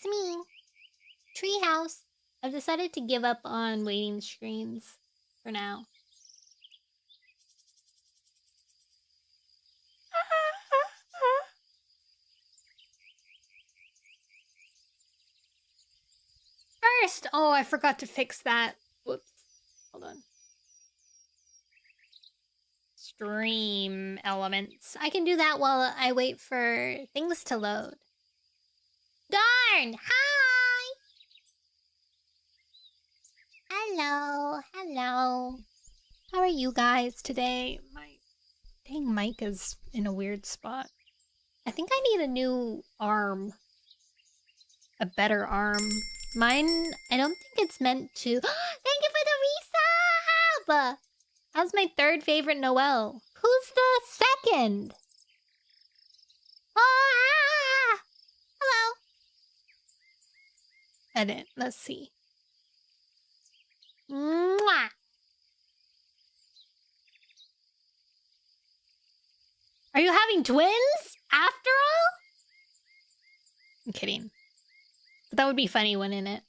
it's me. Treehouse. I've decided to give up on waiting screens for now. First, oh, I forgot to fix that. Whoops. Hold on. Stream elements. I can do that while I wait for things to load. Darn! Hi! Hello. Hello. How are you guys today? My dang mic is in a weird spot. I think I need a new arm. A better arm. Mine, I don't think it's meant to... Thank you for the resub! That was my third favorite Noelle. Who's the second? Ah! Hello. Edit. Let's see. Mwah! Are you having twins? After all? I'm kidding. But that would be funny, wouldn't it?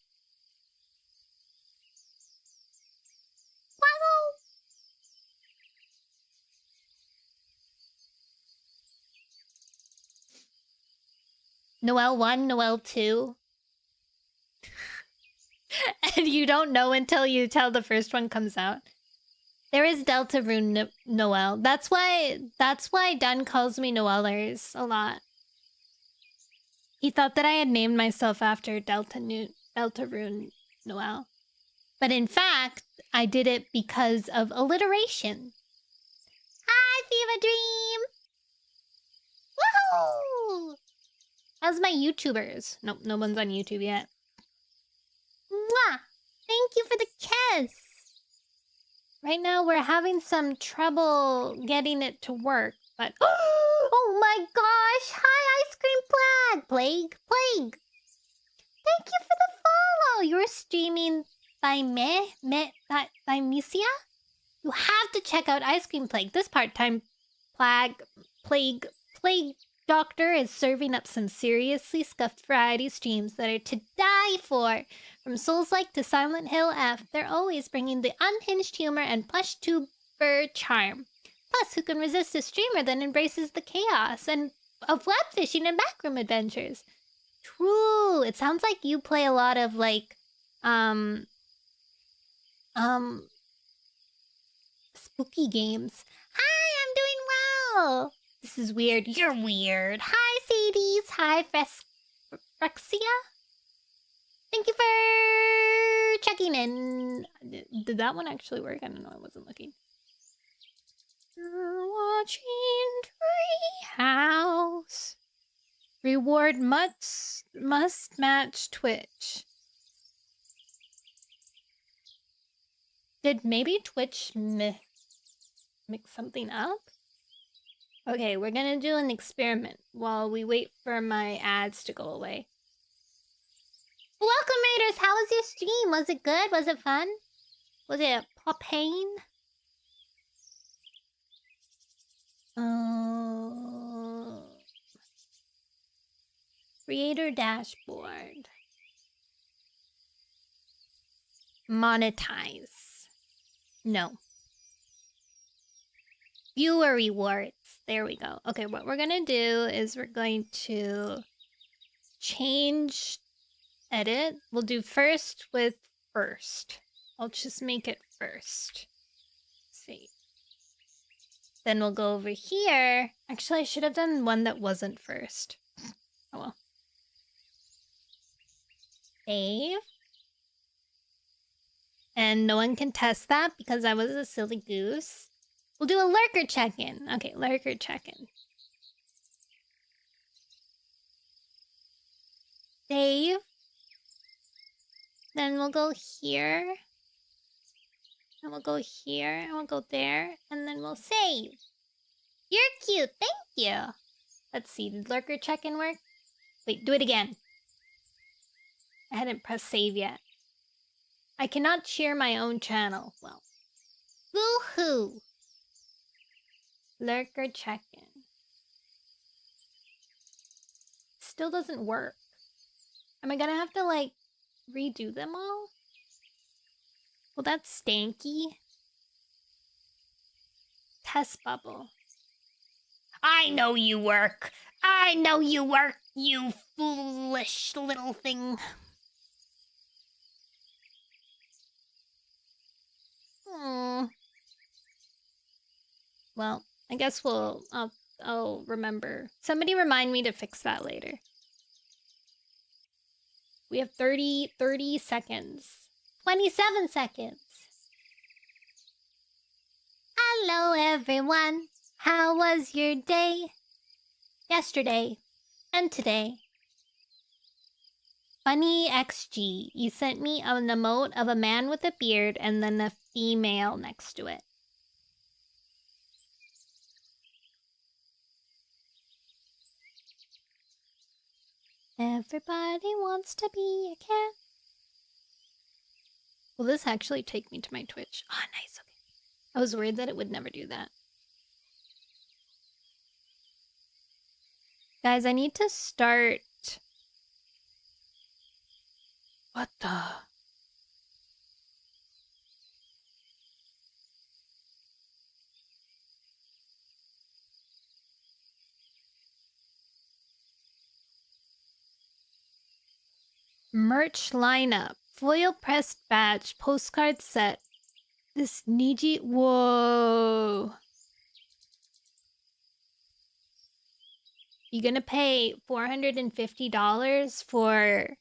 Wow! Noelle 1, Noelle 2. And you don't know until you tell the first one comes out. There is Delta Rune Noelle. That's why Dunn calls me Noellers a lot. He thought that I had named myself after Delta Rune Noelle. But in fact, I did it because of alliteration. Hi, Fever Dream! Woohoo! How's my YouTubers? Nope, no one's on YouTube yet. Mwah! Thank you for the kiss! Right now, we're having some trouble getting it to work, but... Oh my gosh! Hi, Ice Cream Plague! Plague! Thank you for the follow! You're streaming by Misia? You have to check out Ice Cream Plague. This part-time plague doctor is serving up some seriously scuffed variety streams that are to die for. From Souls-like to Silent Hill F, they're always bringing the unhinged humor and plush tuber charm. Plus, who can resist a streamer that embraces the chaos and of web fishing and backroom adventures? True. It sounds like you play a lot of like, spooky games. Hi, I'm doing well. This is weird. You're weird. Hi, Sadies. Hi, Frexia. Thank you for checking in. Did that one actually work? I don't know. I wasn't looking. You're watching Treehouse. Reward must match Twitch. Did maybe Twitch mix something up? Okay, we're gonna do an experiment while we wait for my ads to go away. Welcome, Raiders! How was your stream? Was it good? Was it fun? Was it a pain? Creator dashboard. Monetize. No. Viewer rewards. There we go. Okay, what we're gonna do is we're going to change edit. We'll do first with first. I'll just make it first. Save. Then we'll go over here. Actually, I should have done one that wasn't first. Oh well. Save. And no one can test that because I was a silly goose. We'll do a lurker check-in. Okay, lurker check-in. Save. Then we'll go here. And we'll go here. And we'll go there. And then we'll save. You're cute. Thank you. Let's see. Did lurker check-in work? Wait, do it again. I hadn't pressed save yet. I cannot cheer my own channel. Well. Woohoo! Lurker check-in. Still doesn't work. Am I gonna have to, like, redo them all? Well, that's stanky. Test bubble. I know you work. I know you work, you foolish little thing. Well, I guess I'll remember. Somebody remind me to fix that later. We have 30 seconds. 27 seconds. Hello, everyone. How was your day? Yesterday and today. Funny XG, you sent me an emote of a man with a beard and then a female next to it. Everybody wants to be a cat. Will this actually take me to my Twitch? Oh, nice. Okay. I was worried that it would never do that. Guys, I need to start... What the... Merch lineup. Foil pressed badge. Postcard set. This Niji... Whoa. You're gonna pay $450 for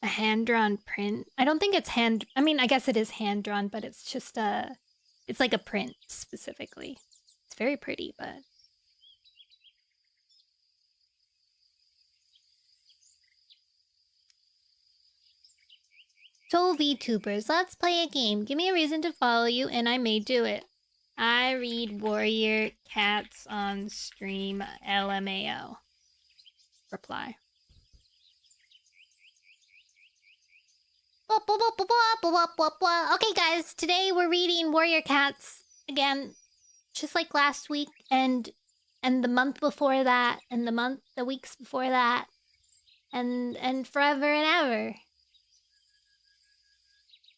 a hand-drawn print? I don't think it's hand... I mean, I guess it is hand-drawn, but it's just a... It's like a print, specifically. It's very pretty, but... So VTubers, let's play a game. Give me a reason to follow you, and I may do it. I read warrior cats on stream, LMAO. Reply. Okay, guys, today we're reading Warrior Cats again, just like last week, and the month before that, and the weeks before that, and forever and ever.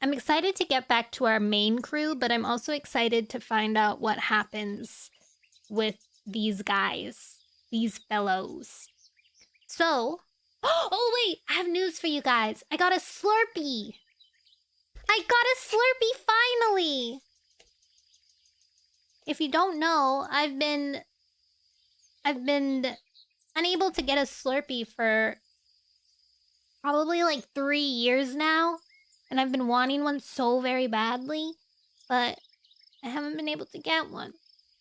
I'm excited to get back to our main crew, but I'm also excited to find out what happens with these guys, these fellows. So, oh wait, I have news for you guys. I got a Slurpee. I got a Slurpee finally. If you don't know, I've been unable to get a Slurpee for probably like 3 years now. And I've been wanting one so very badly, but I haven't been able to get one.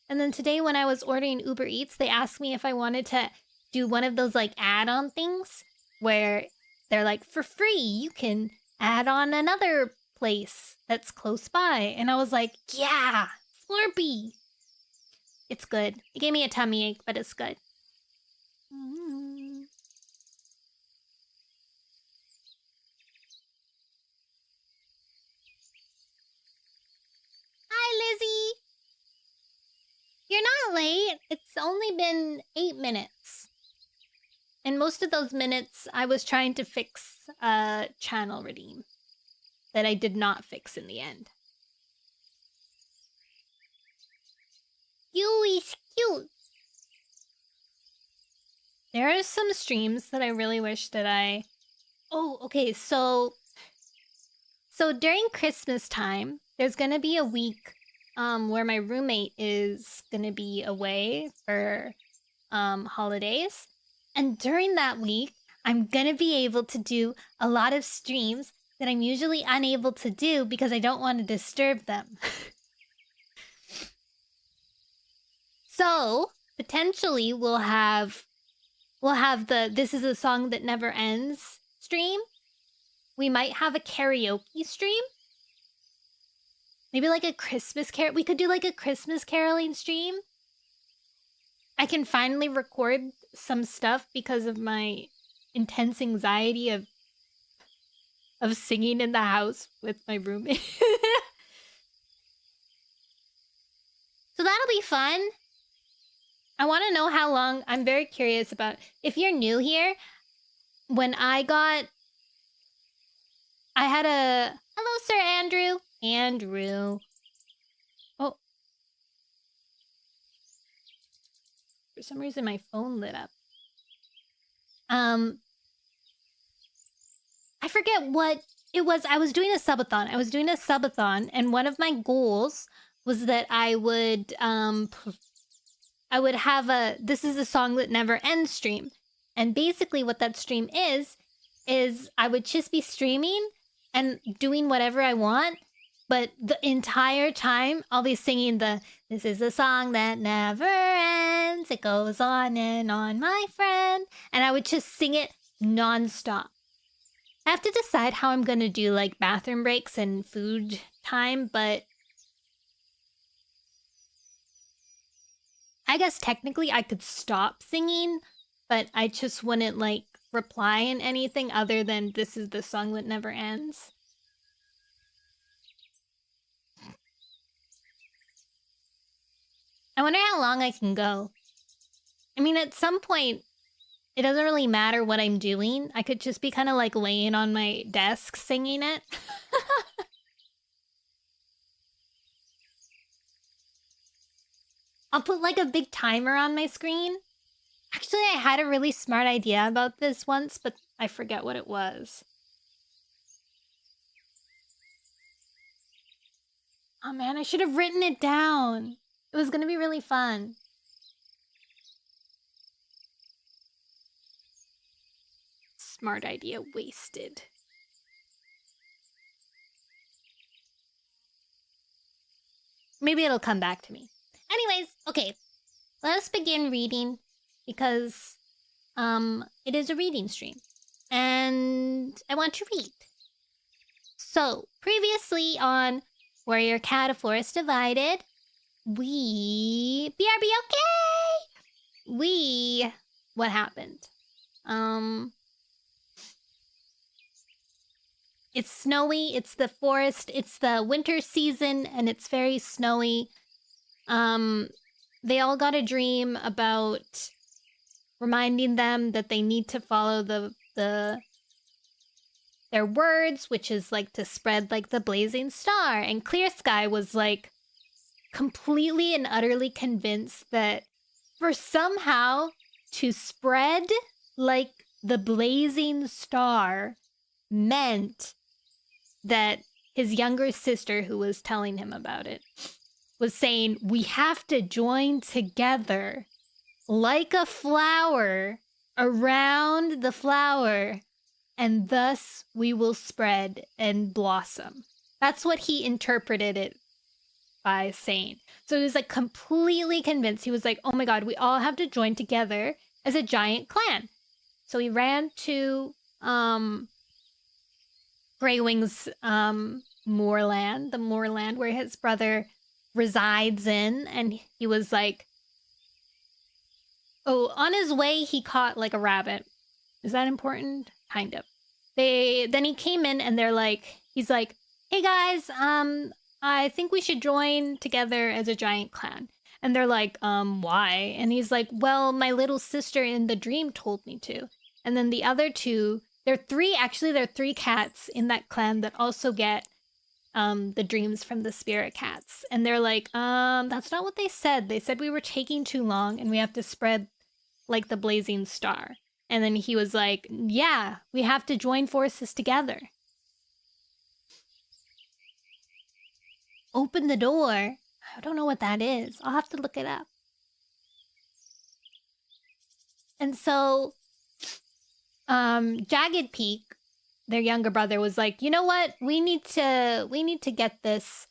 And then today when I was ordering Uber Eats, they asked me if I wanted to do one of those like add-on things where they're like, for free, you can add on another place that's close by. And I was like, yeah, Slurpee. It's good. It gave me a tummy ache, but it's good. Hi, Lizzie. You're not late. It's only been 8 minutes. And most of those minutes, I was trying to fix a channel redeem that I did not fix in the end. You is cute. There are some streams that I really wish that I... Oh, okay, so during Christmas time, there's gonna be a week where my roommate is gonna be away for holidays. And during that week, I'm gonna be able to do a lot of streams that I'm usually unable to do because I don't want to disturb them. So, potentially we'll have the This Is a Song That Never Ends stream. We might have a karaoke stream. Maybe like a Christmas carol. We could do like a Christmas caroling stream. I can finally record some stuff because of my intense anxiety of singing in the house with my roommate. So that'll be fun. I want to know how long. I'm very curious about... If you're new here, when I had a... Hello, Sir Andrew. Andrew. Oh. For some reason, my phone lit up. I forget what it was. I was doing a subathon. And one of my goals was that I would have a This Is a Song That Never Ends stream. And basically what that stream is I would just be streaming and doing whatever I want, but the entire time I'll be singing This is a song that never ends. It goes on and on, my friend. And I would just sing it nonstop. I have to decide how I'm going to do like bathroom breaks and food time, but I guess technically I could stop singing, but I just wouldn't like reply in anything other than This Is the Song That Never Ends. I wonder how long I can go. I mean, at some point, it doesn't really matter what I'm doing. I could just be kind of like laying on my desk singing it. I'll put like a big timer on my screen. Actually, I had a really smart idea about this once, but I forget what it was. Oh man, I should have written it down. It was gonna be really fun. Smart idea wasted. Maybe it'll come back to me. Anyways, okay. Let us begin reading because it is a reading stream. And I want to read. So, previously on Warrior Cat, A Forest Divided, BRB, okay! What happened? It's snowy, it's the forest, it's the winter season, and it's very snowy. They all got a dream about reminding them that they need to follow their words, which is like to spread like the blazing star. And Clear Sky was like completely and utterly convinced that for somehow to spread like the blazing star meant that his younger sister, who was telling him about it, was saying, we have to join together like a flower around the flower, and thus we will spread and blossom. That's what he interpreted it by saying. So he was like completely convinced. He was like, oh my god, we all have to join together as a giant clan. So he ran to Greywing's moorland, the moorland where his brother resides in, and he was like, oh, on his way he caught like a rabbit. Is that important? Kind of. Then he came in and he's like, hey guys, I think we should join together as a giant clan. And they're like, why? And he's like, well, my little sister in the dream told me to. And then the other two, there are three cats in that clan that also get the dreams from the spirit cats. And they're like, that's not what they said. They said we were taking too long and we have to spread like the blazing star. And then he was like, yeah, we have to join forces together. Open the door. I don't know what that is. I'll have to look it up. And so Jagged Peak, their younger brother, was like, you know what? We need to get this.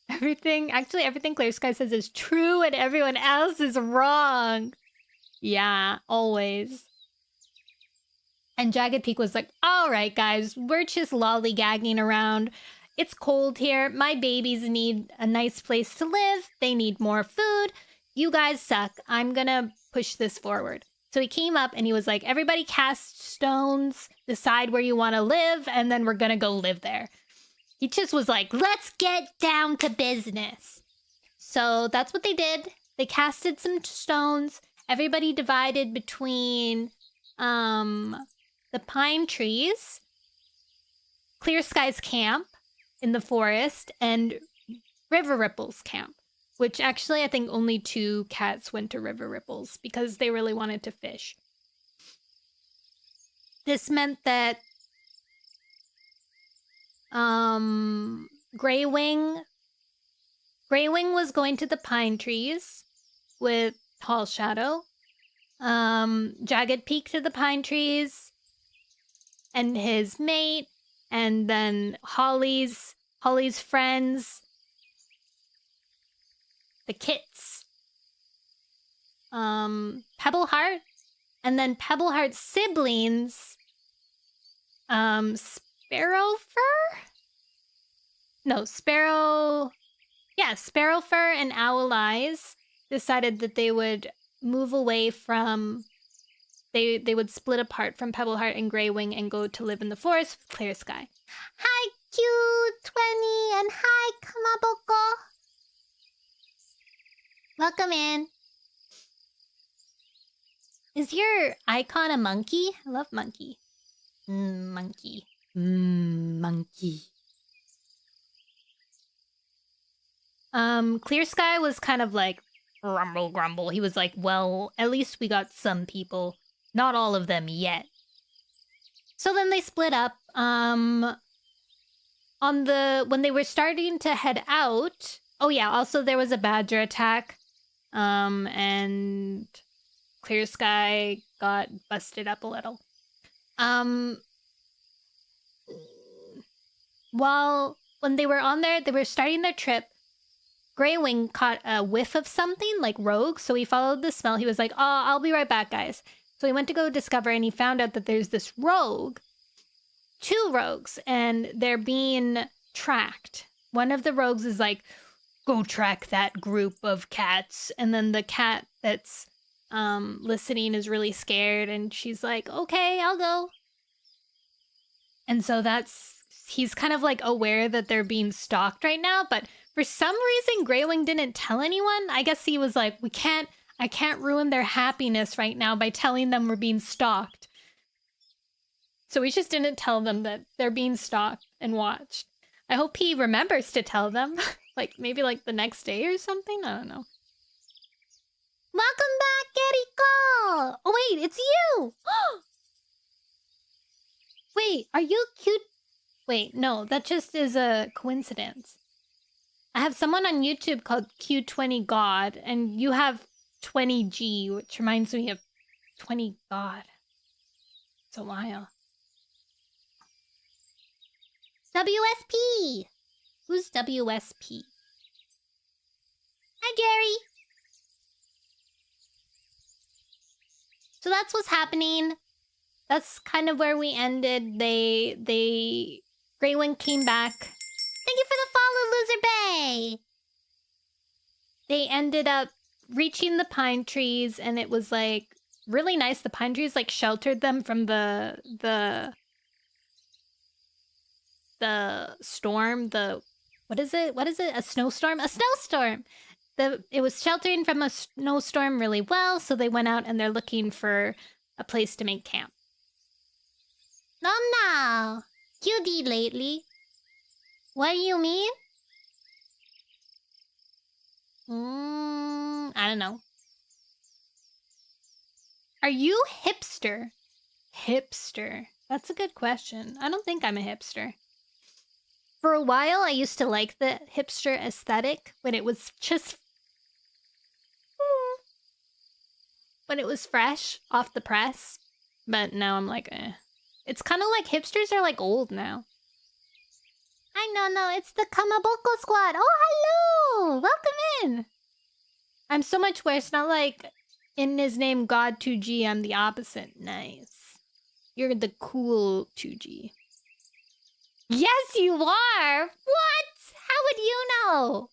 Everything Clear Sky says is true and everyone else is wrong. Yeah, always. And Jagged Peak was like, all right, guys, we're just lollygagging around. It's cold here. My babies need a nice place to live. They need more food. You guys suck. I'm gonna push this forward. So he came up and he was like, everybody cast stones, decide where you want to live, and then we're gonna go live there. He just was like, let's get down to business. So that's what they did. They casted some stones. Everybody divided between the pine trees, Clear Sky's camp in the forest, and River Ripple's camp, which actually I think only 2 cats went to River Ripple's because they really wanted to fish. This meant that Greywing was going to the pine trees with Tall Shadow. Jagged Peak to the pine trees and his mate, and then Holly's friends, the kits, Pebbleheart, and then Pebbleheart's siblings, Sparrowfur? No, Sparrowfur and Owl Eyes decided that they would move away from... They would split apart from Pebbleheart and Greywing and go to live in the forest with Clear Sky. Hi, Q20, and hi, Kamaboko. Welcome in. Is your icon a monkey? I love monkey. Monkey. Monkey. Clear Sky was kind of like, grumble, grumble. He was like, well, at least we got some people. Not all of them yet. So then they split up. When they were starting to head out... Oh yeah, also there was a badger attack. And Clear Sky got busted up a little. When they were on there, they were starting their trip. Greywing caught a whiff of something, like rogue, so he followed the smell. He was like, oh, I'll be right back, guys. So he went to go discover, and he found out that there's this rogue. 2 rogues, and they're being tracked. One of the rogues is like, go track that group of cats. And then the cat that's listening is really scared, and she's like, okay, I'll go. And so he's kind of like aware that they're being stalked right now, but for some reason, Greywing didn't tell anyone. I guess he was like, I can't ruin their happiness right now by telling them we're being stalked. So we just didn't tell them that they're being stalked and watched. I hope he remembers to tell them. Maybe the next day or something? I don't know. Welcome back, Eriko! Oh, wait, it's you! Wait, are you cute? Wait, no, that just is a coincidence. I have someone on YouTube called Q20 God, and you have 20G, which reminds me of 20 God. It's a while. WSP! Who's WSP? Hi, Jerry! So that's what's happening. That's kind of where we ended. Greywing came back. Thank you for the follow, Loser Bay! They ended up reaching the pine trees, and it was really nice. The pine trees sheltered them from the storm. What is it? A snowstorm? A snowstorm! It was sheltering from a snowstorm really well, so they went out and they're looking for a place to make camp. No. QD lately. What do you mean? I don't know. Are you hipster? Hipster. That's a good question. I don't think I'm a hipster. For a while, I used to like the hipster aesthetic when it was just... when it was fresh off the press. But now I'm like, eh. It's kind of like hipsters are old now. Hi, Nono. It's the Kamaboko squad. Oh, hello. Welcome in. I'm so much worse. Not like in his name, God 2G. I'm the opposite. Nice. You're the cool 2G. Yes, you are. What? How would you know?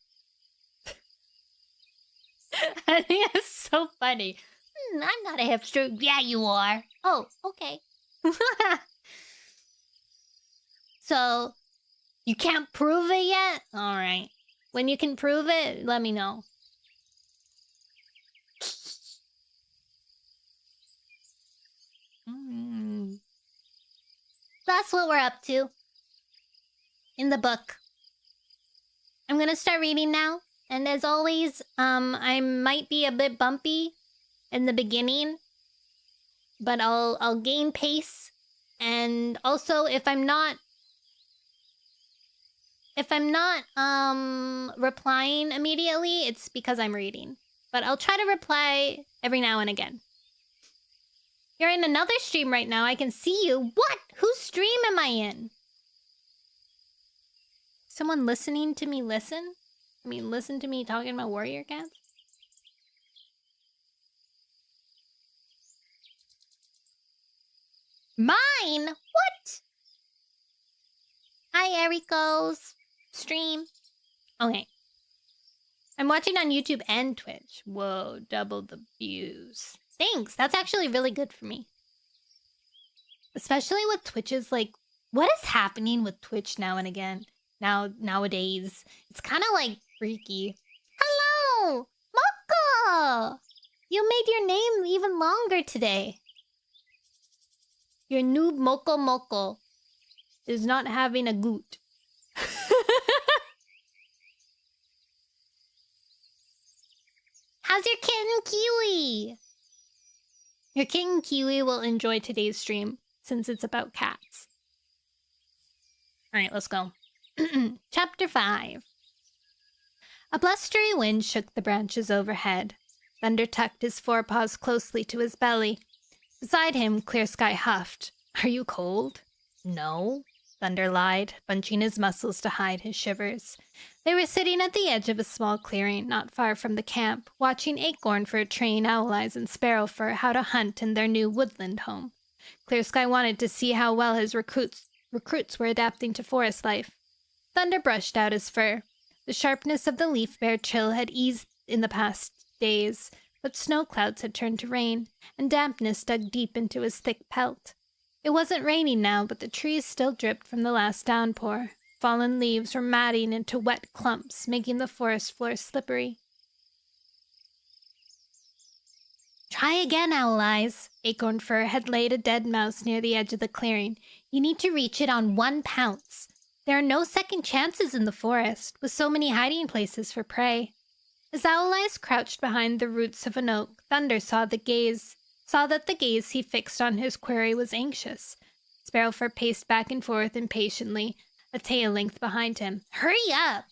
I think that's so funny. I'm not a hipster. Yeah, you are. Oh, okay. So, you can't prove it yet? Alright. When you can prove it, let me know. That's what we're up to. In the book. I'm gonna start reading now. And as always, I might be a bit bumpy in the beginning, but I'll gain pace. And also, if I'm not replying immediately, it's because I'm reading. But I'll try to reply every now and again. You're in another stream right now. I can see you. What? Whose stream am I in? Someone listening to me listen? I mean, listen to me talking about warrior cats? Mine? What? Hi, Eriko's stream. Okay. I'm watching on YouTube and Twitch. Whoa, double the views. Thanks. That's actually really good for me. Especially with Twitch's, like, what is happening with Twitch now and again? Nowadays. It's kind of, like, freaky. Hello! Moko! You made your name even longer today. Your noob Moko Moko is not having a goot. How's your kitten Kiwi? Your kitten Kiwi will enjoy today's stream since it's about cats. Alright, let's go. Chapter 5. A blustery wind shook the branches overhead. Thunder tucked his forepaws closely to his belly. Beside him, Clear Sky huffed. Are you cold? No, Thunder lied, bunching his muscles to hide his shivers. They were sitting at the edge of a small clearing not far from the camp, watching Acornfur train Owleyes and Sparrowfur how to hunt in their new woodland home. Clear Sky wanted to see how well his recruits were adapting to forest life. Thunder brushed out his fur. The sharpness of the leaf-bare chill had eased in the past days, but snow clouds had turned to rain, and dampness dug deep into his thick pelt. It wasn't raining now, but the trees still dripped from the last downpour. Fallen leaves were matting into wet clumps, making the forest floor slippery. Try again, Owleyes. Acornfur had laid a dead mouse near the edge of the clearing. You need to reach it on one pounce. There are no second chances in the forest, with so many hiding places for prey. As Owleyes crouched behind the roots of an oak, Thunder saw that the gaze he fixed on his quarry was anxious. Sparrowfur paced back and forth impatiently, a tail length behind him. Hurry up!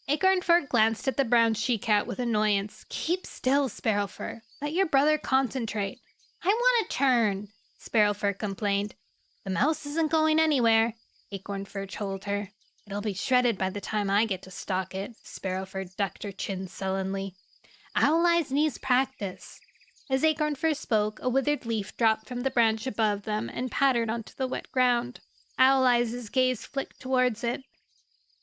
Acornfur glanced at the brown she-cat with annoyance. Keep still, Sparrowfur. Let your brother concentrate. I want to turn, Sparrowfur complained. The mouse isn't going anywhere, Acornfur told her. It'll be shredded by the time I get to stalk it, Sparrowfur ducked her chin sullenly. Owleyes needs practice. As Acornfur spoke, a withered leaf dropped from the branch above them and pattered onto the wet ground. Owleyes' gaze flicked towards it.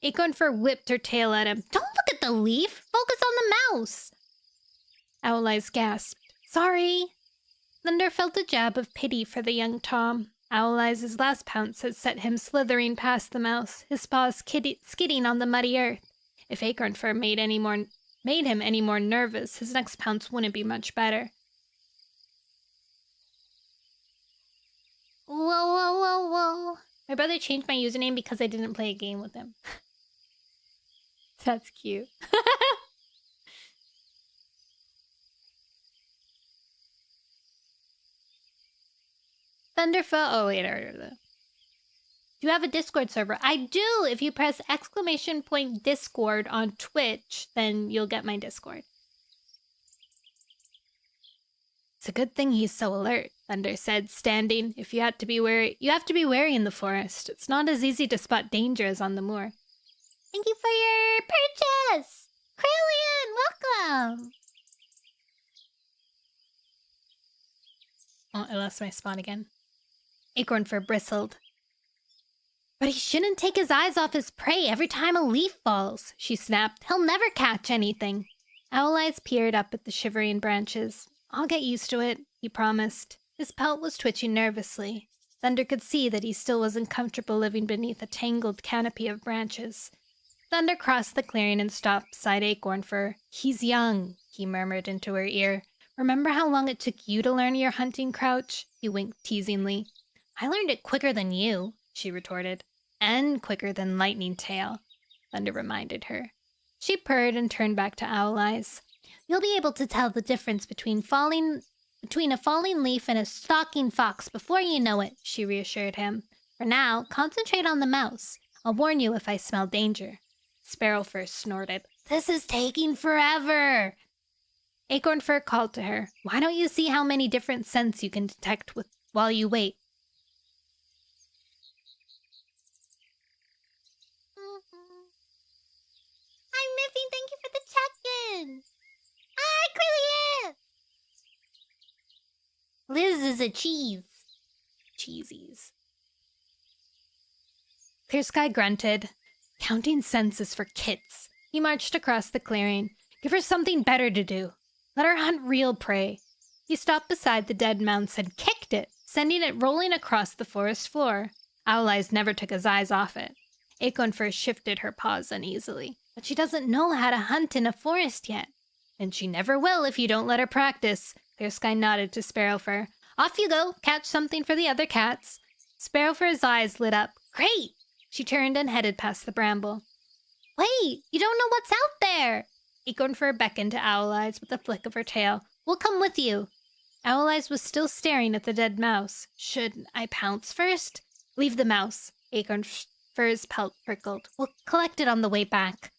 Acornfur whipped her tail at him. Don't look at the leaf! Focus on the mouse! Owleyes gasped. Sorry! Thunder felt a jab of pity for the young Tom. Owleyes' last pounce had set him slithering past the mouse, his paws skidding on the muddy earth. If Acornfur made him any more nervous, his next pounce wouldn't be much better. Whoa. My brother changed my username because I didn't play a game with him. That's cute. Thunderfoot. Oh, wait. Do you have a Discord server? I do. If you press !Discord on Twitch, then you'll get my Discord. It's a good thing he's so alert, Thunder said, standing. You have to be wary in the forest. It's not as easy to spot danger as on the moor. Thank you for your purchase! Krillian, welcome! Oh, I lost my spot again. Acornfur bristled. But he shouldn't take his eyes off his prey every time a leaf falls, she snapped. He'll never catch anything. Owleyes peered up at the shivering branches. I'll get used to it, he promised. His pelt was twitching nervously. Thunder could see that he still wasn't comfortable living beneath a tangled canopy of branches. Thunder crossed the clearing and stopped beside Acornfur. He's young, he murmured into her ear. Remember how long it took you to learn your hunting crouch? He winked teasingly. I learned it quicker than you. she retorted. And quicker than Lightning Tail, Thunder reminded her. She purred and turned back to Owl Eyes. You'll be able to tell the difference between a falling leaf and a stalking fox before you know it, she reassured him. For now, concentrate on the mouse. I'll warn you if I smell danger. Sparrowfur snorted. This is taking forever! Acornfur called to her. Why don't you see how many different scents you can detect while you wait? I'm Miffy, thank you for the check-in! I really am! Liz is a cheese. Cheesies. Clear Sky grunted. Counting scents is for kids. He marched across the clearing. Give her something better to do. Let her hunt real prey. He stopped beside the dead mouse and kicked it, sending it rolling across the forest floor. Owl Eyes never took his eyes off it. Acornfur shifted her paws uneasily. But she doesn't know how to hunt in a forest yet. And she never will if you don't let her practice. Clear Sky nodded to Sparrowfur. Off you go, catch something for the other cats. Sparrowfur's eyes lit up. Great! She turned and headed past the bramble. Wait, you don't know what's out there! Acornfur beckoned to Owl Eyes with a flick of her tail. We'll come with you. Owl Eyes was still staring at the dead mouse. Should I pounce first? Leave the mouse. Acornfur's pelt prickled. We'll collect it on the way back.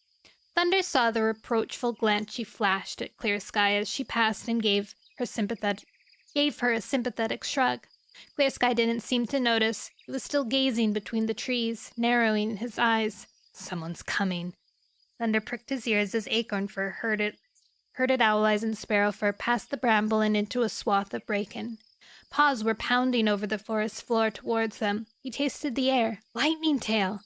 Thunder saw the reproachful glance she flashed at Clear Sky as she passed and gave her a sympathetic shrug. Clear Sky didn't seem to notice. He was still gazing between the trees, narrowing his eyes. Someone's coming. Thunder pricked his ears as Acornfur herded Owl Eyes and Sparrowfur past the bramble and into a swath of bracken. Paws were pounding over the forest floor towards them. He tasted the air. Lightning Tail!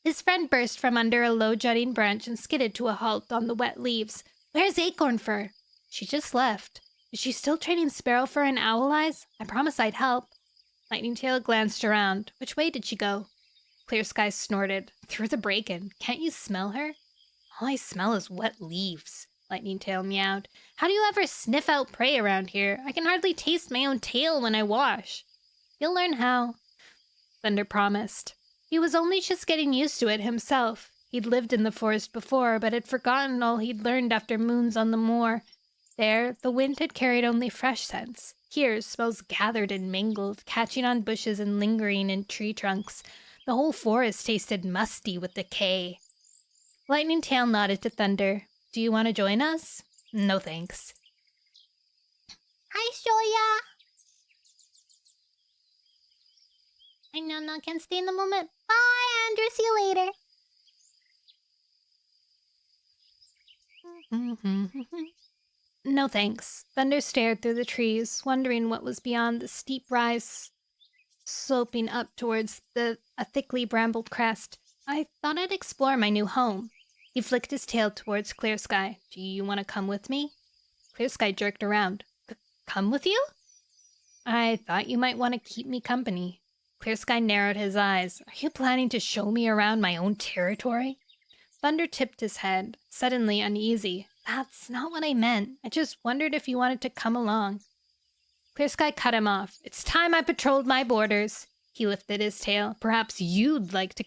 His friend burst from under a low jutting branch and skidded to a halt on the wet leaves. Where's Acornfur? She just left. Is she still training Sparrowfur and Owl Eyes? I promised I'd help. Lightning Tail glanced around. Which way did she go? Clear Sky snorted. Through the bracken. Can't you smell her? All I smell is wet leaves. Lightning Tail meowed. How do you ever sniff out prey around here? I can hardly taste my own tail when I wash. You'll learn how. Thunder promised. He was only just getting used to it himself. He'd lived in the forest before, but had forgotten all he'd learned after moons on the moor. There, the wind had carried only fresh scents. Here, smells gathered and mingled, catching on bushes and lingering in tree trunks. The whole forest tasted musty with decay. Lightning Tail nodded to Thunder. Do you want to join us? No thanks. Hi, Shoya! I know, can't stay in the moment. Bye, Andrew. See you later. No thanks. Thunder stared through the trees, wondering what was beyond the steep rise sloping up towards a thickly brambled crest. I thought I'd explore my new home. He flicked his tail towards Clear Sky. Do you want to come with me? Clear Sky jerked around. Come with you? I thought you might want to keep me company. Clear Sky narrowed his eyes. Are you planning to show me around my own territory? Thunder tipped his head, suddenly uneasy. That's not what I meant. I just wondered if you wanted to come along. Clear Sky cut him off. It's time I patrolled my borders. He lifted his tail. Perhaps you'd like to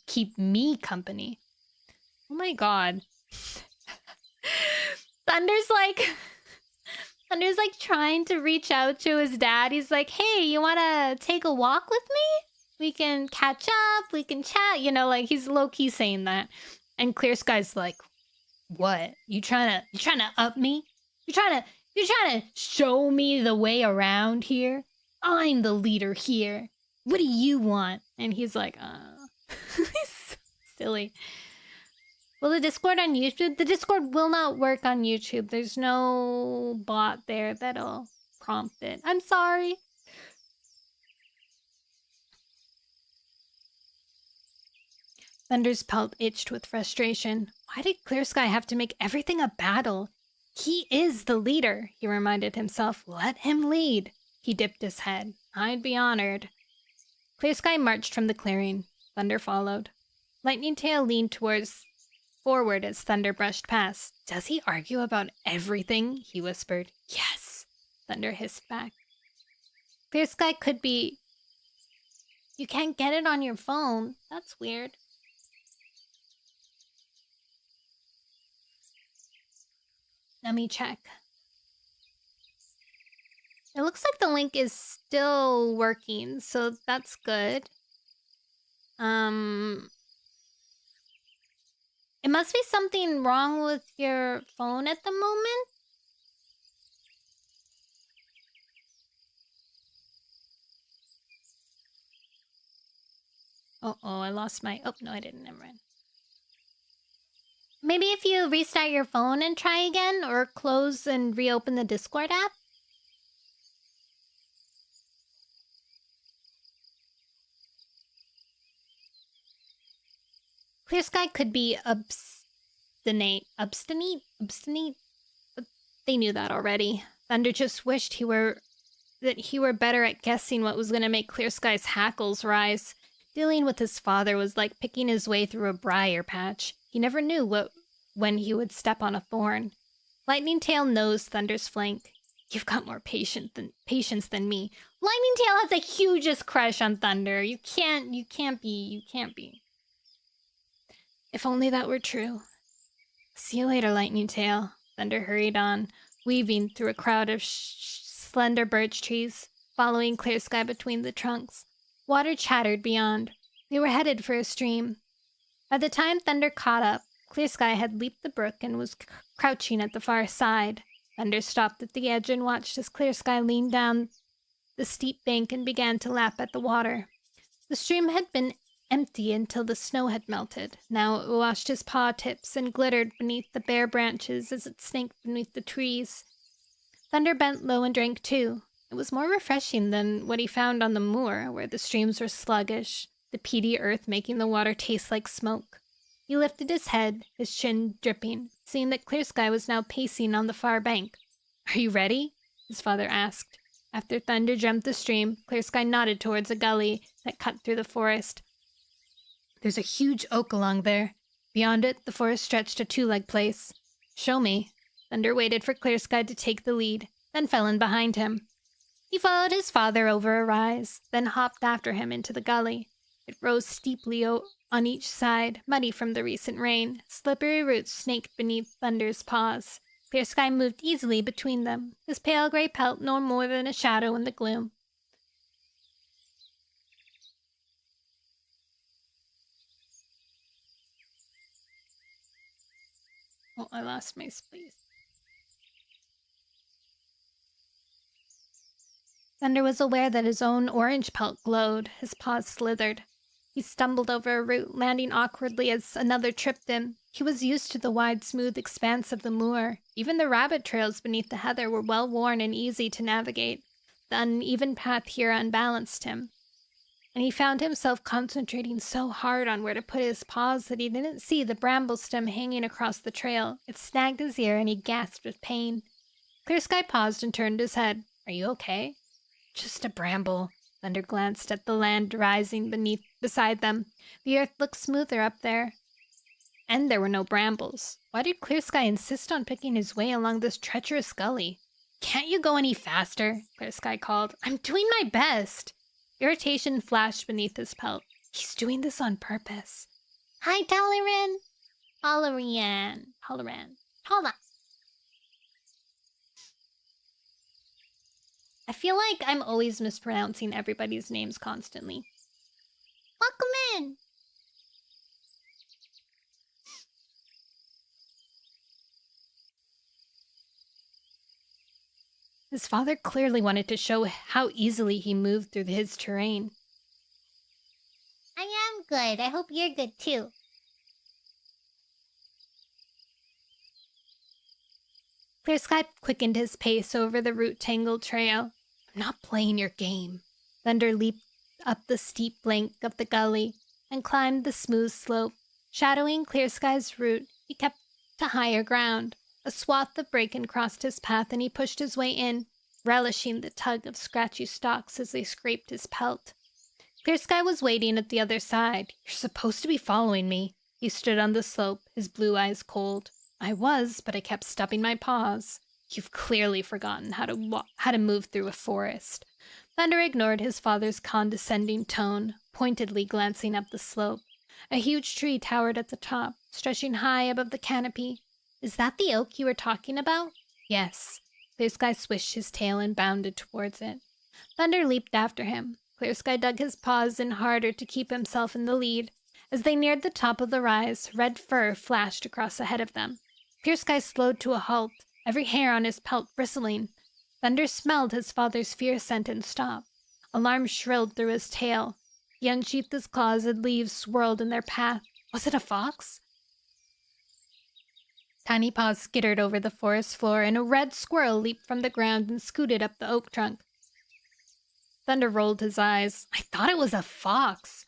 keep me company. Oh my god. Thunder's like trying to reach out to his dad. He's like, hey, you want to take a walk with me? We can catch up. We can chat. You know, like he's low-key saying that. And Clear Sky's like, what? You trying to up me? You trying to show me the way around here? I'm the leader here. What do you want? And he's like, he's so silly. Will the Discord on YouTube? The Discord will not work on YouTube. There's no bot there that'll prompt it. I'm sorry. Thunder's pelt itched with frustration. Why did Clear Sky have to make everything a battle? He is the leader, he reminded himself. Let him lead. He dipped his head. I'd be honored. Clear Sky marched from the clearing. Thunder followed. Lightning Tail leaned forward as Thunder brushed past. Does he argue about everything? He whispered. Yes, Thunder hissed back. Clear Sky could be You can't get it on your phone. That's weird. Let me check. It looks like the link is still working, so that's good. It must be something wrong with your phone at the moment. Oh, I lost my... Oh, no, I didn't. Never mind. Maybe if you restart your phone and try again, or close and reopen the Discord app. Clear Sky could be obstinate. But they knew that already. Thunder just wished he were better at guessing what was going to make Clear Sky's hackles rise. Dealing with his father was like picking his way through a briar patch. He never knew when he would step on a thorn. Lightning Tail nosed Thunder's flank. You've got more patience than me. Lightning Tail has the hugest crush on Thunder. You can't be. If only that were true. See you later, Lightning Tail. Thunder hurried on, weaving through a crowd of slender birch trees, following Clear Sky between the trunks. Water chattered beyond. They were headed for a stream. By the time Thunder caught up, Clear Sky had leaped the brook and was crouching at the far side. Thunder stopped at the edge and watched as Clear Sky leaned down the steep bank and began to lap at the water. The stream had been empty until the snow had melted. Now it washed his paw tips and glittered beneath the bare branches as it snaked beneath the trees. Thunder bent low and drank too. It was more refreshing than what he found on the moor, where the streams were sluggish, the peaty earth making the water taste like smoke. He lifted his head, his chin dripping, seeing that Clear Sky was now pacing on the far bank. Are you ready? His father asked. After Thunder jumped the stream, Clear Sky nodded towards a gully that cut through the forest. There's a huge oak along there. Beyond it, the forest stretched a two-leg place. Show me. Thunder waited for Clear Sky to take the lead, then fell in behind him. He followed his father over a rise, then hopped after him into the gully. It rose steeply on each side, muddy from the recent rain. Slippery roots snaked beneath Thunder's paws. Clear Sky moved easily between them, his pale gray pelt no more than a shadow in the gloom. Oh, I lost my space. Thunder was aware that his own orange pelt glowed. His paws slithered. He stumbled over a root, landing awkwardly as another tripped him. He was used to the wide, smooth expanse of the moor. Even the rabbit trails beneath the heather were well worn and easy to navigate. The uneven path here unbalanced him, and he found himself concentrating so hard on where to put his paws that he didn't see the bramble stem hanging across the trail. It snagged his ear, and he gasped with pain. Clear Sky paused and turned his head. Are you okay? Just a bramble. Thunder glanced at the land rising beside them. The earth looked smoother up there. And there were no brambles. Why did Clear Sky insist on picking his way along this treacherous gully? Can't you go any faster? Clear Sky called. I'm doing my best. Irritation flashed beneath his pelt. He's doing this on purpose. Hi, Toleran. Toleran. I feel like I'm always mispronouncing everybody's names constantly. Welcome in! His father clearly wanted to show how easily he moved through his terrain. I am good. I hope you're good too. Clear Sky quickened his pace over the root-tangled trail. I'm not playing your game. Thunder leaped up the steep bank of the gully and climbed the smooth slope. Shadowing Clear Sky's route, he kept to higher ground. A swath of bracken crossed his path, and he pushed his way in, relishing the tug of scratchy stalks as they scraped his pelt. Clear Sky was waiting at the other side. You're supposed to be following me. He stood on the slope, his blue eyes cold. I was, but I kept stubbing my paws. You've clearly forgotten how to move through a forest. Thunder ignored his father's condescending tone. pointedly glancing up the slope. A huge tree towered at the top, stretching high above the canopy. Is that the oak you were talking about? Yes. Clear Sky swished his tail and bounded towards it. Thunder leaped after him. Clear Sky dug his paws in harder to keep himself in the lead. As they neared the top of the rise, red fur flashed across ahead of them. Clear Sky slowed to a halt, every hair on his pelt bristling. Thunder smelled his father's fierce scent and stopped. Alarm shrilled through his tail. He unsheathed his claws and leaves swirled in their path. Was it a fox? Tiny paws skittered over the forest floor, and a red squirrel leaped from the ground and scooted up the oak trunk. Thunder rolled his eyes. I thought it was a fox.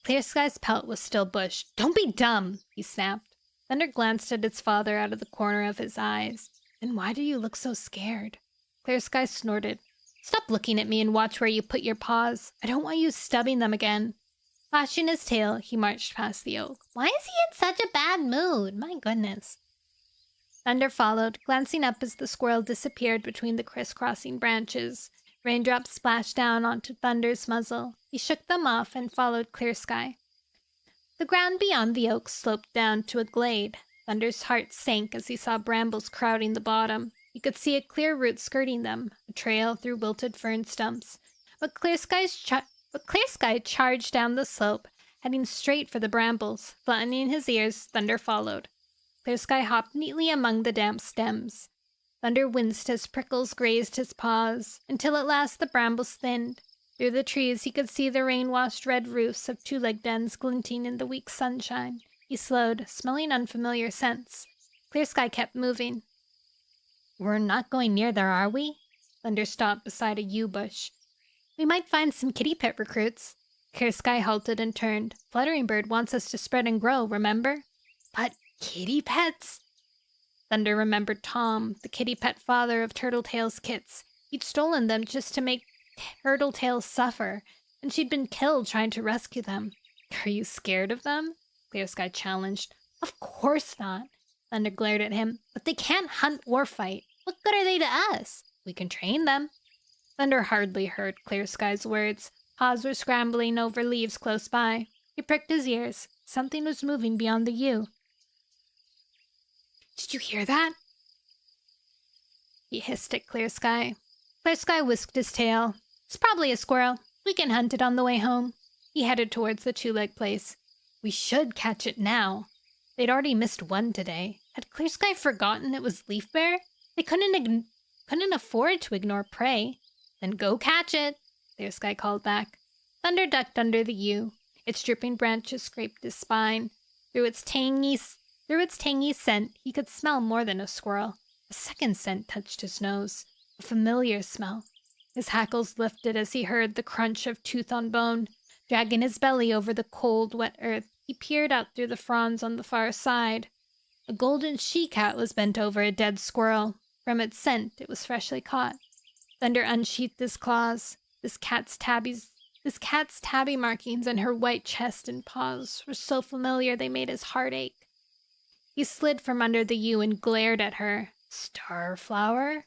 Clear Sky's pelt was still bush. Don't be dumb, he snapped. Thunder glanced at his father out of the corner of his eyes. Then why do you look so scared? Clear Sky snorted. Stop looking at me and watch where you put your paws. I don't want you stubbing them again. Flashing his tail, he marched past the oak. Why is he in such a bad mood? My goodness. Thunder followed, glancing up as the squirrel disappeared between the crisscrossing branches. Raindrops splashed down onto Thunder's muzzle. He shook them off and followed Clear Sky. The ground beyond the oak sloped down to a glade. Thunder's heart sank as he saw brambles crowding the bottom. He could see a clear route skirting them, a trail through wilted fern stumps. But Clear Sky charged down the slope, heading straight for the brambles. Flattening his ears, Thunder followed. Clear Sky hopped neatly among the damp stems. Thunder winced as prickles grazed his paws, until at last the brambles thinned. Through the trees he could see the rain-washed red roofs of two-leg dens glinting in the weak sunshine. He slowed, smelling unfamiliar scents. Clear Sky kept moving. We're not going near there, are we? Thunder stopped beside a yew bush. We might find some kitty pet recruits. Clear Sky halted and turned. Fluttering Bird wants us to spread and grow, remember? But kitty pets? Thunder remembered Tom, the kitty pet father of Turtletail's kits. He'd stolen them just to make Turtletail suffer, and she'd been killed trying to rescue them. Are you scared of them? Clear Sky challenged. Of course not. Thunder glared at him. But they can't hunt or fight. What good are they to us? We can train them. Thunder hardly heard Clear Sky's words. Paws were scrambling over leaves close by. He pricked his ears. Something was moving beyond the yew. Did you hear that? He hissed at Clear Sky. Clear Sky whisked his tail. It's probably a squirrel. We can hunt it on the way home. He headed towards the two-leg place. We should catch it now. They'd already missed one today. Had Clear Sky forgotten it was Leaf Bear? They couldn't afford to ignore prey. Then go catch it, Clear Sky called back. Thunder ducked under the yew. Its dripping branches scraped his spine. Through its tangy scent, he could smell more than a squirrel. A second scent touched his nose. A familiar smell. His hackles lifted as he heard the crunch of tooth on bone. Dragging his belly over the cold, wet earth, he peered out through the fronds on the far side. A golden she-cat was bent over a dead squirrel. From its scent, it was freshly caught. Thunder unsheathed his claws. This cat's tabby markings on her white chest and paws were so familiar they made his heart ache. He slid from under the yew and glared at her. Starflower?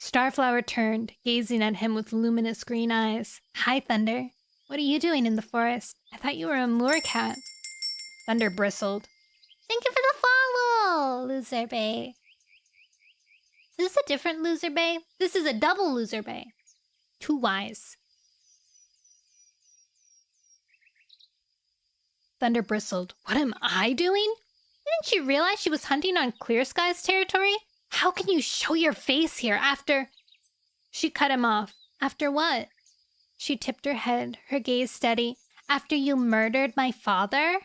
Starflower turned, gazing at him with luminous green eyes. Hi, Thunder. What are you doing in the forest? I thought you were a moorcat. Thunder bristled. Thank you for the follow, Loser Bay. Is this a different Loser Bay? This is a double Loser Bay. Too wise. Thunder bristled. What am I doing? Didn't you realize she was hunting on Clear Sky's territory? How can you show your face here after... She cut him off. After what? She tipped her head, her gaze steady. After you murdered my father?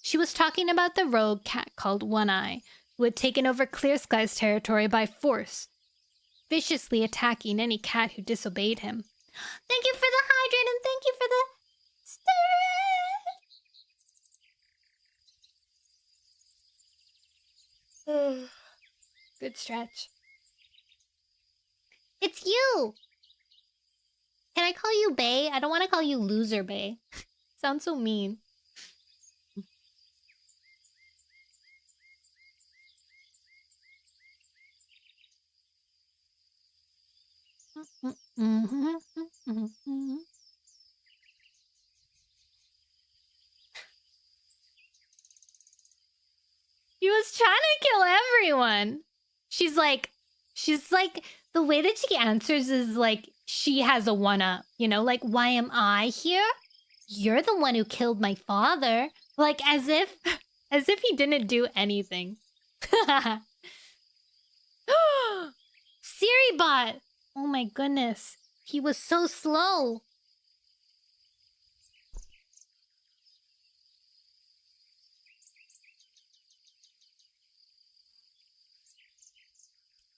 She was talking about the rogue cat called One-Eye, who had taken over Clear Sky's territory by force, viciously attacking any cat who disobeyed him. Thank you for the hydrant and thank you for the stretch. Good stretch. It's you! Can I call you Bay? I don't want to call you Loser Bay. Sounds so mean. was trying to kill everyone. She's like, the way that she answers is like she has a one-up, you know, like, why am I here? You're the one who killed my father. Like, as if he didn't do anything. Siri bot! Oh my goodness. He was so slow.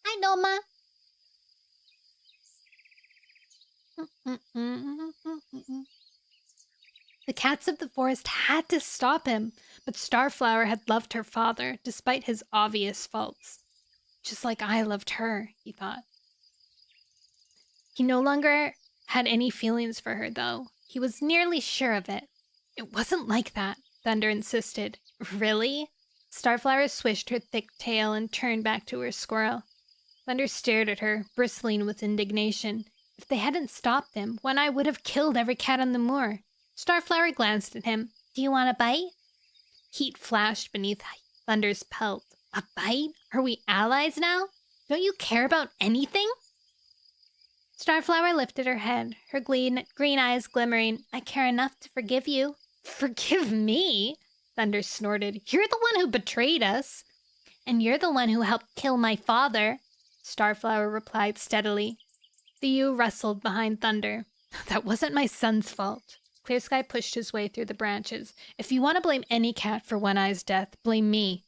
Hi, Noma. The cats of the forest had to stop him, but Starflower had loved her father despite his obvious faults. Just like I loved her, he thought. He no longer had any feelings for her, though. He was nearly sure of it. It wasn't like that, Thunder insisted. Really? Starflower swished her thick tail and turned back to her squirrel. Thunder stared at her, bristling with indignation. If they hadn't stopped them, One Eye would have killed every cat on the moor. Starflower glanced at him. Do you want a bite? Heat flashed beneath Thunder's pelt. A bite? Are we allies now? Don't you care about anything? Starflower lifted her head, her green eyes glimmering. I care enough to forgive you. Forgive me? Thunder snorted. You're the one who betrayed us. And you're the one who helped kill my father. Starflower replied steadily. The ewe rustled behind Thunder. That wasn't my son's fault. Clear Sky pushed his way through the branches. If you want to blame any cat for One Eye's death, blame me.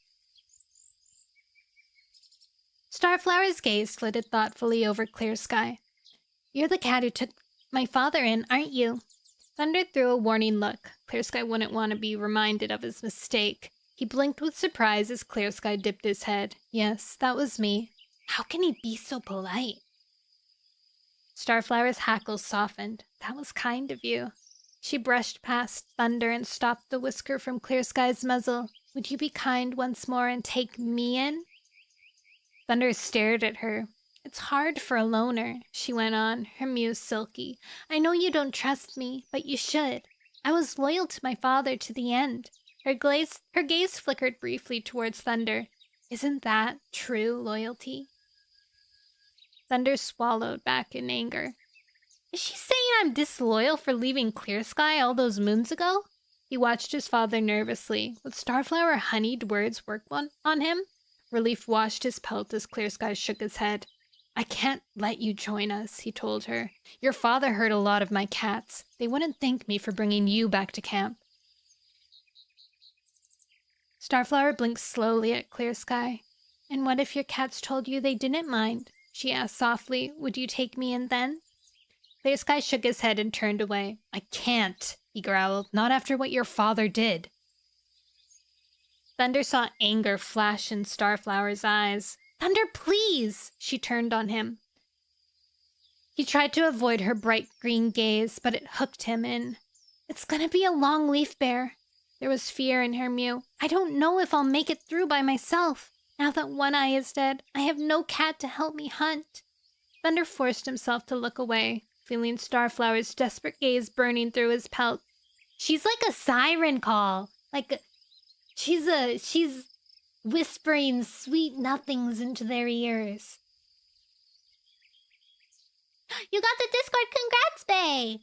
Starflower's gaze flitted thoughtfully over Clear Sky. You're the cat who took my father in, aren't you? Thunder threw a warning look. Clear Sky wouldn't want to be reminded of his mistake. He blinked with surprise as Clear Sky dipped his head. Yes, that was me. How can he be so polite? Starflower's hackles softened. That was kind of you. She brushed past Thunder and stopped the whisker from Clear Sky's muzzle. Would you be kind once more and take me in? Thunder stared at her. It's hard for a loner, she went on, her muse silky. I know you don't trust me, but you should. I was loyal to my father to the end. Her gaze flickered briefly towards Thunder. Isn't that true loyalty? Thunder swallowed back in anger. Is she saying I'm disloyal for leaving Clear Sky all those moons ago? He watched his father nervously. Would Starflower honeyed words work on him? Relief washed his pelt as Clear Sky shook his head. I can't let you join us, he told her. Your father hurt a lot of my cats. They wouldn't thank me for bringing you back to camp. Starflower blinked slowly at Clear Sky. And what if your cats told you they didn't mind? She asked softly. Would you take me in then? Clear Sky shook his head and turned away. I can't, he growled. Not after what your father did. Thunder saw anger flash in Starflower's eyes. Thunder, please! She turned on him. He tried to avoid her bright green gaze, but it hooked him in. It's gonna be a long leaf bear. There was fear in her mew. I don't know if I'll make it through by myself. Now that One Eye is dead, I have no cat to help me hunt. Thunder forced himself to look away, feeling Starflower's desperate gaze burning through his pelt. She's like a siren call. She's whispering sweet nothings into their ears. You got the Discord, congrats, bae!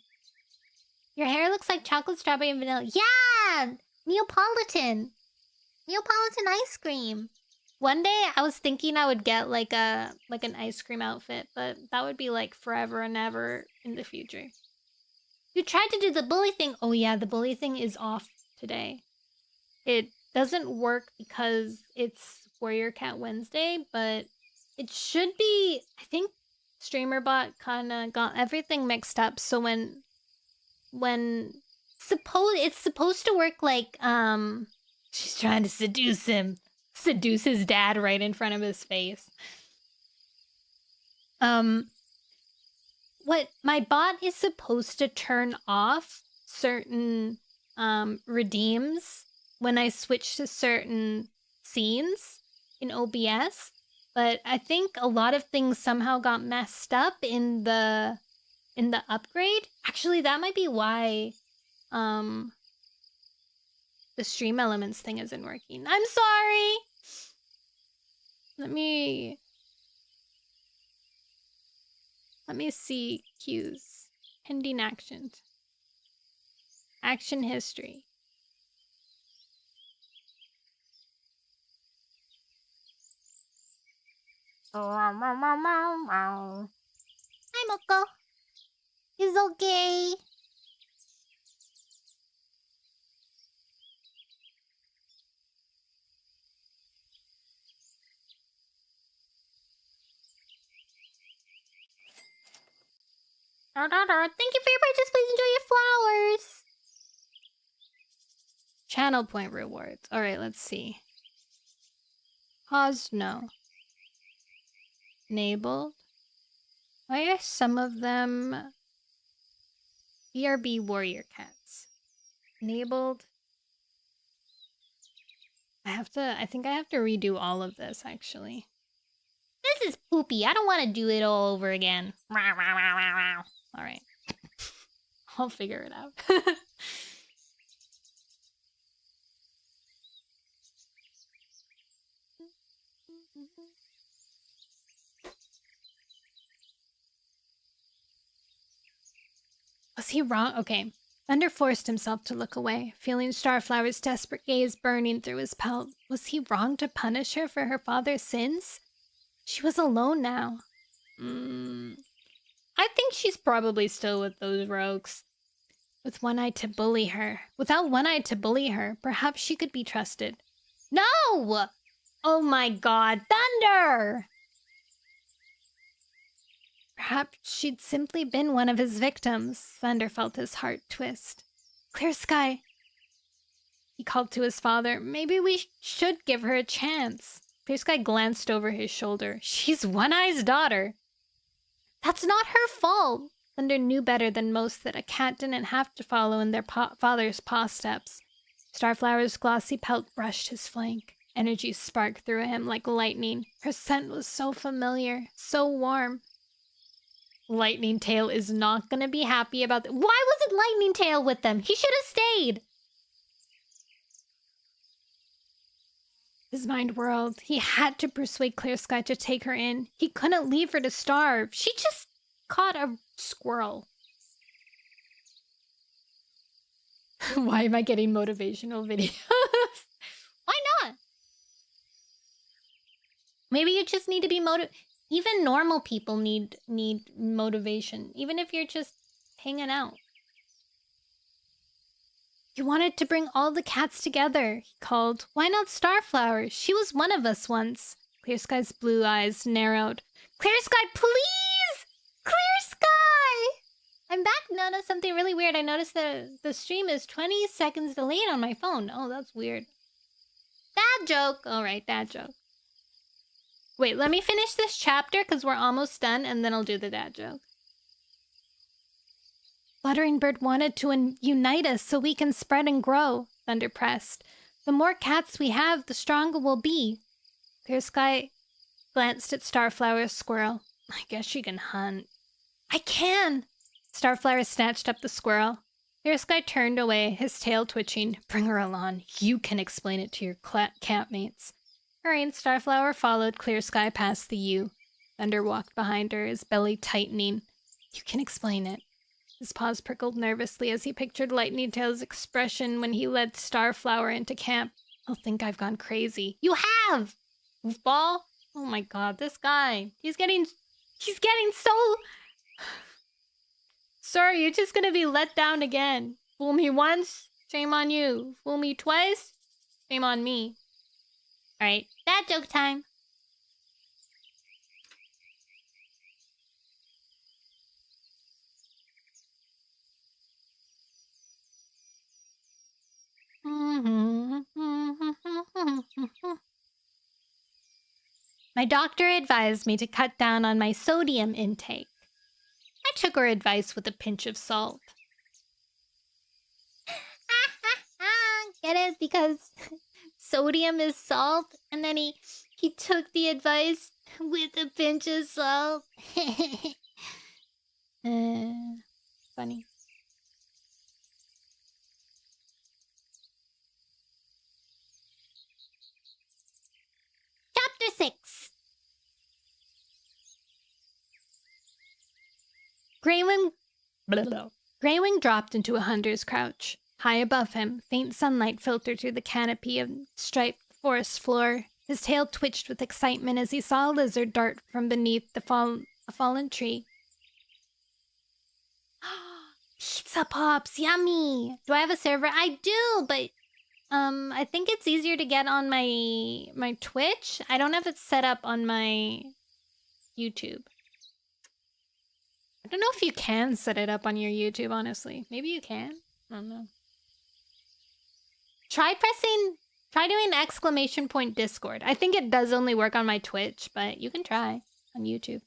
Your hair looks like chocolate, strawberry, and vanilla. Yeah! Neapolitan ice cream. One day I was thinking I would get like an ice cream outfit, but that would be like forever and ever in the future. You tried to do the bully thing. Oh yeah, the bully thing is off today. It doesn't work because it's Warrior Cat Wednesday, but it should be. I think StreamerBot kind of got everything mixed up. So when it's supposed to work like she's trying to seduce his dad right in front of his face. What my bot is supposed to turn off certain redeems when I switch to certain scenes in OBS, but I think a lot of things somehow got messed up in the upgrade. Actually, that might be why the stream elements thing isn't working. I'm sorry. Let me see cues. Pending actions. Action history. Hi, Moko. It's okay. Thank you for your purchase. Please enjoy your flowers. Channel point rewards. Alright, let's see. Paused? No. Enabled? Why are some of them BRB warrior cats? Enabled? I think I have to redo all of this, actually. This is poopy. I don't want to do it all over again. Alright. I'll figure it out. Was he wrong? Okay. Thunder forced himself to look away, feeling Starflower's desperate gaze burning through his pelt. Was he wrong to punish her for her father's sins? She was alone now. I think she's probably still with those rogues. Without one eye to bully her, perhaps she could be trusted. No! Oh my god, Thunder! Perhaps she'd simply been one of his victims. Thunder felt his heart twist. Clear Sky. He called to his father. Maybe we should give her a chance. Clear Sky glanced over his shoulder. She's One Eye's daughter. That's not her fault. Thunder knew better than most that a cat didn't have to follow in their father's paw steps. Starflower's glossy pelt brushed his flank. Energy sparked through him like lightning. Her scent was so familiar, so warm. Lightning Tail is not gonna be happy about that. Why wasn't Lightning Tail with them? He should have stayed. His mind whirled. He had to persuade Clear Sky to take her in. He couldn't leave her to starve. She just caught a squirrel. Why am I getting motivational videos? Why not? Maybe you just need to be motivated. Even normal people need motivation, even if you're just hanging out. He wanted to bring all the cats together, he called. Why not Starflower? She was one of us once. Clear Sky's blue eyes narrowed. Clear Sky, please! Clear Sky! I'm back. Noticed something really weird. I noticed that the stream is 20 seconds delayed on my phone. Oh, that's weird. Dad joke. All right, dad joke. Wait, let me finish this chapter because we're almost done, and then I'll do the dad joke. Fluttering Bird wanted to unite us so we can spread and grow, Thunder pressed. The more cats we have, the stronger we'll be. Clear Sky glanced at Starflower's squirrel. I guess she can hunt. I can! Starflower snatched up the squirrel. Clear Sky turned away, his tail twitching. Bring her along. You can explain it to your campmates. Hurrying, Starflower followed Clear Sky past the U. Thunder walked behind her, his belly tightening. You can explain it. His paws prickled nervously as he pictured Lightning Tail's expression when he led Starflower into camp. He'll think I've gone crazy. You have! Goofball? Oh my god, this guy. He's getting so... Sorry, you're just gonna be let down again. Fool me once, shame on you. Fool me twice, shame on me. Alright, dad joke time. My doctor advised me to cut down on my sodium intake. I took her advice with a pinch of salt. Get it? Because sodium is salt, and then he took the advice with a pinch of salt. Funny. Chapter 6. Greywing dropped into a hunter's crouch. High above him, faint sunlight filtered through the canopy of striped forest floor. His tail twitched with excitement as he saw a lizard dart from beneath a fallen tree. Pizza Pops, yummy! Do I have a server? I do, but I think it's easier to get on my Twitch. I don't know if it's set up on my YouTube. I don't know if you can set it up on your YouTube, honestly. Maybe you can. I don't know. Try doing ! Discord. I think it does only work on my Twitch, but you can try on YouTube.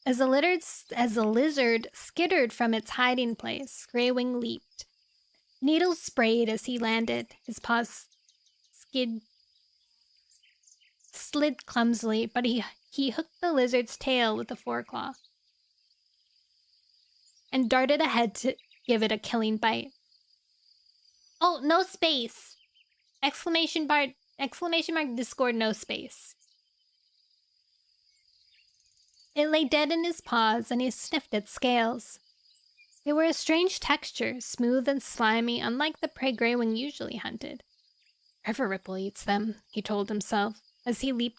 As the lizard skittered from its hiding place, Greywing leaped. Needles sprayed as he landed. His paws slid clumsily, but he hooked the lizard's tail with a foreclaw and darted ahead to give it a killing bite. Oh, no space! Exclamation mark Discord, no space. It lay dead in his paws, and he sniffed its scales. They were a strange texture, smooth and slimy, unlike the prey Greywing usually hunted. River Ripple eats them, he told himself, as he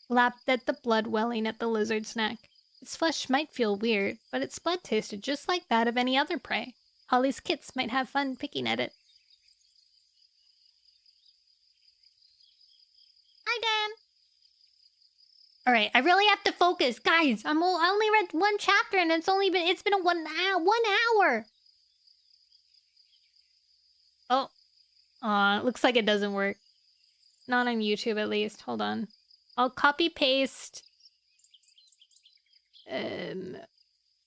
lapped at the blood welling at the lizard's neck. Its flesh might feel weird, but its blood tasted just like that of any other prey. Holly's kits might have fun picking at it. Hi, Dan. Alright, I really have to focus. Guys, I only read one chapter and it's been a 1 hour. Oh. Aw, it looks like it doesn't work. Not on YouTube, at least. Hold on. I'll copy-paste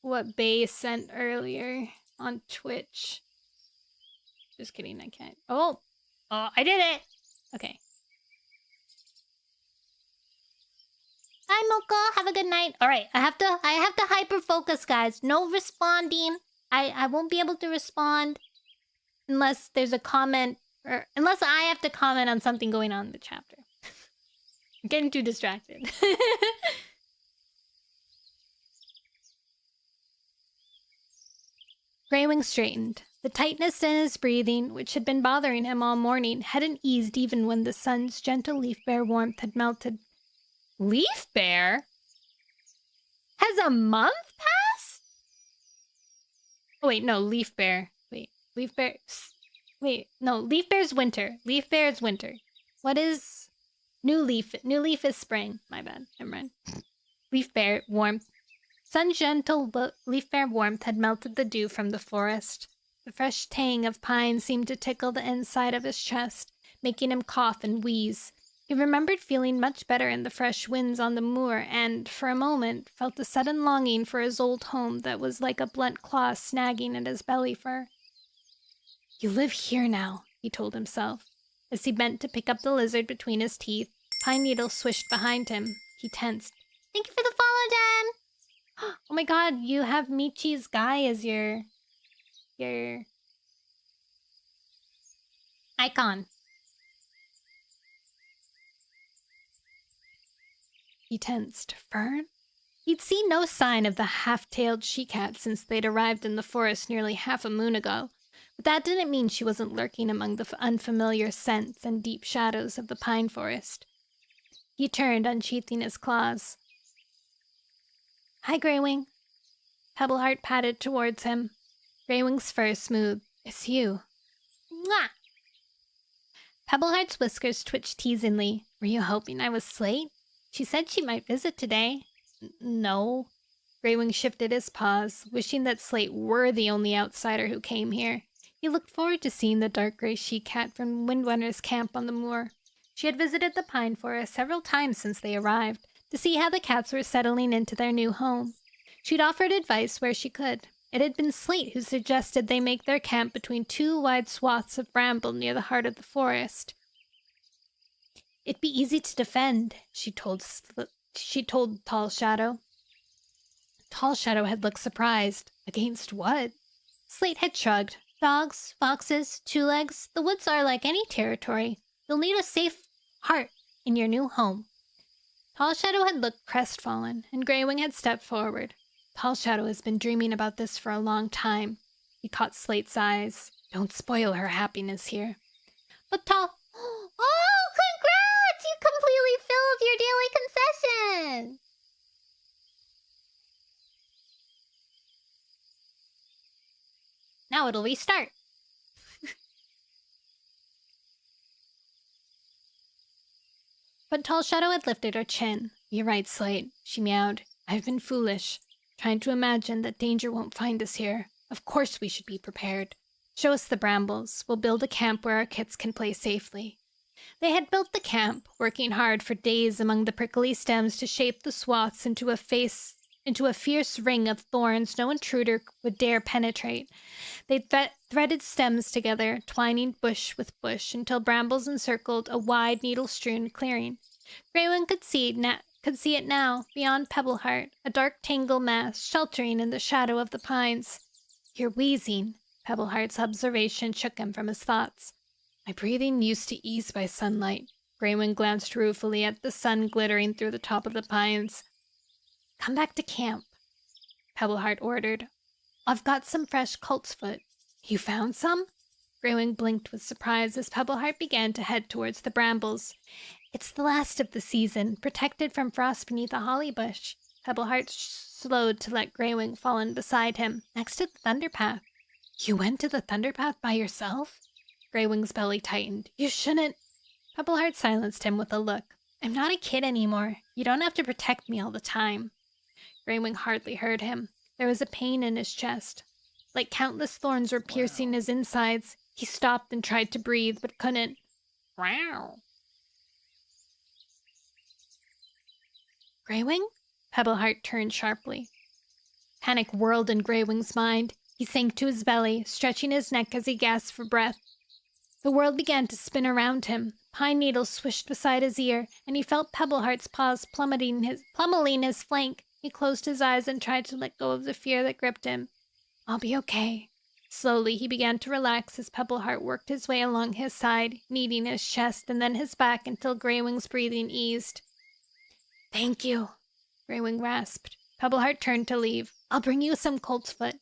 what Bay sent earlier on Twitch. Just kidding, I can't. Oh, I did it! Okay. Hi, Moko. Have a good night. All right, I have to hyper focus, guys. No responding. I won't be able to respond unless there's a comment or unless I have to comment on something going on in the chapter. I'm getting too distracted. Greywing straightened. The tightness in his breathing, which had been bothering him all morning, hadn't eased even when the sun's gentle leaf bear warmth had melted. Leaf Bear? Has a month passed? Oh, wait, no, Leaf Bear. Wait, Leaf Bear... Wait, no, Leaf Bear's winter. Leaf Bear's winter. What is... New Leaf? New Leaf is spring. My bad. Never mind. Leaf Bear, warmth. Sun's gentle Leaf Bear warmth had melted the dew from the forest. The fresh tang of pine seemed to tickle the inside of his chest, making him cough and wheeze. He remembered feeling much better in the fresh winds on the moor and, for a moment, felt a sudden longing for his old home that was like a blunt claw snagging at his belly fur. You live here now, he told himself. As he bent to pick up the lizard between his teeth, pine needles swished behind him. He tensed. Thank you for the follow, Dan! Oh my god, you have Michi's guy as your icon. He tensed. Fern? He'd seen no sign of the half-tailed she-cat since they'd arrived in the forest nearly half a moon ago, but that didn't mean she wasn't lurking among the unfamiliar scents and deep shadows of the pine forest. He turned, unsheathing his claws. Hi, Greywing. Pebbleheart padded towards him. Greywing's fur smooth. It's you. Mwah! Pebbleheart's whiskers twitched teasingly. Were you hoping I was Slate? She said she might visit today. No. Greywing shifted his paws, wishing that Slate were the only outsider who came here. He looked forward to seeing the dark gray she-cat from Windrunner's camp on the moor. She had visited the pine forest several times since they arrived, to see how the cats were settling into their new home. She'd offered advice where she could. It had been Slate who suggested they make their camp between two wide swaths of bramble near the heart of the forest. It'd be easy to defend, she told Tall Shadow. Tall Shadow had looked surprised. Against what? Slate had shrugged. Dogs, foxes, two-legs, the woods are like any territory. You'll need a safe heart in your new home. Tall Shadow had looked crestfallen, and Greywing had stepped forward. Tall Shadow has been dreaming about this for a long time. He caught Slate's eyes. Don't spoil her happiness here. But Tall... Oh, congrats! You completely filled your daily concession! Now it'll restart. But Tall Shadow had lifted her chin. You're right, Slate, she meowed. I've been foolish, trying to imagine that danger won't find us here. Of course we should be prepared. Show us the brambles. We'll build a camp where our kits can play safely. They had built the camp, working hard for days among the prickly stems to shape the swaths into a fierce ring of thorns no intruder would dare penetrate. They threaded stems together, twining bush with bush, until brambles encircled a wide, needle-strewn clearing. Greywing could see it now, beyond Pebbleheart, a dark tangle mass sheltering in the shadow of the pines. You're wheezing. Pebbleheart's observation shook him from his thoughts. My breathing used to ease by sunlight. Greywing glanced ruefully at the sun glittering through the top of the pines. Come back to camp, Pebbleheart ordered. I've got some fresh coltsfoot. You found some? Greywing blinked with surprise as Pebbleheart began to head towards the brambles. It's the last of the season, protected from frost beneath a holly bush. Pebbleheart slowed to let Greywing fall in beside him, next to the Thunderpath. You went to the Thunderpath by yourself? Greywing's belly tightened. You shouldn't... Pebbleheart silenced him with a look. I'm not a kid anymore. You don't have to protect me all the time. Greywing hardly heard him. There was a pain in his chest. Like countless thorns were piercing his insides. He stopped and tried to breathe, but couldn't. Wow. Greywing? Pebbleheart turned sharply. Panic whirled in Greywing's mind. He sank to his belly, stretching his neck as he gasped for breath. The world began to spin around him. Pine needles swished beside his ear, and he felt Pebbleheart's paws pummeling his flank. He closed his eyes and tried to let go of the fear that gripped him. I'll be okay. Slowly, he began to relax as Pebbleheart worked his way along his side, kneading his chest and then his back until Greywing's breathing eased. Thank you, Greywing rasped. Pebbleheart turned to leave. I'll bring you some coltsfoot.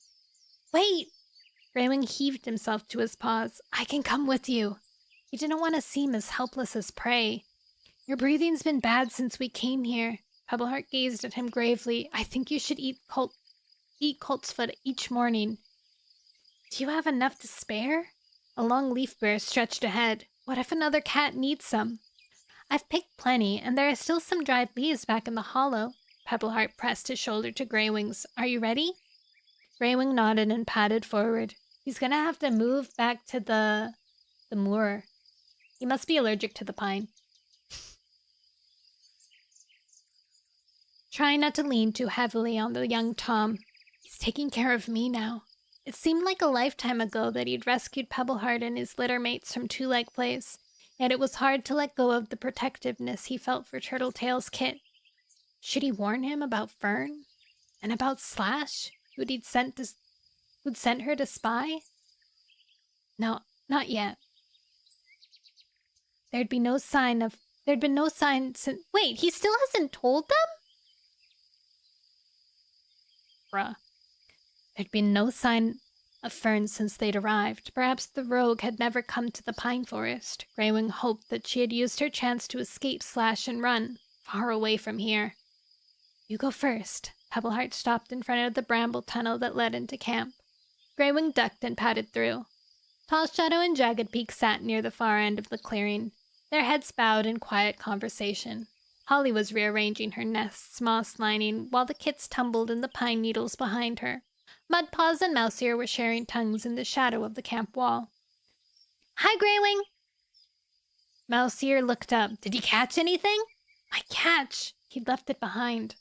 Wait! Greywing heaved himself to his paws. I can come with you. He didn't want to seem as helpless as prey. Your breathing's been bad since we came here. Pebbleheart gazed at him gravely. I think you should eat coltsfoot each morning. Do you have enough to spare? A long leaf bear stretched ahead. What if another cat needs some? I've picked plenty, and there are still some dried leaves back in the hollow. Pebbleheart pressed his shoulder to Greywing's. Are you ready? Greywing nodded and padded forward. He's gonna have to move back to the moor. He must be allergic to the pine. Trying not to lean too heavily on the young Tom. He's taking care of me now. It seemed like a lifetime ago that he'd rescued Pebbleheart and his litter mates from Two Leg Place, yet it was hard to let go of the protectiveness he felt for Turtletail's kit. Should he warn him about Fern? And about Slash, who'd sent her to spy? No, not yet. There'd been no sign since... Wait, he still hasn't told them? Bruh. There'd been no sign of Fern since they'd arrived. Perhaps the rogue had never come to the pine forest. Greywing hoped that she had used her chance to escape Slash and run, far away from here. You go first. Pebbleheart stopped in front of the bramble tunnel that led into camp. Greywing ducked and padded through. Tall Shadow and Jagged Peak sat near the far end of the clearing, their heads bowed in quiet conversation. Holly was rearranging her nest's moss lining while the kits tumbled in the pine needles behind her. Mudpaws and Mouseier were sharing tongues in the shadow of the camp wall. Hi, Greywing! Mouseier looked up. Did you catch anything? My catch! He'd left it behind.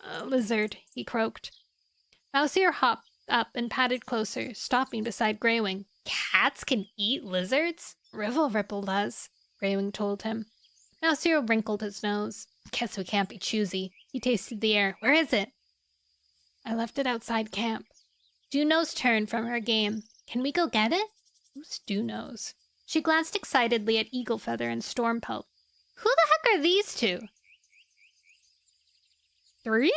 A lizard, he croaked. Mouseier hopped up and padded closer, stopping beside Greywing. Cats can eat lizards? Rivel Ripple does, Greywing told him. Mouseier wrinkled his nose. Guess we can't be choosy. He tasted the air. Where is it? I left it outside camp. Juno's turned from her game. Can we go get it? Who's Juno's? She glanced excitedly at Eagle Feather and Stormpelt. Who the heck are these two? 3?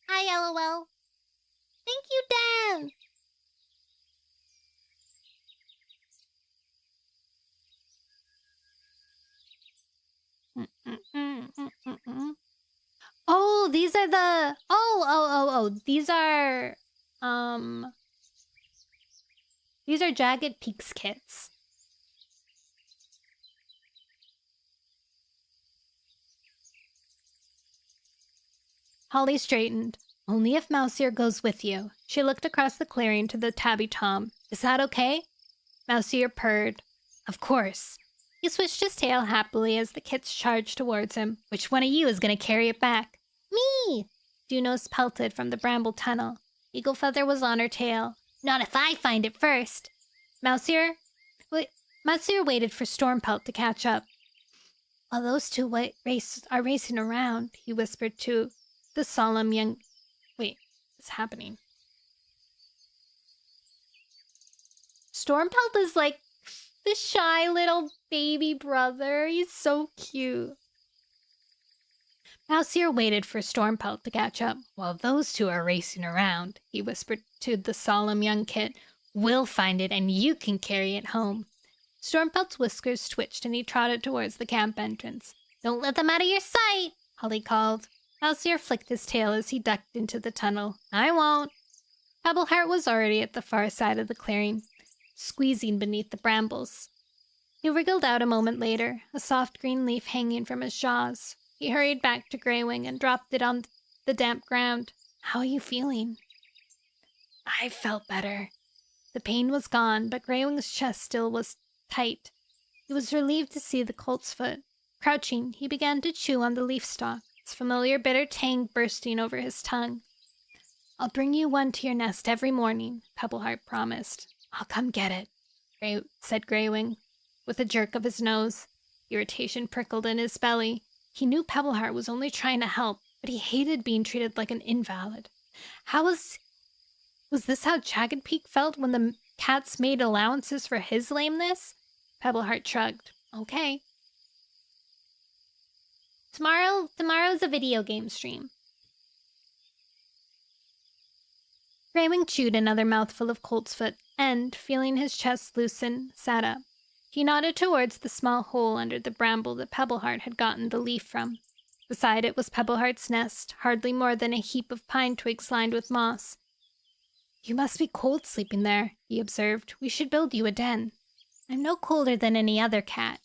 Hi, LOL. Thank you, Dan. Oh, these are the... Oh. These are Jagged Peaks kits. Holly straightened. Only if Mouseier goes with you. She looked across the clearing to the tabby Tom. Is that okay? Mouseier purred. Of course. He switched his tail happily as the kits charged towards him. Which one of you is going to carry it back? Me! Dunos pelted from the bramble tunnel. Eagle Feather was on her tail. Not if I find it first. Mouseier waited for Stormpelt to catch up. While those two are racing around, he whispered to the solemn young... Wait, what's happening? Stormpelt is like the shy little baby brother. He's so cute. Mouseier waited for Stormpelt to catch up. While those two are racing around, he whispered to the solemn young kit. We'll find it and you can carry it home. Stormpelt's whiskers twitched and he trotted towards the camp entrance. Don't let them out of your sight, Holly called. Mouseier flicked his tail as he ducked into the tunnel. I won't. Pebbleheart was already at the far side of the clearing, squeezing beneath the brambles. He wriggled out a moment later, a soft green leaf hanging from his jaws. He hurried back to Greywing and dropped it on the damp ground. How are you feeling? I felt better. The pain was gone, but Greywing's chest still was tight. He was relieved to see the colt's foot. Crouching, he began to chew on the leaf stalk, its familiar bitter tang bursting over his tongue. I'll bring you one to your nest every morning, Pebbleheart promised. I'll come get it, said Greywing, with a jerk of his nose. Irritation prickled in his belly. He knew Pebbleheart was only trying to help, but he hated being treated like an invalid. Was this how Jagged Peak felt when the cats made allowances for his lameness? Pebbleheart shrugged. Okay. Tomorrow's a video game stream. Greywing chewed another mouthful of colt's foot and, feeling his chest loosen, sat up. He nodded towards the small hole under the bramble that Pebbleheart had gotten the leaf from. Beside it was Pebbleheart's nest, hardly more than a heap of pine twigs lined with moss. You must be cold sleeping there, he observed. We should build you a den. I'm no colder than any other cat.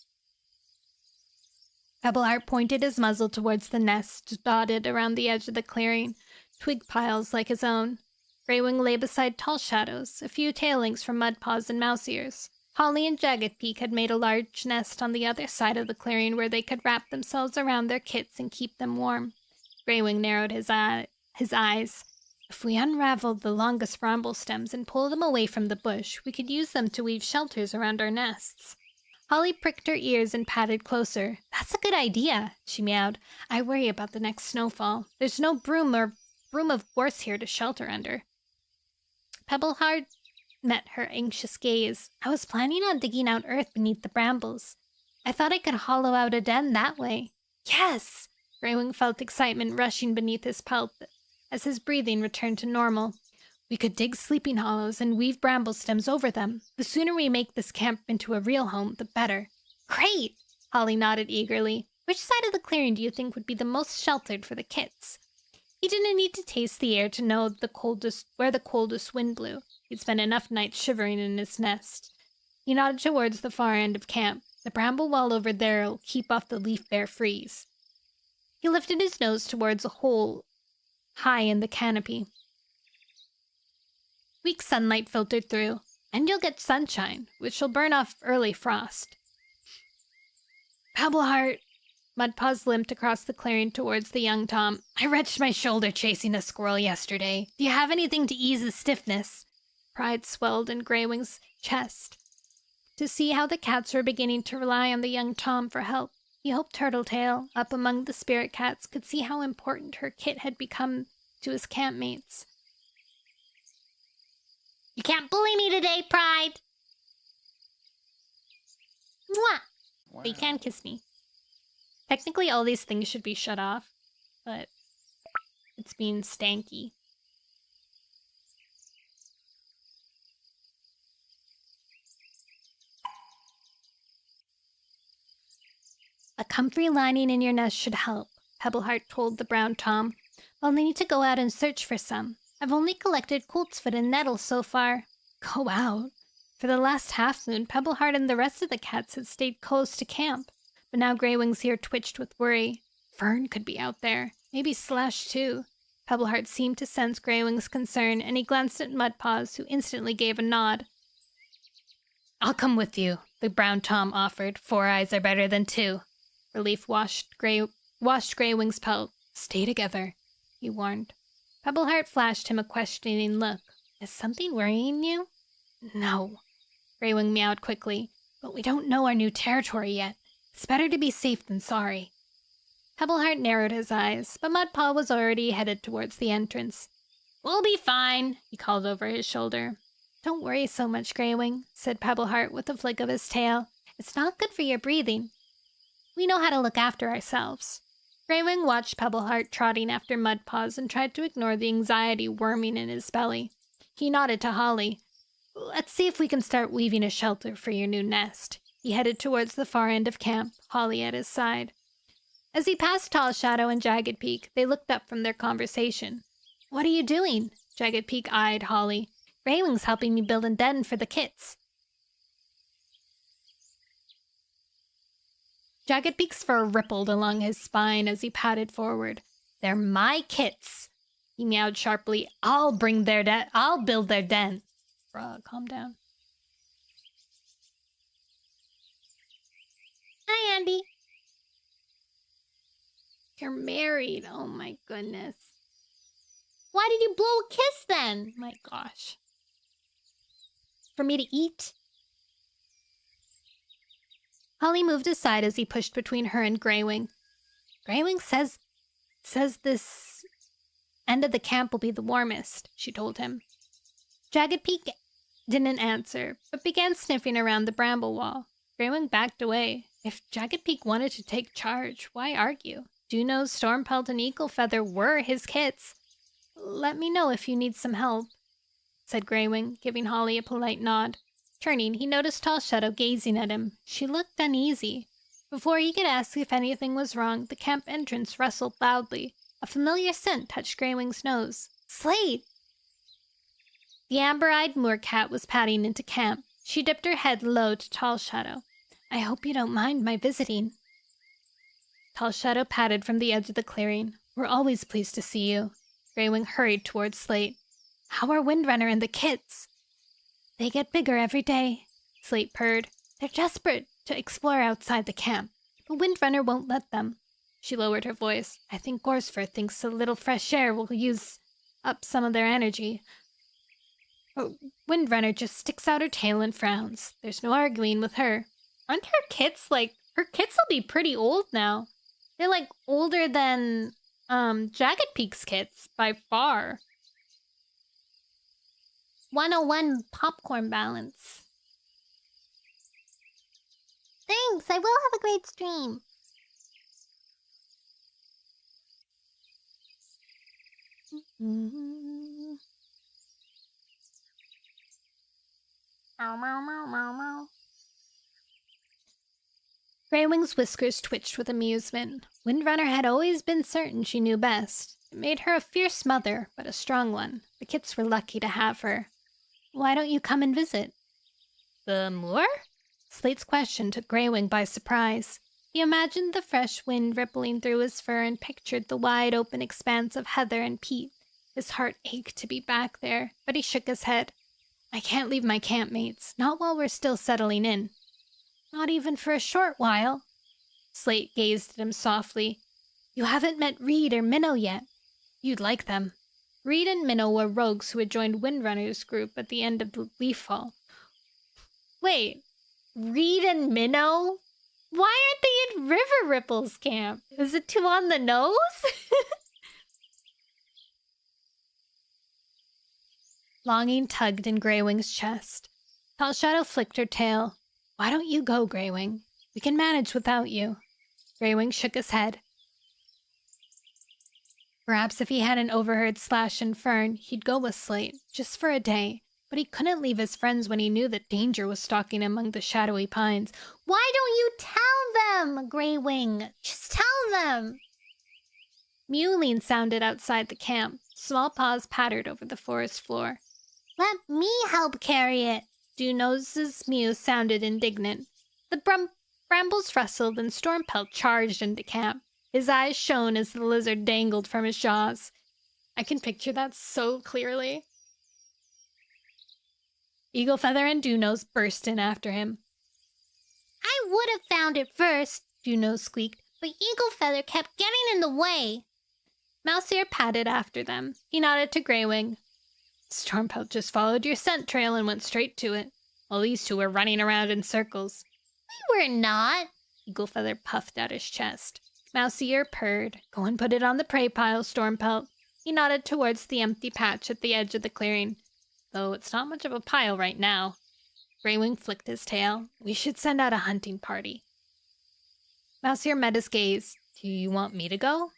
Pebbleheart pointed his muzzle towards the nest dotted around the edge of the clearing, twig piles like his own. Greywing lay beside tall shadows, a few tailings from Mudpaws and Mouseiers. Holly and Jagged Peak had made a large nest on the other side of the clearing where they could wrap themselves around their kits and keep them warm. Greywing narrowed his eyes. If we unraveled the longest bramble stems and pull them away from the bush, we could use them to weave shelters around our nests. Holly pricked her ears and patted closer. That's a good idea, she meowed. I worry about the next snowfall. There's no broom of gorse here to shelter under. Pebbleheart met her anxious gaze. I was planning on digging out earth beneath the brambles. I thought I could hollow out a den that way. Yes! Greywing felt excitement rushing beneath his pelt as his breathing returned to normal. We could dig sleeping hollows and weave bramble stems over them. The sooner we make this camp into a real home, the better. Great! Holly nodded eagerly. Which side of the clearing do you think would be the most sheltered for the kits? He didn't need to taste the air to know where the coldest wind blew. He'd spent enough nights shivering in his nest. He nodded towards the far end of camp. The bramble wall over there'll keep off the leaf-bear freeze. He lifted his nose towards a hole high in the canopy. Weak sunlight filtered through, and you'll get sunshine, which will burn off early frost. Pebbleheart! Mudpaws limped across the clearing towards the young Tom. I wrenched my shoulder chasing a squirrel yesterday. Do you have anything to ease the stiffness? Pride swelled in Greywing's chest. To see how the cats were beginning to rely on the young Tom for help, he hoped Turtletail, up among the spirit cats, could see how important her kit had become to his campmates. You can't bully me today, Pride! Mwah! But you can kiss me. Technically, all these things should be shut off, but it's being stanky. A comfy lining in your nest should help, Pebbleheart told the brown Tom. I'll need to go out and search for some. I've only collected coltsfoot and nettles so far. Go out? For the last half moon, Pebbleheart and the rest of the cats had stayed close to camp. But now Greywing's ear twitched with worry. Fern could be out there. Maybe Slash, too. Pebbleheart seemed to sense Greywing's concern, and he glanced at Mudpaws, who instantly gave a nod. I'll come with you, the brown Tom offered. 4 eyes are better than 2. Relief washed Greywing's pelt. Stay together, he warned. Pebbleheart flashed him a questioning look. Is something worrying you? No. Greywing meowed quickly. But we don't know our new territory yet. It's better to be safe than sorry. Pebbleheart narrowed his eyes, but Mudpaw was already headed towards the entrance. We'll be fine, he called over his shoulder. Don't worry so much, Greywing, said Pebbleheart with a flick of his tail. It's not good for your breathing. We know how to look after ourselves. Greywing watched Pebbleheart trotting after Mudpaws and tried to ignore the anxiety worming in his belly. He nodded to Holly. Let's see if we can start weaving a shelter for your new nest. He headed towards the far end of camp, Holly at his side. As he passed Tall Shadow and Jagged Peak, they looked up from their conversation. What are you doing? Jagged Peak eyed Holly. Greywing's helping me build a den for the kits. Jagged Peak's fur rippled along his spine as he padded forward. They're my kits, he meowed sharply. I'll build their den. Frog, calm down. Hi, Andy. You're married. Oh my goodness. Why did you blow a kiss then? My gosh. For me to eat? Holly moved aside as he pushed between her and Greywing. Greywing says this end of the camp will be the warmest, she told him. Jagged Peak didn't answer, but began sniffing around the bramble wall. Greywing backed away. If Jagged Peak wanted to take charge, why argue? Juno, Stormpelt, and Eaglefeather were his kits. Let me know if you need some help, said Greywing, giving Holly a polite nod. Turning, he noticed Tall Shadow gazing at him. She looked uneasy. Before he could ask if anything was wrong, the camp entrance rustled loudly. A familiar scent touched Greywing's nose. Slate! The amber-eyed moorcat was padding into camp. She dipped her head low to Tall Shadow. I hope you don't mind my visiting. Tall Shadow padded from the edge of the clearing. We're always pleased to see you. Greywing hurried towards Slate. How are Windrunner and the kits? They get bigger every day, Slate purred. They're desperate to explore outside the camp, but Windrunner won't let them. She lowered her voice. I think Gorsfur thinks a little fresh air will use up some of their energy. But Windrunner just sticks out her tail and frowns. There's no arguing with her. Aren't her kits her kits will be pretty old now. They're older than Jagged Peak's kits by far. 101 popcorn balance. Thanks, I will have a great stream. Meow, meow, meow, meow, meow. Greywing's whiskers twitched with amusement. Windrunner had always been certain she knew best. It made her a fierce mother, but a strong one. The kits were lucky to have her. Why don't you come and visit? The moor? Slate's question took Greywing by surprise. He imagined the fresh wind rippling through his fur and pictured the wide open expanse of heather and peat. His heart ached to be back there, but he shook his head. I can't leave my campmates, not while we're still settling in. Not even for a short while. Slate gazed at him softly. You haven't met Reed or Minnow yet. You'd like them. Reed and Minnow were rogues who had joined Windrunner's group at the end of the Leafhall. Wait, Reed and Minnow? Why aren't they in River Ripple's camp? Is it too on the nose? Longing tugged in Greywing's chest. Tall Shadow flicked her tail. Why don't you go, Greywing? We can manage without you. Greywing shook his head. Perhaps if he hadn't overheard Slash and Fern, he'd go with Slate, just for a day. But he couldn't leave his friends when he knew that danger was stalking him among the shadowy pines. Why don't you tell them, Greywing? Just tell them! Mewling sounded outside the camp. Small paws pattered over the forest floor. Let me help carry it. Dewnose's mew sounded indignant. The brambles rustled and Stormpelt charged into camp. His eyes shone as the lizard dangled from his jaws. I can picture that so clearly. Eaglefeather and Dewnose burst in after him. I would have found it first, Dewnose squeaked, but Eaglefeather kept getting in the way. Mouseear padded after them. He nodded to Greywing. Stormpelt just followed your scent trail and went straight to it, while these two were running around in circles. We were not. Eaglefeather puffed out his chest. Mouseear purred. Go and put it on the prey pile, Stormpelt. He nodded towards the empty patch at the edge of the clearing. Though it's not much of a pile right now. Greywing flicked his tail. We should send out a hunting party. Mouseear met his gaze. Do you want me to go?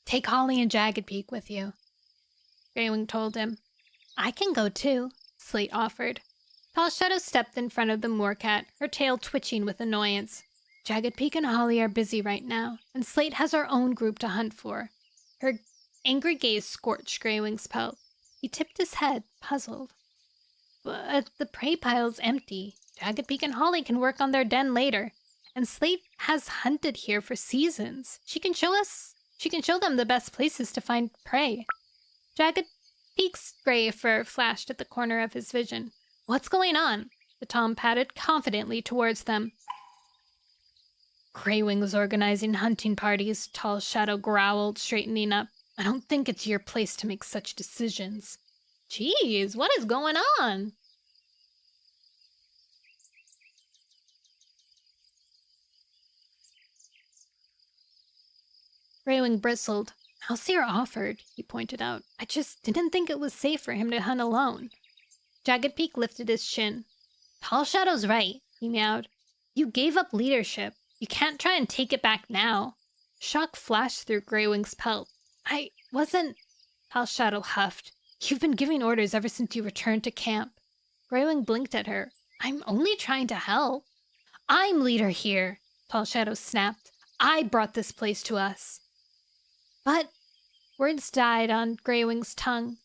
Take Holly and Jagged Peak with you. Greywing told him. I can go too, Slate offered. Tall Shadow stepped in front of the moorcat, her tail twitching with annoyance. Jagged Peak and Holly are busy right now, and Slate has our own group to hunt for. Her angry gaze scorched Greywing's pelt. He tipped his head, puzzled. But the prey pile's empty. Jagged Peak and Holly can work on their den later. And Slate has hunted here for seasons. She can show them the best places to find prey. Jagged Peak's gray fur flashed at the corner of his vision. What's going on? The Tom padded confidently towards them. Greywing was organizing hunting parties, Tall Shadow growled, straightening up. I don't think it's your place to make such decisions. Jeez, what is going on? Greywing bristled. Mouseear offered, he pointed out. I just didn't think it was safe for him to hunt alone. Jagged Peak lifted his chin. Tall Shadow's right, he meowed. You gave up leadership. You can't try and take it back now. Shock flashed through Greywing's pelt. I wasn't... Tall Shadow huffed. You've been giving orders ever since you returned to camp. Greywing blinked at her. I'm only trying to help. I'm leader here, Tall Shadow snapped. I brought this place to us. But words died on Greywing's tongue.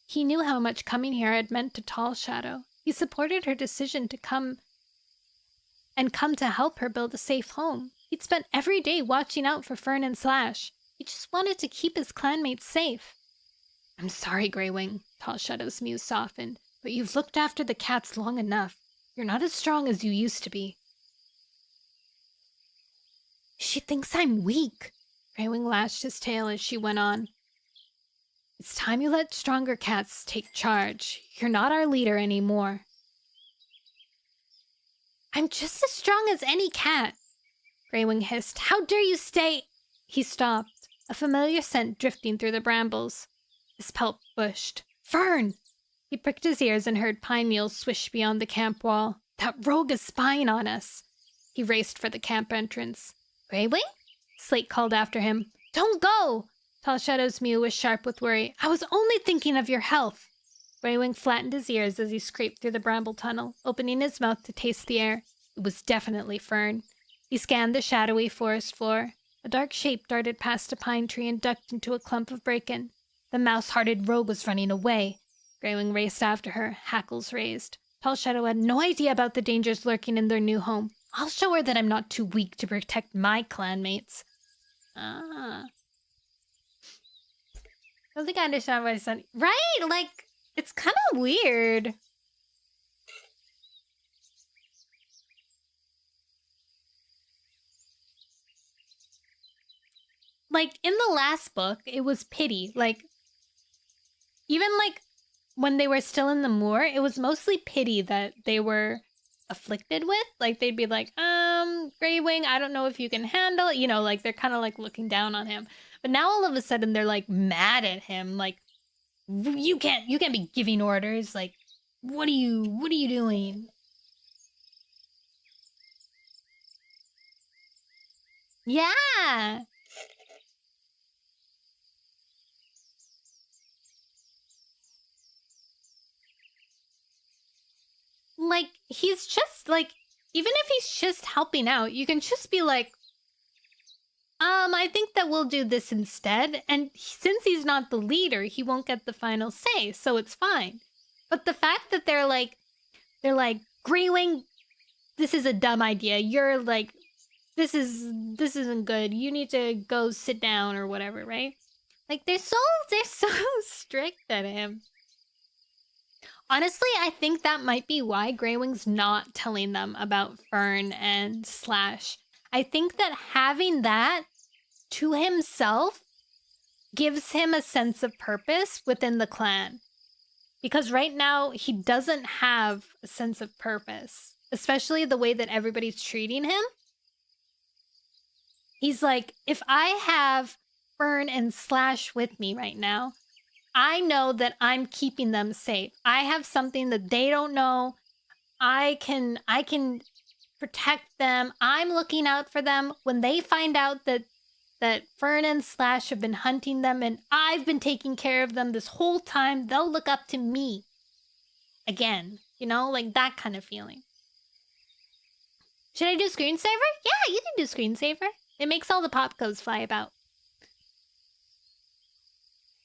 He knew how much coming here had meant to Tall Shadow. He supported her decision to come to help her build a safe home. He'd spent every day watching out for Fern and Slash. He just wanted to keep his clanmates safe. I'm sorry, Greywing, Tall Shadow's mew softened, but you've looked after the cats long enough. You're not as strong as you used to be. She thinks I'm weak. Greywing lashed his tail as she went on. It's time you let stronger cats take charge. You're not our leader anymore. I'm just as strong as any cat, Greywing hissed. How dare you stay? He stopped, a familiar scent drifting through the brambles. His pelt bushed. Fern! He pricked his ears and heard pine needles swish beyond the camp wall. That rogue is spying on us. He raced for the camp entrance. Greywing? Slate called after him. Don't go! Tall Shadow's mew was sharp with worry. I was only thinking of your health. Greywing flattened his ears as he scraped through the bramble tunnel, opening his mouth to taste the air. It was definitely Fern. He scanned the shadowy forest floor. A dark shape darted past a pine tree and ducked into a clump of bracken. The mouse-hearted rogue was running away. Greywing raced after her, hackles raised. Tall Shadow had no idea about the dangers lurking in their new home. I'll show her that I'm not too weak to protect my clanmates. I don't think I understand what I said. Right? Like, it's kind of weird. Like, in the last book, it was pity. Like, even, like, when they were still in the moor, it was mostly pity that they were afflicted with. Like, they'd be like, Greywing, I don't know if you can handle it. You know, like, they're kind of, like, looking down on him. But now all of a sudden, they're, like, mad at him. Like, you can't be giving orders. Like, what are you doing? Yeah! Like, he's just, like, even if he's just helping out, you can just be like, I think that we'll do this instead. And since he's not the leader, he won't get the final say, so it's fine. But the fact that they're like, Greywing, this is a dumb idea. You're like, this isn't good. You need to go sit down or whatever, right? Like, they're so strict at him. Honestly, I think that might be why Greywing's not telling them about Fern and Slash. I think that having that to himself gives him a sense of purpose within the clan. Because right now, he doesn't have a sense of purpose, especially the way that everybody's treating him. He's like, if I have Fern and Slash with me right now, I know that I'm keeping them safe. I have something that they don't know. I can protect them. I'm looking out for them. When they find out that Fern and Slash have been hunting them and I've been taking care of them this whole time, they'll look up to me again. You know, like that kind of feeling. Should I do screensaver? Yeah, you can do screensaver. It makes all the pop goes fly about.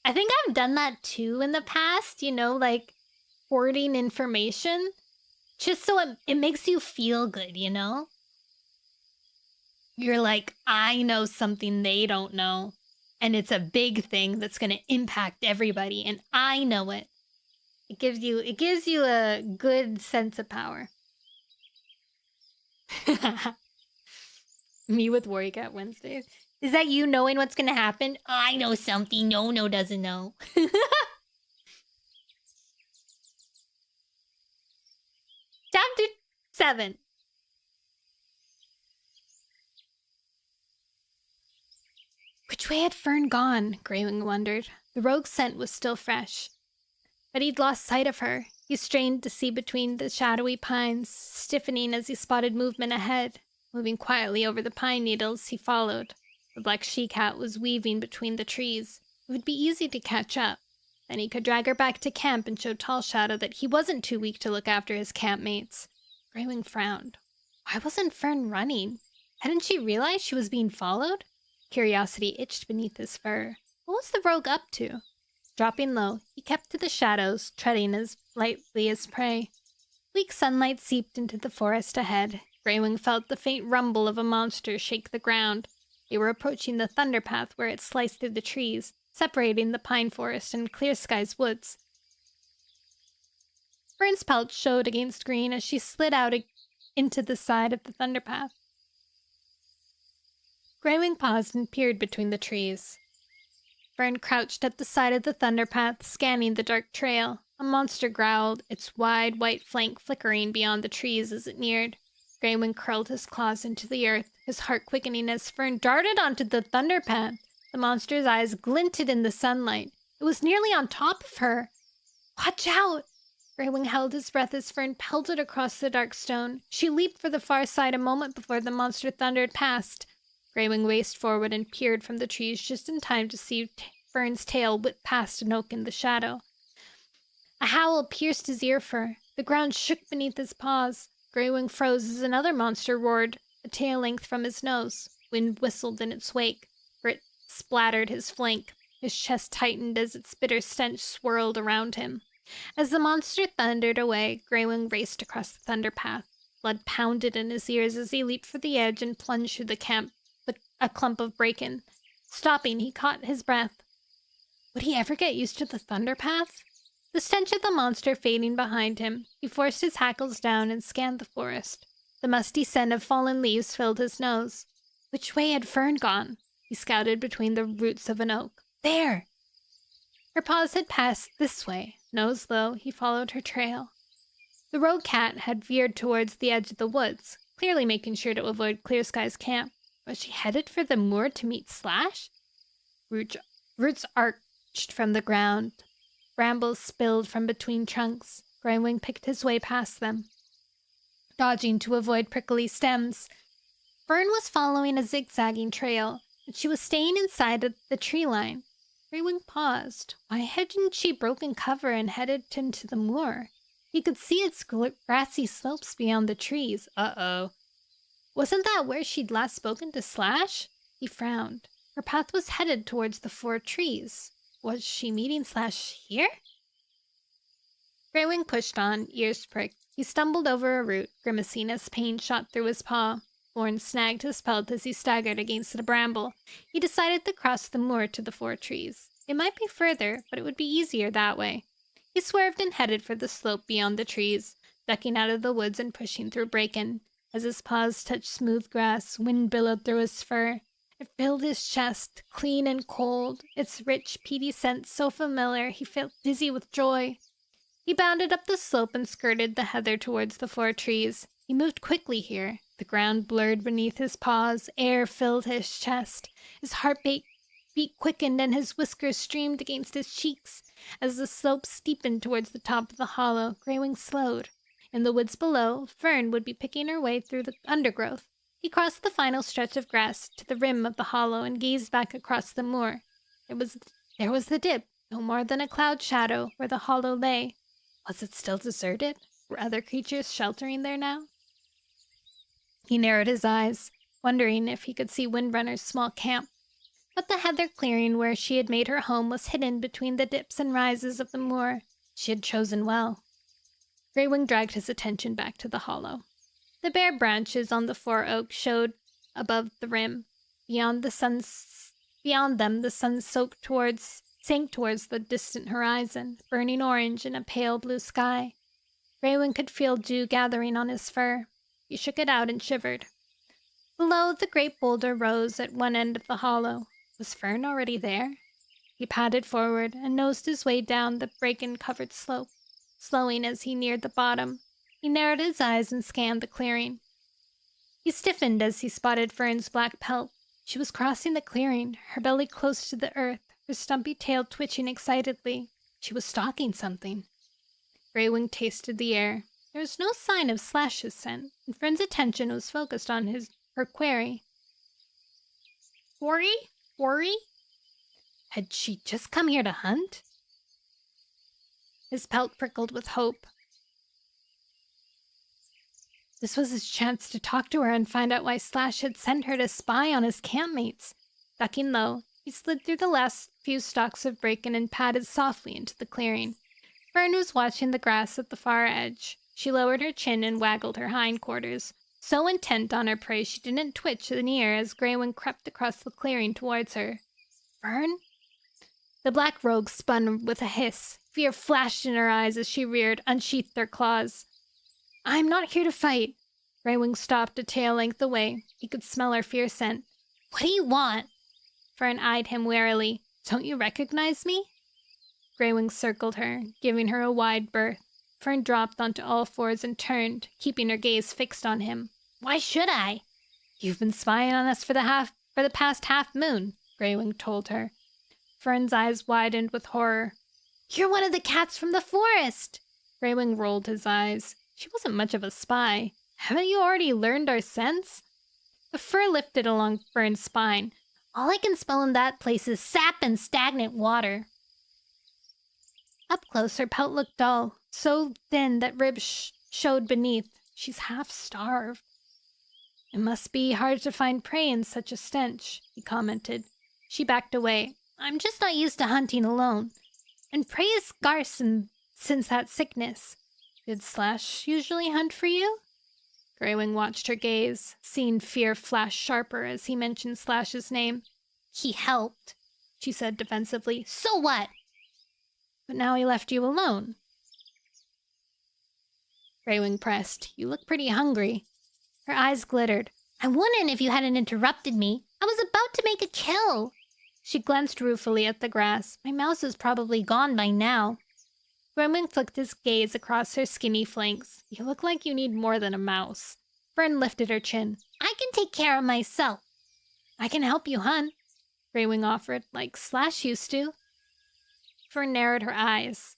I think I've done that too in the past, you know, like hoarding information. Just so it makes you feel good, you know? You're like, I know something they don't know. And it's a big thing that's going to impact everybody. And I know it. It gives you a good sense of power. Me with Warrior Cat Wednesdays. Is that you knowing what's going to happen? I know something Nono doesn't know. Chapter 7. Which way had Fern gone? Greywing wondered. The rogue's scent was still fresh. But he'd lost sight of her. He strained to see between the shadowy pines, stiffening as he spotted movement ahead. Moving quietly over the pine needles, he followed. The black she-cat was weaving between the trees. It would be easy to catch up. Then he could drag her back to camp and show Tall Shadow that he wasn't too weak to look after his campmates. Greywing frowned. Why wasn't Fern running? Hadn't she realized she was being followed? Curiosity itched beneath his fur. What was the rogue up to? Dropping low, he kept to the shadows, treading as lightly as prey. Weak sunlight seeped into the forest ahead. Greywing felt the faint rumble of a monster shake the ground. They were approaching the thunder path where it sliced through the trees, separating the pine forest and Clear Sky's woods. Fern's pelt showed against green as she slid out into the side of the thunder path. Greywing paused and peered between the trees. Fern crouched at the side of the thunder path, scanning the dark trail. A monster growled, its wide white flank flickering beyond the trees as it neared. Greywing curled his claws into the earth, his heart quickening as Fern darted onto the thunder path. The monster's eyes glinted in the sunlight. It was nearly on top of her. Watch out! Greywing held his breath as Fern pelted across the dark stone. She leaped for the far side a moment before the monster thundered past. Greywing raced forward and peered from the trees just in time to see Fern's tail whip past an oak in the shadow. A howl pierced his ear fur. The ground shook beneath his paws. Greywing froze as another monster roared, a tail length from his nose. Wind whistled in its wake, for it splattered his flank. His chest tightened as its bitter stench swirled around him. As the monster thundered away, Greywing raced across the thunder path. Blood pounded in his ears as he leaped for the edge and plunged through a clump of bracken. Stopping, he caught his breath. Would he ever get used to the thunder path? The stench of the monster fading behind him, he forced his hackles down and scanned the forest. The musty scent of fallen leaves filled his nose. Which way had Fern gone? He scouted between the roots of an oak. There! Her paws had passed this way. Nose low, he followed her trail. The rogue cat had veered towards the edge of the woods, clearly making sure to avoid Clear Sky's camp. Was she headed for the moor to meet Slash? Roots arched from the ground. Brambles spilled from between trunks. Greywing picked his way past them, dodging to avoid prickly stems. Fern was following a zigzagging trail, but she was staying inside of the tree line. Greywing paused. Why hadn't she broken cover and headed into the moor? He could see its grassy slopes beyond the trees. Uh-oh. Wasn't that where she'd last spoken to Slash? He frowned. Her path was headed towards the 4 trees. Was she meeting Slash here? Greywing pushed on, ears pricked. He stumbled over a root, grimacing as pain shot through his paw. Thorns snagged his pelt as he staggered against the bramble. He decided to cross the moor to the 4 trees. It might be further, but it would be easier that way. He swerved and headed for the slope beyond the trees, ducking out of the woods and pushing through bracken. As his paws touched smooth grass, wind billowed through his fur. It filled his chest, clean and cold, its rich, peaty scent so familiar he felt dizzy with joy. He bounded up the slope and skirted the heather towards the 4 trees. He moved quickly here. The ground blurred beneath his paws, air filled his chest. His heartbeat quickened and his whiskers streamed against his cheeks. As the slope steepened towards the top of the hollow, Greywing slowed. In the woods below, Fern would be picking her way through the undergrowth. He crossed the final stretch of grass to the rim of the hollow and gazed back across the moor. There was the dip, no more than a cloud shadow, where the hollow lay. Was it still deserted? Were other creatures sheltering there now? He narrowed his eyes, wondering if he could see Windrunner's small camp. But the heather clearing where she had made her home was hidden between the dips and rises of the moor. She had chosen well. Greywing dragged his attention back to the hollow. The bare branches on the 4 oaks showed above the rim. Beyond them, the sun sank towards the distant horizon, burning orange in a pale blue sky. Greywing could feel dew gathering on his fur. He shook it out and shivered. Below, the great boulder rose at one end of the hollow. Was Fern already there? He padded forward and nosed his way down the bracken-covered slope. Slowing as he neared the bottom, he narrowed his eyes and scanned the clearing. He stiffened as he spotted Fern's black pelt. She was crossing the clearing, her belly close to the earth, her stumpy tail twitching excitedly. She was stalking something. Greywing tasted the air. There was no sign of Slash's scent, and Fern's attention was focused on her quarry. Quarry? Had she just come here to hunt? His pelt prickled with hope. This was his chance to talk to her and find out why Slash had sent her to spy on his campmates. Ducking low, he slid through the last few stalks of bracken and padded softly into the clearing. Fern was watching the grass at the far edge. She lowered her chin and waggled her hindquarters, so intent on her prey she didn't twitch an ear as Greywing crept across the clearing towards her. Fern? The black rogue spun with a hiss. Fear flashed in her eyes as she reared, unsheathed her claws. I'm not here to fight. Greywing stopped a tail length away. He could smell her fierce scent. What do you want? Fern eyed him warily. Don't you recognize me? Greywing circled her, giving her a wide berth. Fern dropped onto all fours and turned, keeping her gaze fixed on him. Why should I? You've been spying on us for the past half moon, Greywing told her. Fern's eyes widened with horror. You're one of the cats from the forest! Greywing rolled his eyes. She wasn't much of a spy. Haven't you already learned our scents? The fur lifted along Fern's spine. All I can smell in that place is sap and stagnant water. Up close, her pelt looked dull, so thin that ribs showed beneath. She's half-starved. It must be hard to find prey in such a stench, he commented. She backed away. I'm just not used to hunting alone. And prey is scarce since that sickness. Did Slash usually hunt for you? Greywing watched her gaze, seeing fear flash sharper as he mentioned Slash's name. He helped, she said defensively. So what? But now he left you alone. Greywing pressed. You look pretty hungry. Her eyes glittered. I wouldn't if you hadn't interrupted me. I was about to make a kill. She glanced ruefully at the grass. My mouse is probably gone by now. Greywing flicked his gaze across her skinny flanks. You look like you need more than a mouse. Fern lifted her chin. I can take care of myself. I can help you hunt, Greywing offered, like Slash used to. Fern narrowed her eyes.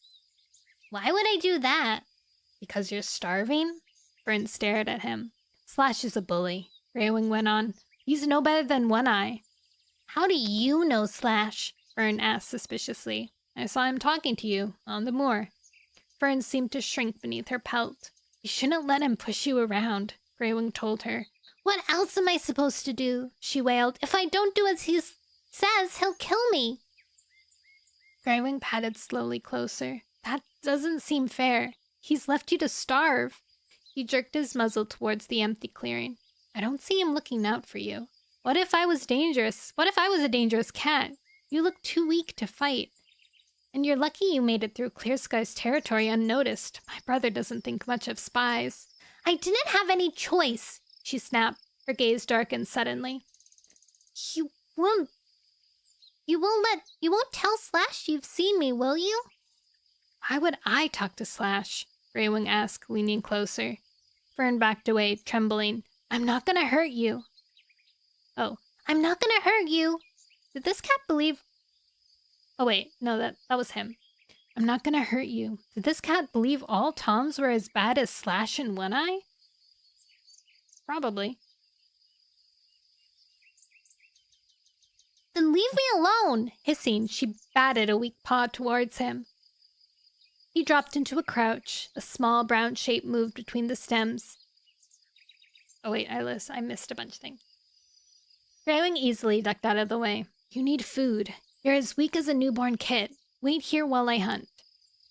Why would I do that? Because you're starving? Fern stared at him. Slash is a bully. Greywing went on. He's no better than One Eye. How do you know Slash? Fern asked suspiciously. I saw him talking to you on the moor. Fern seemed to shrink beneath her pelt. You shouldn't let him push you around, Greywing told her. What else am I supposed to do? She wailed. If I don't do as he says, he'll kill me. Greywing padded slowly closer. That doesn't seem fair. He's left you to starve. He jerked his muzzle towards the empty clearing. I don't see him looking out for you. What if I was dangerous? What if I was a dangerous cat? You look too weak to fight. And you're lucky you made it through Clear Sky's territory unnoticed. My brother doesn't think much of spies. I didn't have any choice, she snapped. Her gaze darkened suddenly. You won't tell Slash you've seen me, will you? Why would I talk to Slash? Greywing asked, leaning closer. Fern backed away, trembling. I'm not gonna hurt you. Oh, I'm not gonna hurt you. Did this cat believe... Oh wait, no, that was him. I'm not gonna hurt you. Did this cat believe all Toms were as bad as Slash and One Eye? Probably. Then leave me alone! Hissing, she batted a weak paw towards him. He dropped into a crouch. A small brown shape moved between the stems. Oh wait, I missed a bunch of things. Greywing easily ducked out of the way. You need food. You're as weak as a newborn kid. Wait here while I hunt.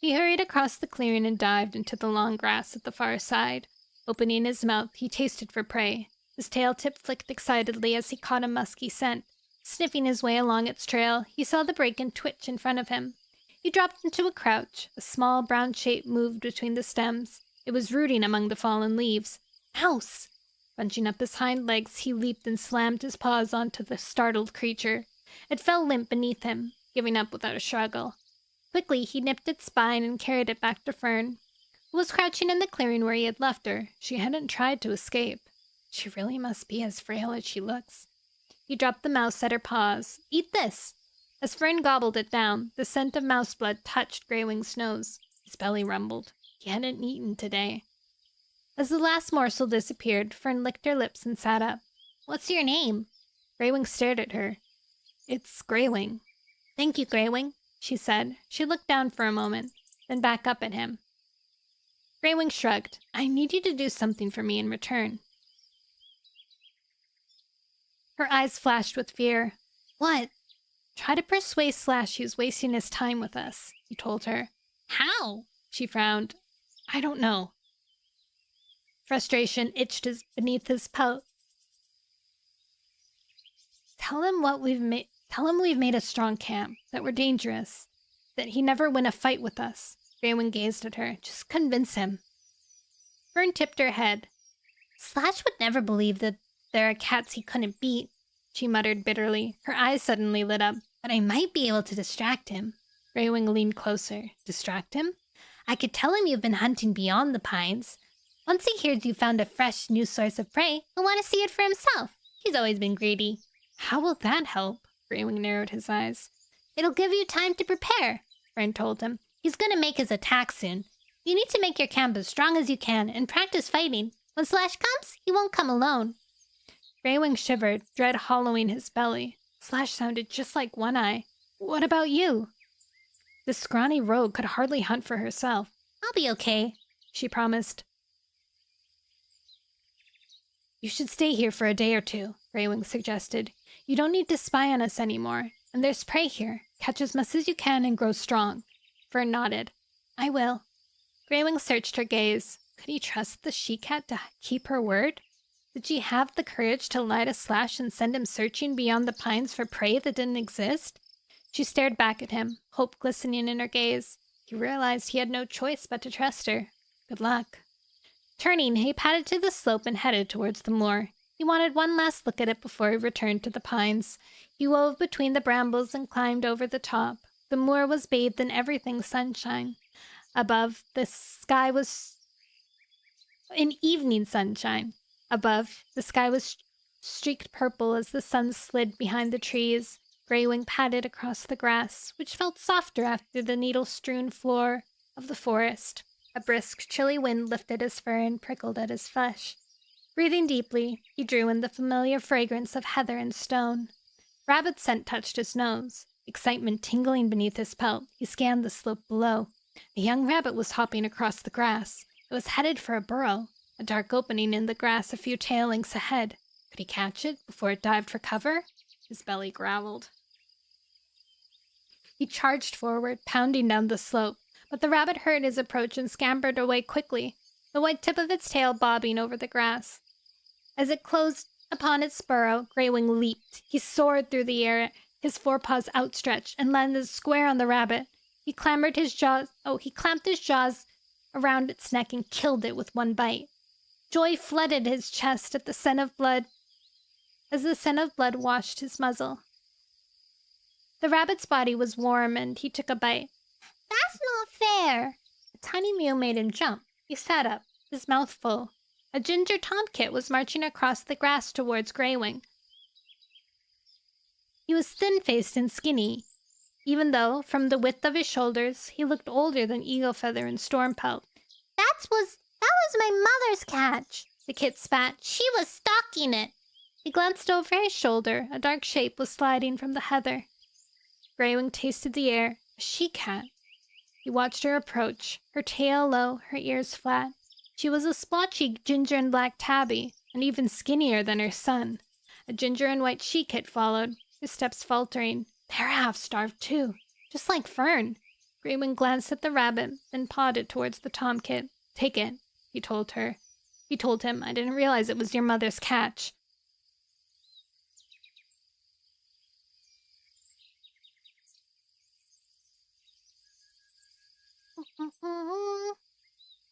He hurried across the clearing and dived into the long grass at the far side. Opening his mouth, he tasted for prey. His tail tip flicked excitedly as he caught a musky scent. Sniffing his way along its trail, he saw the bracken twitch in front of him. He dropped into a crouch. A small brown shape moved between the stems. It was rooting among the fallen leaves. Mouse! Bunching up his hind legs, he leaped and slammed his paws onto the startled creature. It fell limp beneath him, giving up without a struggle. Quickly, he nipped its spine and carried it back to Fern, who was crouching in the clearing where he had left her. She hadn't tried to escape. She really must be as frail as she looks. He dropped the mouse at her paws. Eat this! As Fern gobbled it down, the scent of mouse blood touched Greywing's nose. His belly rumbled. He hadn't eaten today. As the last morsel disappeared, Fern licked her lips and sat up. What's your name? Greywing stared at her. It's Greywing. Thank you, Greywing, she said. She looked down for a moment, then back up at him. Greywing shrugged. I need you to do something for me in return. Her eyes flashed with fear. What? Try to persuade Slash he's wasting his time with us, he told her. How? She frowned. I don't know. Frustration itched beneath his pelt. Tell him we've made a strong camp, that we're dangerous, that he never win a fight with us. Greywing gazed at her. Just convince him. Fern tipped her head. Slash would never believe that there are cats he couldn't beat, she muttered bitterly. Her eyes suddenly lit up. But I might be able to distract him. Greywing leaned closer. Distract him? I could tell him you've been hunting beyond the pines. Once he hears you found a fresh new source of prey, he'll want to see it for himself. He's always been greedy. How will that help? Greywing narrowed his eyes. It'll give you time to prepare, Fern told him. He's going to make his attack soon. You need to make your camp as strong as you can and practice fighting. When Slash comes, he won't come alone. Greywing shivered, dread hollowing his belly. Slash sounded just like One Eye. What about you? The scrawny rogue could hardly hunt for herself. I'll be okay, she promised. You should stay here for a day or two, Greywing suggested. You don't need to spy on us anymore, and there's prey here. Catch as much as you can and grow strong. Fern nodded. I will. Greywing searched her gaze. Could he trust the she-cat to keep her word? Did she have the courage to lie to Slash and send him searching beyond the pines for prey that didn't exist? She stared back at him, hope glistening in her gaze. He realized he had no choice but to trust her. Good luck. Turning, he padded to the slope and headed towards the moor. He wanted one last look at it before he returned to the pines. He wove between the brambles and climbed over the top. The moor was bathed in everything sunshine. Above, the sky was in evening sunshine. Above, the sky was streaked purple as the sun slid behind the trees. Greywing padded across the grass, which felt softer after the needle-strewn floor of the forest. A brisk, chilly wind lifted his fur and prickled at his flesh. Breathing deeply, he drew in the familiar fragrance of heather and stone. Rabbit scent touched his nose. Excitement tingling beneath his pelt, he scanned the slope below. A young rabbit was hopping across the grass. It was headed for a burrow, a dark opening in the grass a few tail lengths ahead. Could he catch it before it dived for cover? His belly growled. He charged forward, pounding down the slope, but the rabbit heard his approach and scampered away quickly, the white tip of its tail bobbing over the grass. As it closed upon its burrow, Greywing leaped. He soared through the air, his forepaws outstretched, and landed square on the rabbit. He clamped his jaws around its neck and killed it with one bite. Joy flooded his chest at the scent of blood, as the scent of blood washed his muzzle. The rabbit's body was warm, and he took a bite. That's not fair! A tiny mew made him jump. He sat up, his mouth full. A ginger tomcat was marching across the grass towards Greywing. He was thin-faced and skinny, even though, from the width of his shoulders, he looked older than Eagle Feather and Stormpelt. That was my mother's catch, the kit spat. She was stalking it. He glanced over his shoulder. A dark shape was sliding from the heather. Greywing tasted the air. A she-cat. He watched her approach, her tail low, her ears flat. She was a splotchy ginger and black tabby, and even skinnier than her son. A ginger and white she-kit followed, his steps faltering. They're half-starved, too, just like Fern. Greywing glanced at the rabbit, then pawed it towards the tomcat. Take it, he told her. He told him, I didn't realize it was your mother's catch.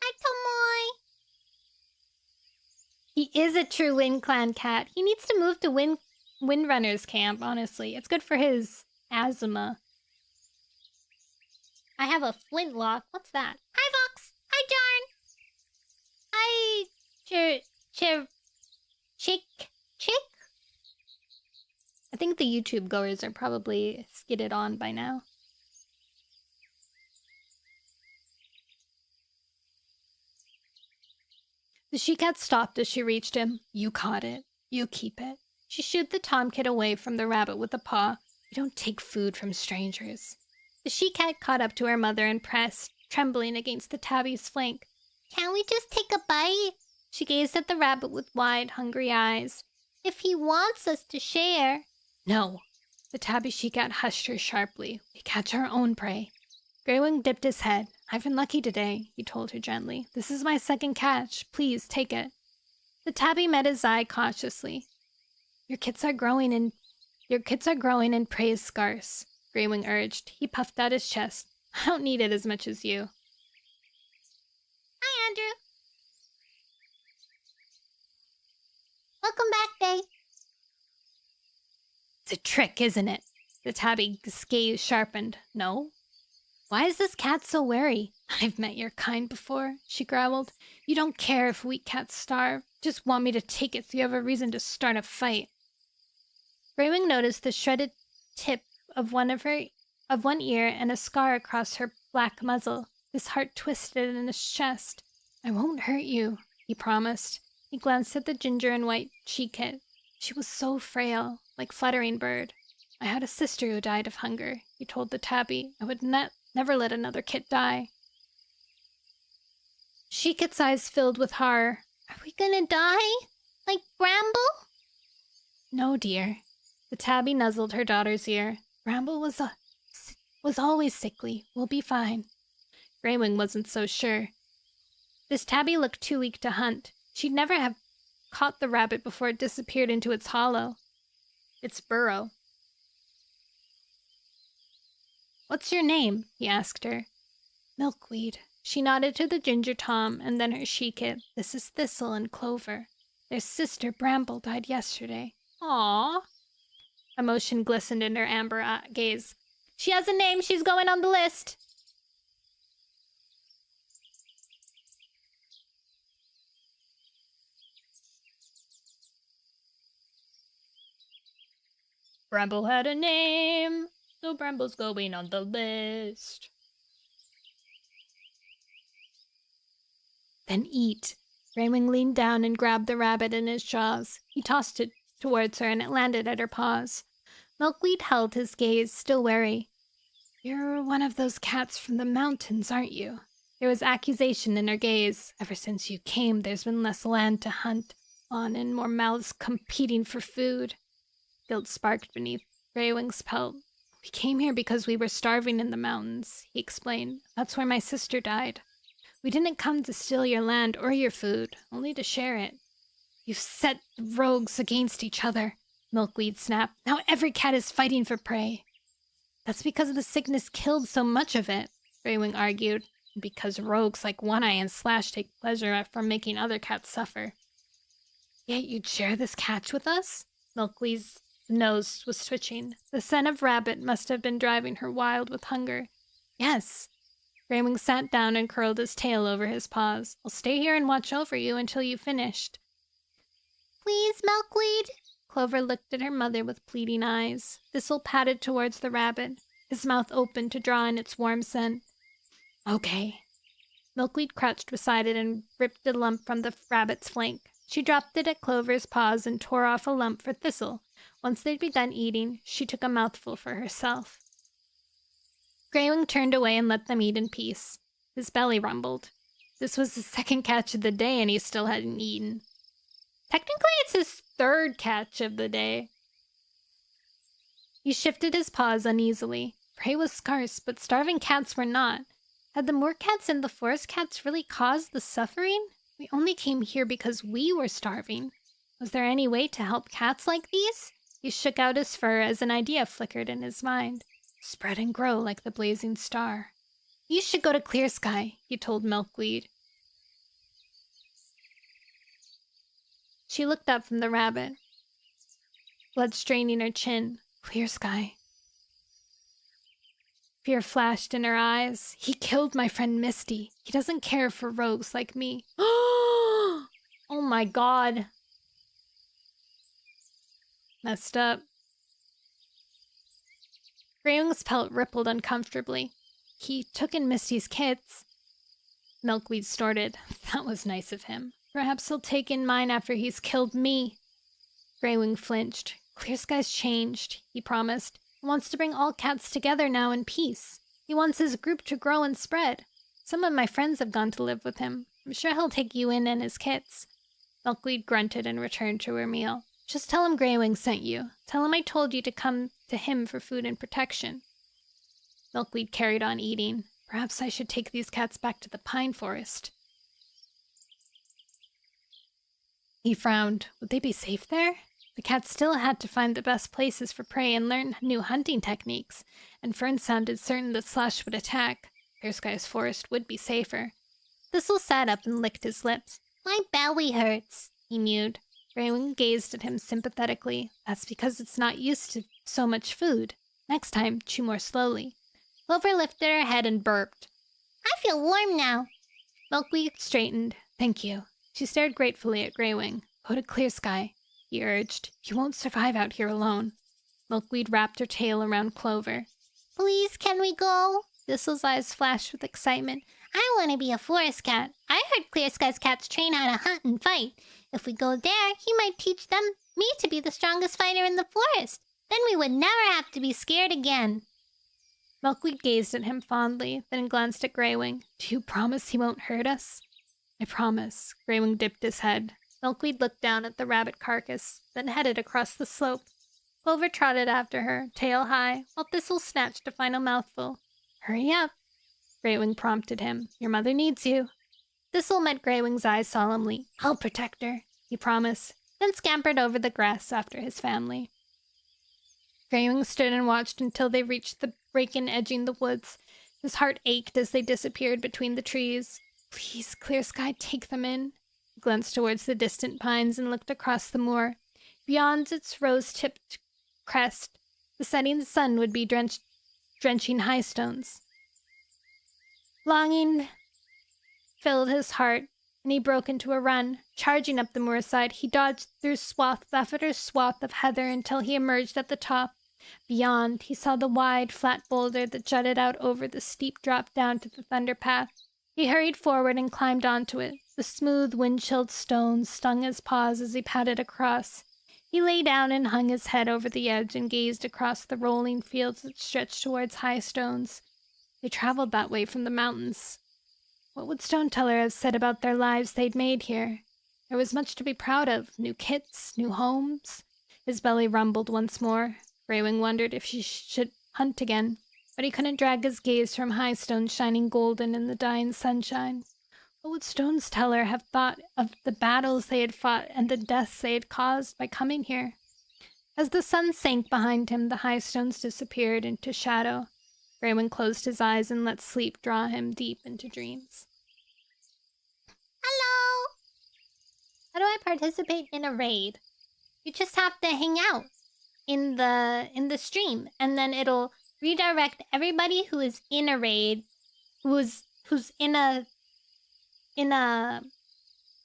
Hi, Tomoy. He is a true Wind Clan cat. He needs to move to Windrunner's camp, honestly. It's good for his asthma. I have a flintlock. What's that? Hi, Vox. Hi, Jarn. Hi, Chick? I think the YouTube goers are probably skidded on by now. The she-cat stopped as she reached him. You caught it. You keep it. She shooed the tomcat away from the rabbit with a paw. We don't take food from strangers. The she-cat caught up to her mother and pressed, trembling against the tabby's flank. Can't we just take a bite? She gazed at the rabbit with wide, hungry eyes. If he wants us to share. No. The tabby she-cat hushed her sharply. We catch our own prey. Greywing dipped his head. I've been lucky today, he told her gently. This is my second catch. Please, take it. The tabby met his eye cautiously. Your kits are growing and prey is scarce, Greywing urged. He puffed out his chest. I don't need it as much as you. Hi, Andrew. Welcome back, Day. It's a trick, isn't it? The tabby's gaze sharpened. No? Why is this cat so wary? I've met your kind before, she growled. You don't care if weak cats starve. Just want me to take it so you have a reason to start a fight. Greywing noticed the shredded tip of one ear and a scar across her black muzzle. His heart twisted in his chest. I won't hurt you, he promised. He glanced at the ginger and white she-kit. She was so frail, like Fluttering Bird. I had a sister who died of hunger, he told the tabby. I would never let another kit die. She-kit's eyes filled with horror. Are we gonna die? Like Bramble? No, dear. The tabby nuzzled her daughter's ear. Bramble was always sickly. We'll be fine. Greywing wasn't so sure. This tabby looked too weak to hunt. She'd never have caught the rabbit before it disappeared into its hollow. Its burrow. What's your name? He asked her. Milkweed. She nodded to the ginger tom and then her she-kit. This is Thistle and Clover. Their sister Bramble died yesterday. Aww. Emotion glistened in her amber gaze. She has a name. She's going on the list. Bramble had a name, so Bramble's going on the list. Then eat. Greywing leaned down and grabbed the rabbit in his jaws. He tossed it towards her and it landed at her paws. Milkweed held his gaze, still wary. "You're one of those cats from the mountains, aren't you?" There was accusation in her gaze. "Ever since you came, there's been less land to hunt on and more mouths competing for food." Guilt sparked beneath Greywing's pelt. "We came here because we were starving in the mountains," he explained. "That's where my sister died. We didn't come to steal your land or your food, only to share it." "You've set the rogues against each other," Milkweed snapped. "Now every cat is fighting for prey." "That's because the sickness killed so much of it," Greywing argued. "And because rogues like One Eye and Slash take pleasure from making other cats suffer." "Yet you'd share this catch with us?" Milkweed's nose was twitching. The scent of rabbit must have been driving her wild with hunger. "Yes." Greywing sat down and curled his tail over his paws. "I'll stay here and watch over you until you've finished." "Please, Milkweed." Clover looked at her mother with pleading eyes. Thistle padded towards the rabbit, his mouth open to draw in its warm scent. "Okay." Milkweed crouched beside it and ripped a lump from the rabbit's flank. She dropped it at Clover's paws and tore off a lump for Thistle. Once they'd begun eating, she took a mouthful for herself. Greywing turned away and let them eat in peace. His belly rumbled. This was his second catch of the day and he still hadn't eaten. Technically, it's his third catch of the day. He shifted his paws uneasily. Prey was scarce, but starving cats were not. Had the moor cats and the forest cats really caused the suffering? We only came here because we were starving. Was there any way to help cats like these? He shook out his fur as an idea flickered in his mind. Spread and grow like the blazing star. "You should go to Clear Sky," he told Milkweed. She looked up from the rabbit, blood straining her chin. Clear Sky. Fear flashed in her eyes. "He killed my friend Misty. He doesn't care for rogues like me." Oh my god. Messed up. Greywing's pelt rippled uncomfortably. "He took in Misty's kids." Milkweed snorted. "That was nice of him. Perhaps he'll take in mine after he's killed me." Greywing flinched. "Clear Sky's changed," he promised. "He wants to bring all cats together now in peace. He wants his group to grow and spread. Some of my friends have gone to live with him. I'm sure he'll take you in and his kits." Milkweed grunted and returned to her meal. "Just tell him Greywing sent you. Tell him I told you to come to him for food and protection." Milkweed carried on eating. "Perhaps I should take these cats back to the pine forest." He frowned. Would they be safe there? The cats still had to find the best places for prey and learn new hunting techniques, and Fern sounded certain that Slash would attack. Clear Sky's forest would be safer. Thistle sat up and licked his lips. "My belly hurts," he mewed. Greywing gazed at him sympathetically. "That's because it's not used to so much food. Next time, chew more slowly." Clover lifted her head and burped. "I feel warm now." Milkweed straightened. "Thank you." She stared gratefully at Greywing. "Go to Clear Sky," he urged. "You won't survive out here alone." Milkweed wrapped her tail around Clover. "Please, can we go?" Thistle's eyes flashed with excitement. "I want to be a forest cat. I heard Clear Sky's cats train how to hunt and fight. If we go there, he might teach me to be the strongest fighter in the forest. Then we would never have to be scared again." Milkweed gazed at him fondly, then glanced at Greywing. "Do you promise he won't hurt us?" "I promise." Greywing dipped his head. Milkweed looked down at the rabbit carcass, then headed across the slope. Clover trotted after her, tail high, while Thistle snatched a final mouthful. "Hurry up," Greywing prompted him. "Your mother needs you." Thistle met Greywing's eyes solemnly. "I'll protect her," he promised, then scampered over the grass after his family. Greywing stood and watched until they reached the break-in edging the woods. His heart ached as they disappeared between the trees. "Please, Clear Sky, take them in." He glanced towards the distant pines and looked across the moor. Beyond its rose-tipped crest, the setting sun would be drenching high stones. Longing filled his heart, and he broke into a run. Charging up the moorside, he dodged through swath after swath of heather until he emerged at the top. Beyond, he saw the wide, flat boulder that jutted out over the steep drop down to the thunder path. He hurried forward and climbed onto it, The smooth, wind-chilled stones stung his paws as he padded across. He lay down and hung his head over the edge and gazed across the rolling fields that stretched towards high stones. They traveled that way from the mountains. What would Stone Teller have said about their lives they'd made here? There was much to be proud of. New kits, new homes. His belly rumbled once more. Greywing wondered if she should hunt again, but he couldn't drag his gaze from high stones shining golden in the dying sunshine. What would Stone Teller have thought of the battles they had fought and the deaths they had caused by coming here? As the sun sank behind him, the high stones disappeared into shadow. Greywing closed his eyes and let sleep draw him deep into dreams. Hello! How do I participate in a raid? You just have to hang out in the stream, and then it'll redirect everybody who is in a raid, who's in a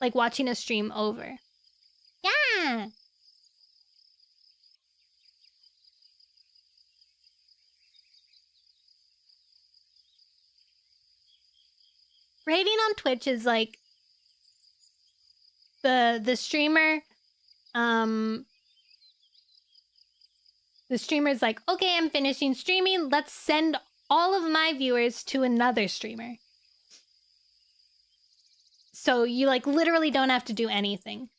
like watching a stream over. Yeah. Raiding on Twitch is like the streamer the streamer's like, okay, I'm finishing streaming, let's send all of my viewers to another streamer. So you like literally don't have to do anything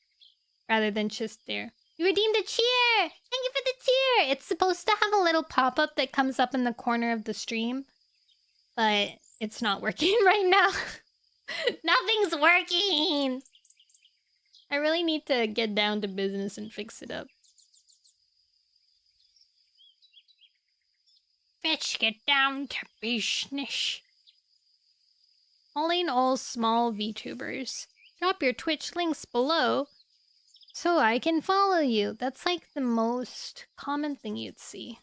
rather than just there. You redeemed a cheer! Thank you for the cheer! It's supposed to have a little pop-up that comes up in the corner of the stream, but it's not working right now. Nothing's working! I really need to get down to business and fix it up. Let's get down to business. Calling all small VTubers. Drop your Twitch links below so I can follow you. That's like the most common thing you'd see.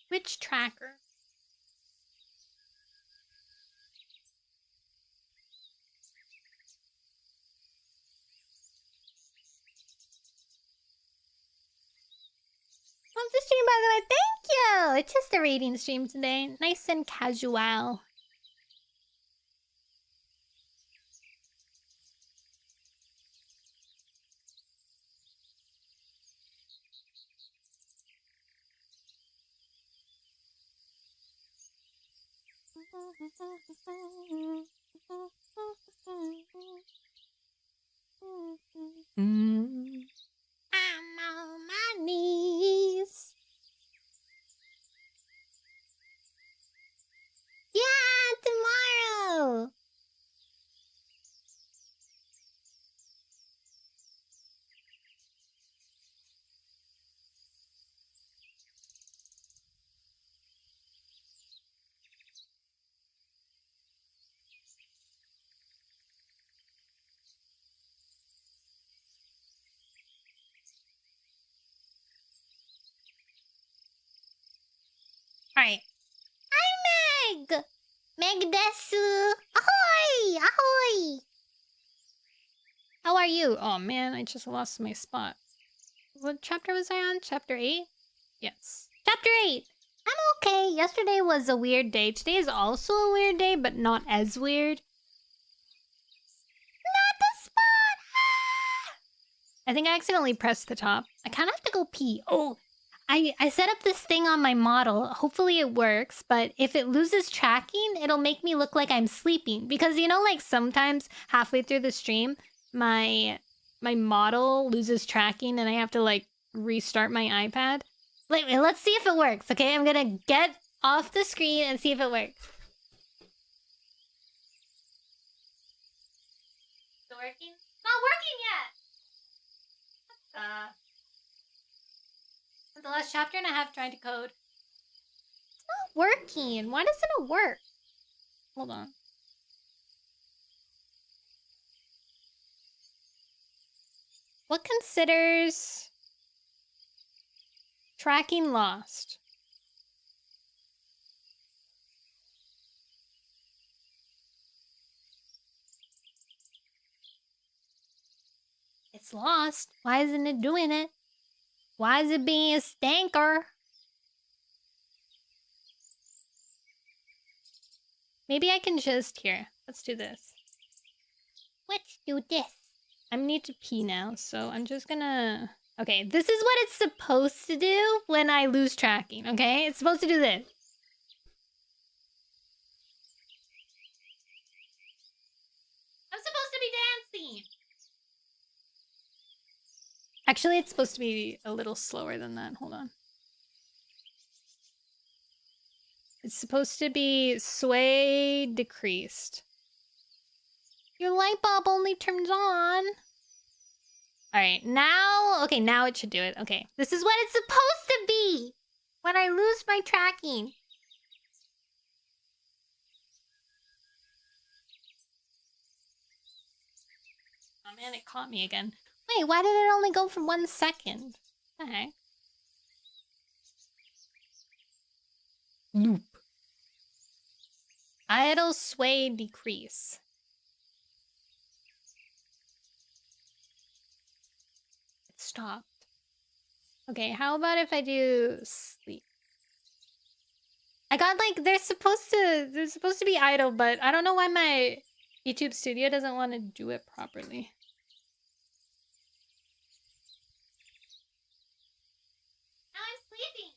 Twitch tracker. Love the stream, by the way. Thank you! It's just a rating stream today. Nice and casual. I'm on my knees. Yeah, tomorrow. Alright. Hi, Meg! Meg desu! Ahoy! Ahoy! How are you? Oh man, I just lost my spot. What chapter was I on? Chapter 8? Yes. Chapter 8! I'm okay. Yesterday was a weird day. Today is also a weird day, but not as weird. Not the spot! Ah! I think I accidentally pressed the top. I kind of have to go pee. Oh! I set up this thing on my model. Hopefully it works, but if it loses tracking, it'll make me look like I'm sleeping. Because, you know, like sometimes halfway through the stream, my model loses tracking and I have to, like, restart my iPad. Let's see if it works, okay? I'm gonna get off the screen and see if it works. Is it working? Not working yet! The last chapter and a half trying to code. It's not working. Why doesn't it work? Hold on. What considers tracking lost? It's lost. Why isn't it doing it? Why is it being a stanker? Maybe I can just... Here, let's do this. Let's do this. I need to pee now, so I'm just gonna... Okay, this is what it's supposed to do when I lose tracking, okay? It's supposed to do this. I'm supposed to be dancing! Actually, it's supposed to be a little slower than that. Hold on. It's supposed to be sway decreased. Your light bulb only turns on. Alright, now... Okay, now it should do it. Okay, this is what it's supposed to be when I lose my tracking. Oh man, it caught me again. Wait, why did it only go for 1 second? What the heck? Loop. Idle sway decrease. It stopped. Okay, how about if I do sleep? I got like they're supposed to be idle, but I don't know why my YouTube Studio doesn't want to do it properly. Now I'm sleeping.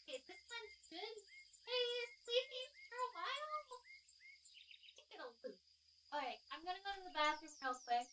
Okay, this one's good. Hey, sleeping for a while. I think it'll loop. Alright, I'm gonna go to the bathroom real quick.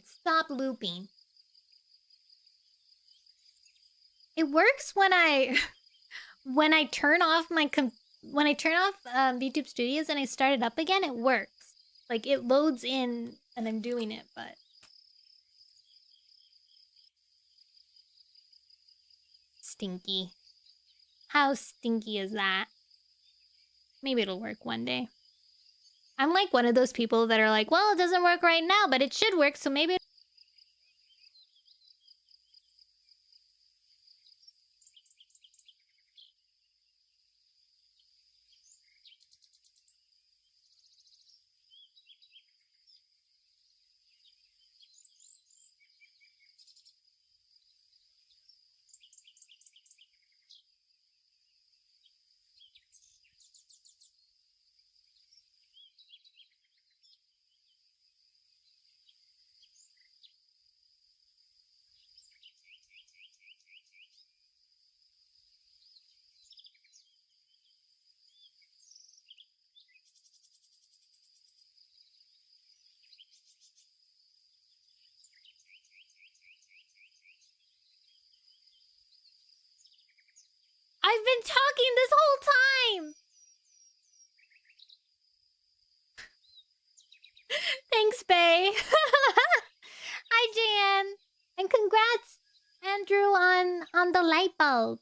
Stop looping. It works when I turn off my YouTube Studios and I start it up again. It works. Like it loads in and I'm doing it, but stinky. How stinky is that? Maybe it'll work one day. I'm like one of those people that are like, well, it doesn't work right now, but it should work, so maybe... I've been talking this whole time! Thanks, Bae. Hi, Jan. And congrats, Andrew, on the light bulb.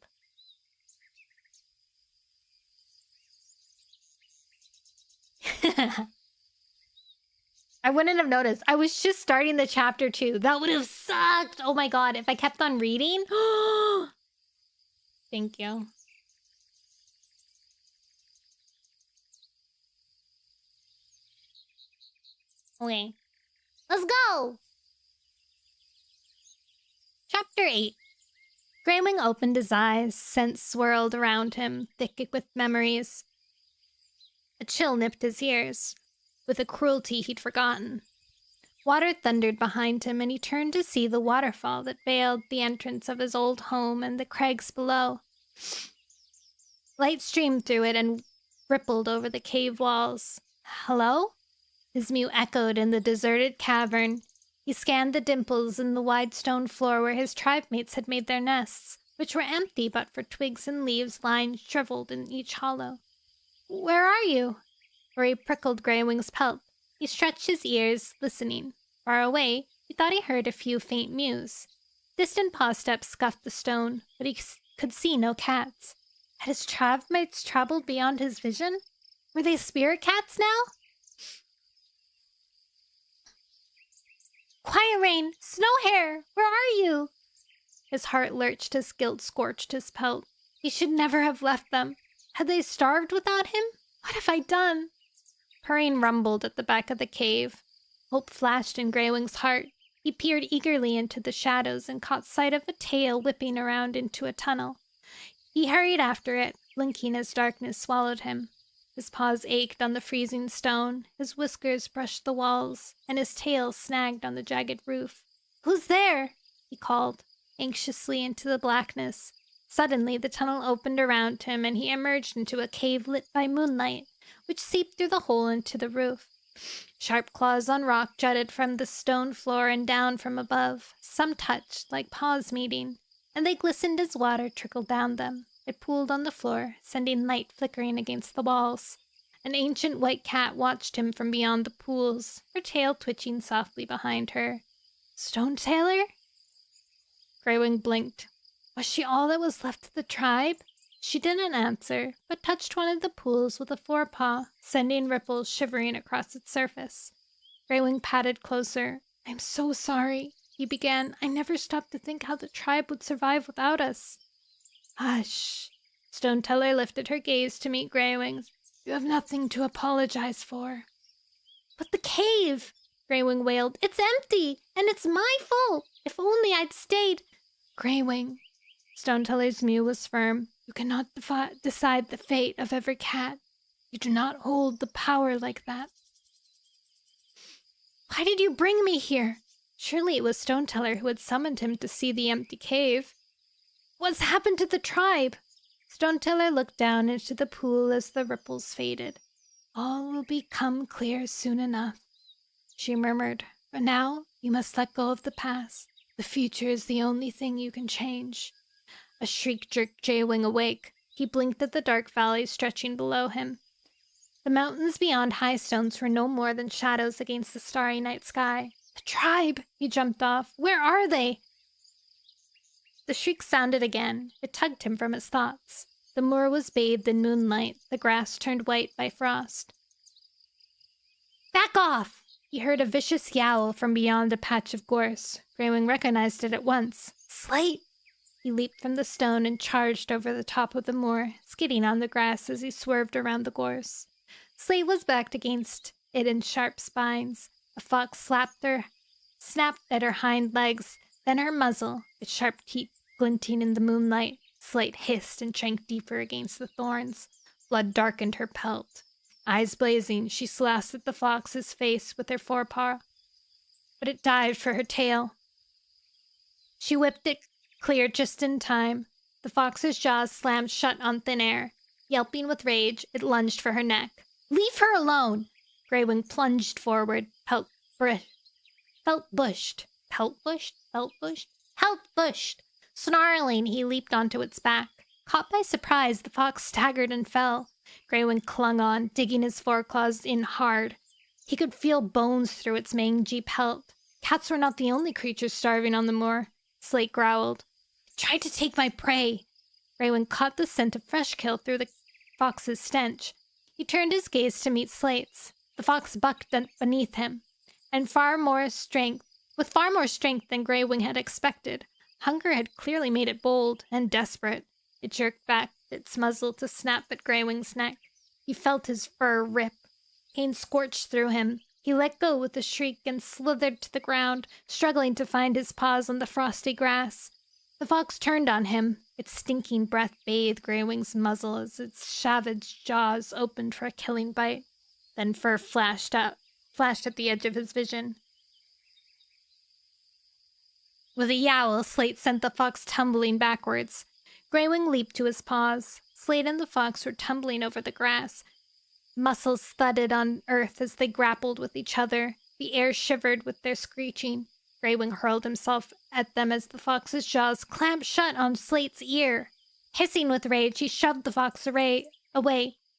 I wouldn't have noticed. I was just starting the chapter 2. That would have sucked. Oh my god, if I kept on reading. Thank you. Okay. Let's go! Chapter 8. Greywing opened his eyes, scents swirled around him, thick with memories. A chill nipped his ears, with a cruelty he'd forgotten. Water thundered behind him, and he turned to see the waterfall that veiled the entrance of his old home and the crags below. Light streamed through it and rippled over the cave walls. Hello? His mew echoed in the deserted cavern. He scanned the dimples in the wide stone floor where his tribe mates had made their nests, which were empty but for twigs and leaves lying shriveled in each hollow. Where are you? Worry prickled Greywing's pelt. He stretched his ears, listening. Far away, he thought he heard a few faint mews. Distant paw steps scuffed the stone, but he could see no cats. Had his tribe mates traveled beyond his vision? Were they spirit cats now? Quiet Rain! Snowhair! Where are you? His heart lurched as guilt scorched his pelt. He should never have left them. Had they starved without him? What have I done? Purring rumbled at the back of the cave. Hope flashed in Greywing's heart. He peered eagerly into the shadows and caught sight of a tail whipping around into a tunnel. He hurried after it, blinking as darkness swallowed him. His paws ached on the freezing stone, his whiskers brushed the walls, and his tail snagged on the jagged roof. Who's there? He called, anxiously into the blackness. Suddenly, the tunnel opened around him, and he emerged into a cave lit by moonlight, which seeped through the hole into the roof. Sharp claws on rock jutted from the stone floor and down from above, some touched like paws meeting, and they glistened as water trickled down them. It pooled on the floor, sending light flickering against the walls. An ancient white cat watched him from beyond the pools, her tail twitching softly behind her. Stone Tailor? Greywing blinked. Was she all that was left of the tribe? She didn't answer, but touched one of the pools with a forepaw, sending ripples shivering across its surface. Greywing patted closer. I'm so sorry, he began. I never stopped to think how the tribe would survive without us. Hush. Stone Teller lifted her gaze to meet Greywing's. You have nothing to apologize for. But the cave, Greywing wailed. It's empty, and it's my fault. If only I'd stayed. Greywing. Stone Teller's mew was firm. You cannot decide the fate of every cat. You do not hold the power like that. Why did you bring me here? Surely it was Stone Teller who had summoned him to see the empty cave. What's happened to the tribe? Stone Teller looked down into the pool as the ripples faded. All will become clear soon enough, she murmured. For now, you must let go of the past. The future is the only thing you can change. A shriek jerked Greywing awake. He blinked at the dark valley stretching below him. The mountains beyond High Stones were no more than shadows against the starry night sky. The tribe! He jumped off. Where are they? The shriek sounded again. It tugged him from his thoughts. The moor was bathed in moonlight, the grass turned white by frost. Back off! He heard a vicious yowl from beyond a patch of gorse. Greywing recognized it at once. Slate! He leaped from the stone and charged over the top of the moor, skidding on the grass as he swerved around the gorse. Slate was backed against it in sharp spines. A fox snapped at her hind legs, then her muzzle, its sharp teeth glinting in the moonlight. Slate hissed and shrank deeper against the thorns. Blood darkened her pelt. Eyes blazing, she slashed at the fox's face with her forepaw, but it dived for her tail. She whipped it clear just in time. The fox's jaws slammed shut on thin air. Yelping with rage, it lunged for her neck. Leave her alone! Greywing plunged forward, pelt bushed. Snarling, he leaped onto its back. Caught by surprise, the fox staggered and fell. Greywing clung on, digging his foreclaws in hard. He could feel bones through its mangy pelt. Cats were not the only creatures starving on the moor. Slate growled. Tried to take my prey. Greywing caught the scent of fresh kill through the fox's stench. He turned his gaze to meet Slate's. The fox bucked beneath him, and with far more strength than Greywing had expected. Hunger had clearly made it bold and desperate. It jerked back its muzzle to snap at Greywing's neck. He felt his fur rip. Pain scorched through him. He let go with a shriek and slithered to the ground, struggling to find his paws on the frosty grass. The fox turned on him. Its stinking breath bathed Greywing's muzzle as its savage jaws opened for a killing bite. Then fur flashed at the edge of his vision. With a yowl, Slate sent the fox tumbling backwards. Greywing leaped to his paws. Slate and the fox were tumbling over the grass. Muscles thudded on earth as they grappled with each other. The air shivered with their screeching. Greywing hurled himself at them as the fox's jaws clamped shut on Slate's ear. Hissing with rage, he shoved the fox away.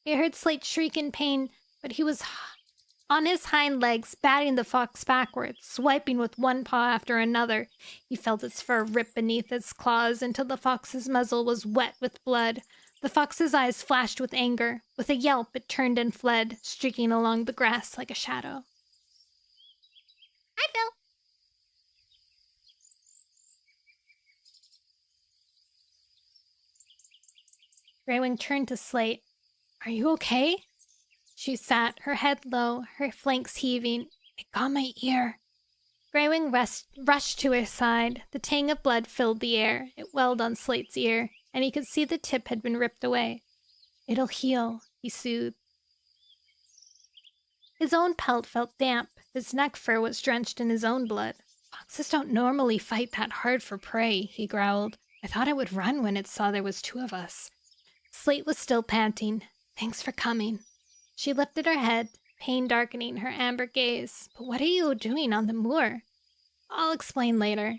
He heard Slate shriek in pain, but he was on his hind legs, batting the fox backwards, swiping with one paw after another. He felt its fur rip beneath his claws until the fox's muzzle was wet with blood. The fox's eyes flashed with anger. With a yelp, it turned and fled, streaking along the grass like a shadow. Hi, Phil. Greywing turned to Slate. Are you okay? She sat, her head low, her flanks heaving. It got my ear. Greywing rushed to her side. The tang of blood filled the air. It welled on Slate's ear, and he could see the tip had been ripped away. It'll heal, he soothed. His own pelt felt damp. His neck fur was drenched in his own blood. Foxes don't normally fight that hard for prey, he growled. I thought it would run when it saw there was two of us. Slate was still panting. Thanks for coming. She lifted her head, pain darkening her amber gaze. But what are you doing on the moor? I'll explain later.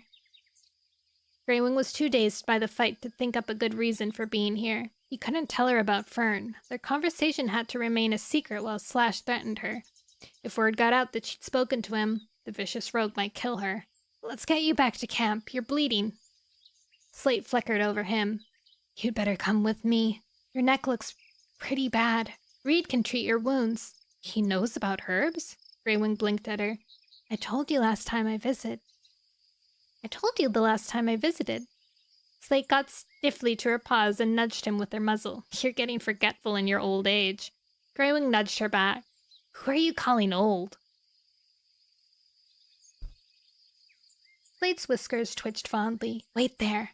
Greywing was too dazed by the fight to think up a good reason for being here. He couldn't tell her about Fern. Their conversation had to remain a secret while Slash threatened her. If word got out that she'd spoken to him, the vicious rogue might kill her. Let's get you back to camp. You're bleeding. Slate flickered over him. You'd better come with me. Your neck looks pretty bad. Reed can treat your wounds. He knows about herbs? Greywing blinked at her. I told you the last time I visited. Slate got stiffly to her paws and nudged him with her muzzle. You're getting forgetful in your old age. Greywing nudged her back. Who are you calling old? Slate's whiskers twitched fondly. Wait there.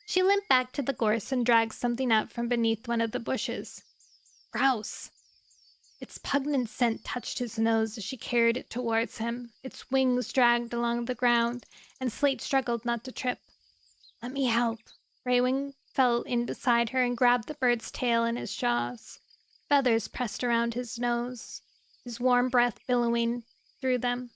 She limped back to the gorse and dragged something out from beneath one of the bushes. Grouse. Its pungent scent touched his nose as she carried it towards him. Its wings dragged along the ground, and Slate struggled not to trip. Let me help. Greywing fell in beside her and grabbed the bird's tail in his jaws. Feathers pressed around his nose, his warm breath billowing through them.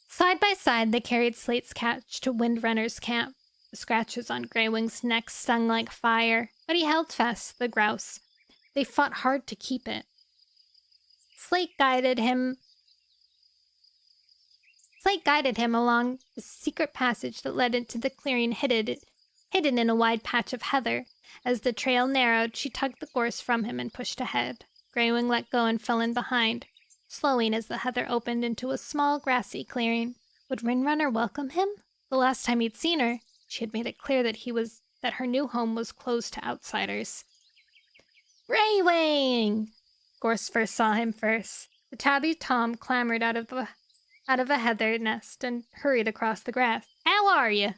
Side by side, they carried Slate's catch to Windrunner's camp. The scratches on Greywing's neck stung like fire, but he held fast to the grouse. They fought hard to keep it. Slate guided him along the secret passage that led into the clearing hidden in a wide patch of heather. As the trail narrowed, she tugged the gorse from him and pushed ahead. Greywing let go and fell in behind, slowing as the heather opened into a small grassy clearing. Would Windrunner welcome him? The last time he'd seen her, she had made it clear that her new home was closed to outsiders. Greywing! Gorse first saw him first. The tabby Tom clambered out of a heather nest and hurried across the grass. How are you?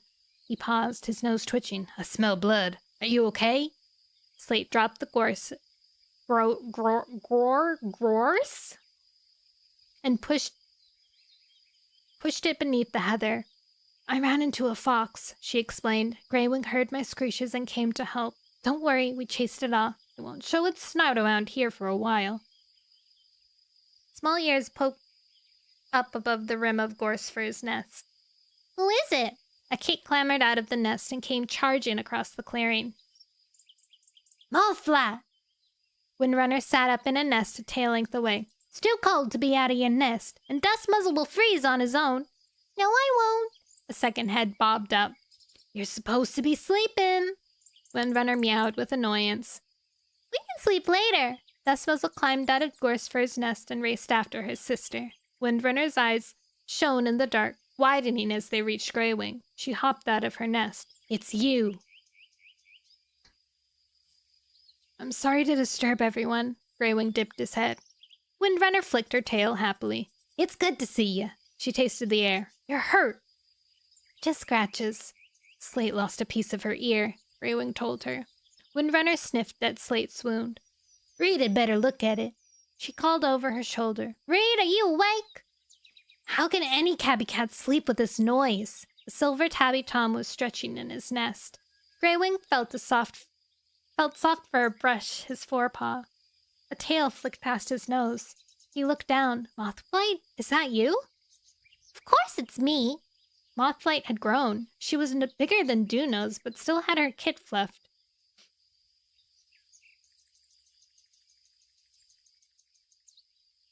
He paused, his nose twitching. I smell blood. Are you okay? Slate dropped the gorse and pushed it beneath the heather. I ran into a fox, she explained. Greywing heard my screeches and came to help. Don't worry, we chased it off. It won't show its snout around here for a while. Small ears poked up above the rim of Gorsefur's nest. Who is it? A kit clambered out of the nest and came charging across the clearing. Mothflat! Windrunner sat up in a nest a tail length away. It's too cold to be out of your nest, and Dustmuzzle will freeze on his own. No, I won't. A second head bobbed up. You're supposed to be sleeping. Windrunner meowed with annoyance. We can sleep later. Dustmuzzle climbed out of Gorsefur's nest and raced after his sister. Windrunner's eyes shone in the dark, widening as they reached Greywing. She hopped out of her nest. It's you. I'm sorry to disturb everyone. Greywing dipped his head. Windrunner flicked her tail happily. It's good to see you. She tasted the air. You're hurt. Just scratches. Slate lost a piece of her ear, Greywing told her. Windrunner sniffed at Slate's wound. Reed had better look at it. She called over her shoulder. Reed, are you awake? How can any tabby cat sleep with this noise? The silver tabby tom was stretching in his nest. Greywing felt soft for a brush his forepaw. A tail flicked past his nose. He looked down. Mothflight, is that you? Of course it's me. Mothflight had grown. She was bigger than Duno's, but still had her kit fluffed.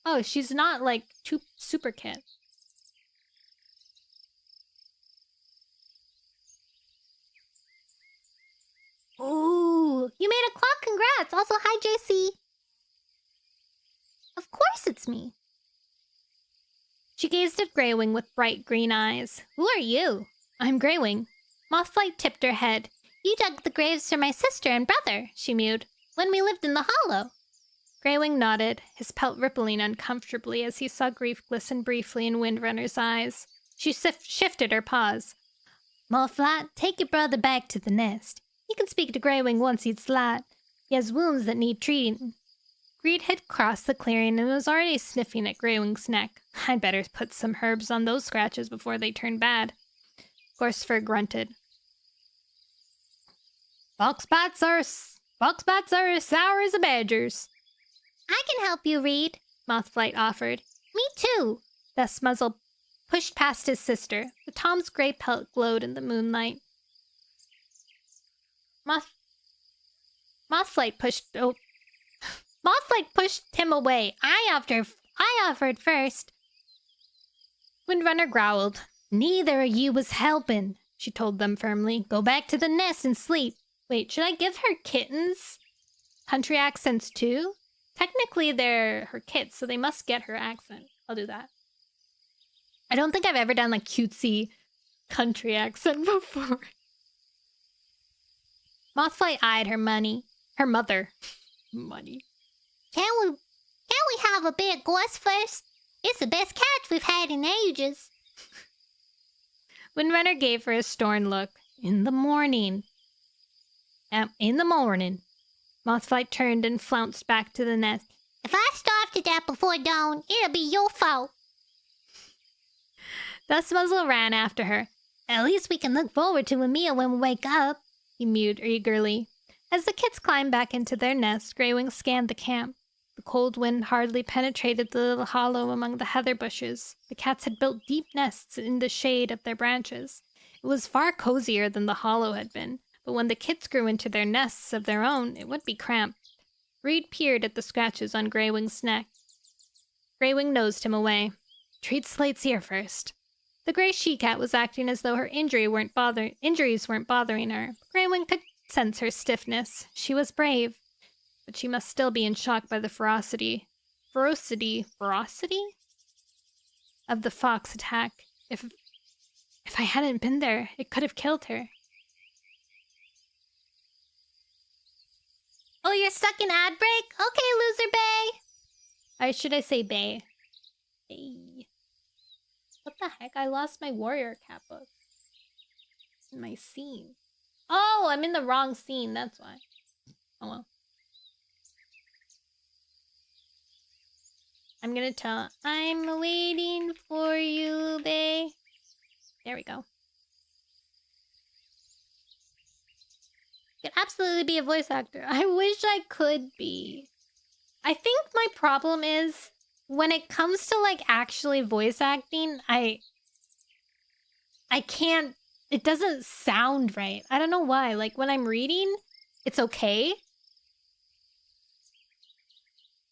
Oh, she's not like super kit. Ooh, you made a clock. Congrats. Also, hi, JC. Of course it's me. She gazed at Greywing with bright green eyes. Who are you? I'm Greywing. Mothflight tipped her head. You dug the graves for my sister and brother, she mewed, when we lived in the hollow. Greywing nodded, his pelt rippling uncomfortably as he saw grief glisten briefly in Windrunner's eyes. She shifted her paws. Mothflight, take your brother back to the nest. You can speak to Greywing once he's flat. He has wounds that need treating. Greed had crossed the clearing and was already sniffing at Greywing's neck. I'd better put some herbs on those scratches before they turn bad. Horsefur grunted. Fox bats are as sour as a badger's. I can help you, Reed, Mothflight offered. Me too. Bess Muzzle pushed past his sister. The tom's gray pelt glowed in the moonlight. Mothflight pushed him away. I offered first. Windrunner growled. Neither of you was helping, she told them firmly. Go back to the nest and sleep. Wait, should I give her kittens? Country accents too? Technically, they're her kits, so they must get her accent. I'll do that. I don't think I've ever done like cutesy country accent before. Mothflight eyed her mother. Money. Can we have a bit of gorse first? It's the best catch we've had in ages. Windrunner gave her a stern look. In the morning. In the morning. Mothflight turned and flounced back to the nest. If I starve to death before dawn, it'll be your fault. Thus Muzzle ran after her. At least we can look forward to a meal when we wake up, he mewed eagerly. As the kits climbed back into their nest, Greywing scanned the camp. The cold wind hardly penetrated the little hollow among the heather bushes. The cats had built deep nests in the shade of their branches. It was far cozier than the hollow had been, but when the kits grew into their nests of their own, it would be cramped. Reed peered at the scratches on Greywing's neck. Greywing nosed him away. Treat Slate's ear first. The gray she-cat was acting as though her injuries weren't bothering her. Greywing could sense her stiffness. She was brave, but she must still be in shock by the ferocity of the fox attack. If I hadn't been there, it could have killed her. Oh, you're stuck in ad break? Okay, loser bay. Should I say bay? Bay. What the heck? I lost my warrior cat book. In my scene. Oh, I'm in the wrong scene. That's why. Oh well. I'm gonna tell. I'm waiting for you, bae. There we go. Could absolutely be a voice actor. I wish I could be. I think my problem is when it comes to like actually voice acting, I can't. It doesn't sound right. I don't know why. Like when I'm reading, it's okay.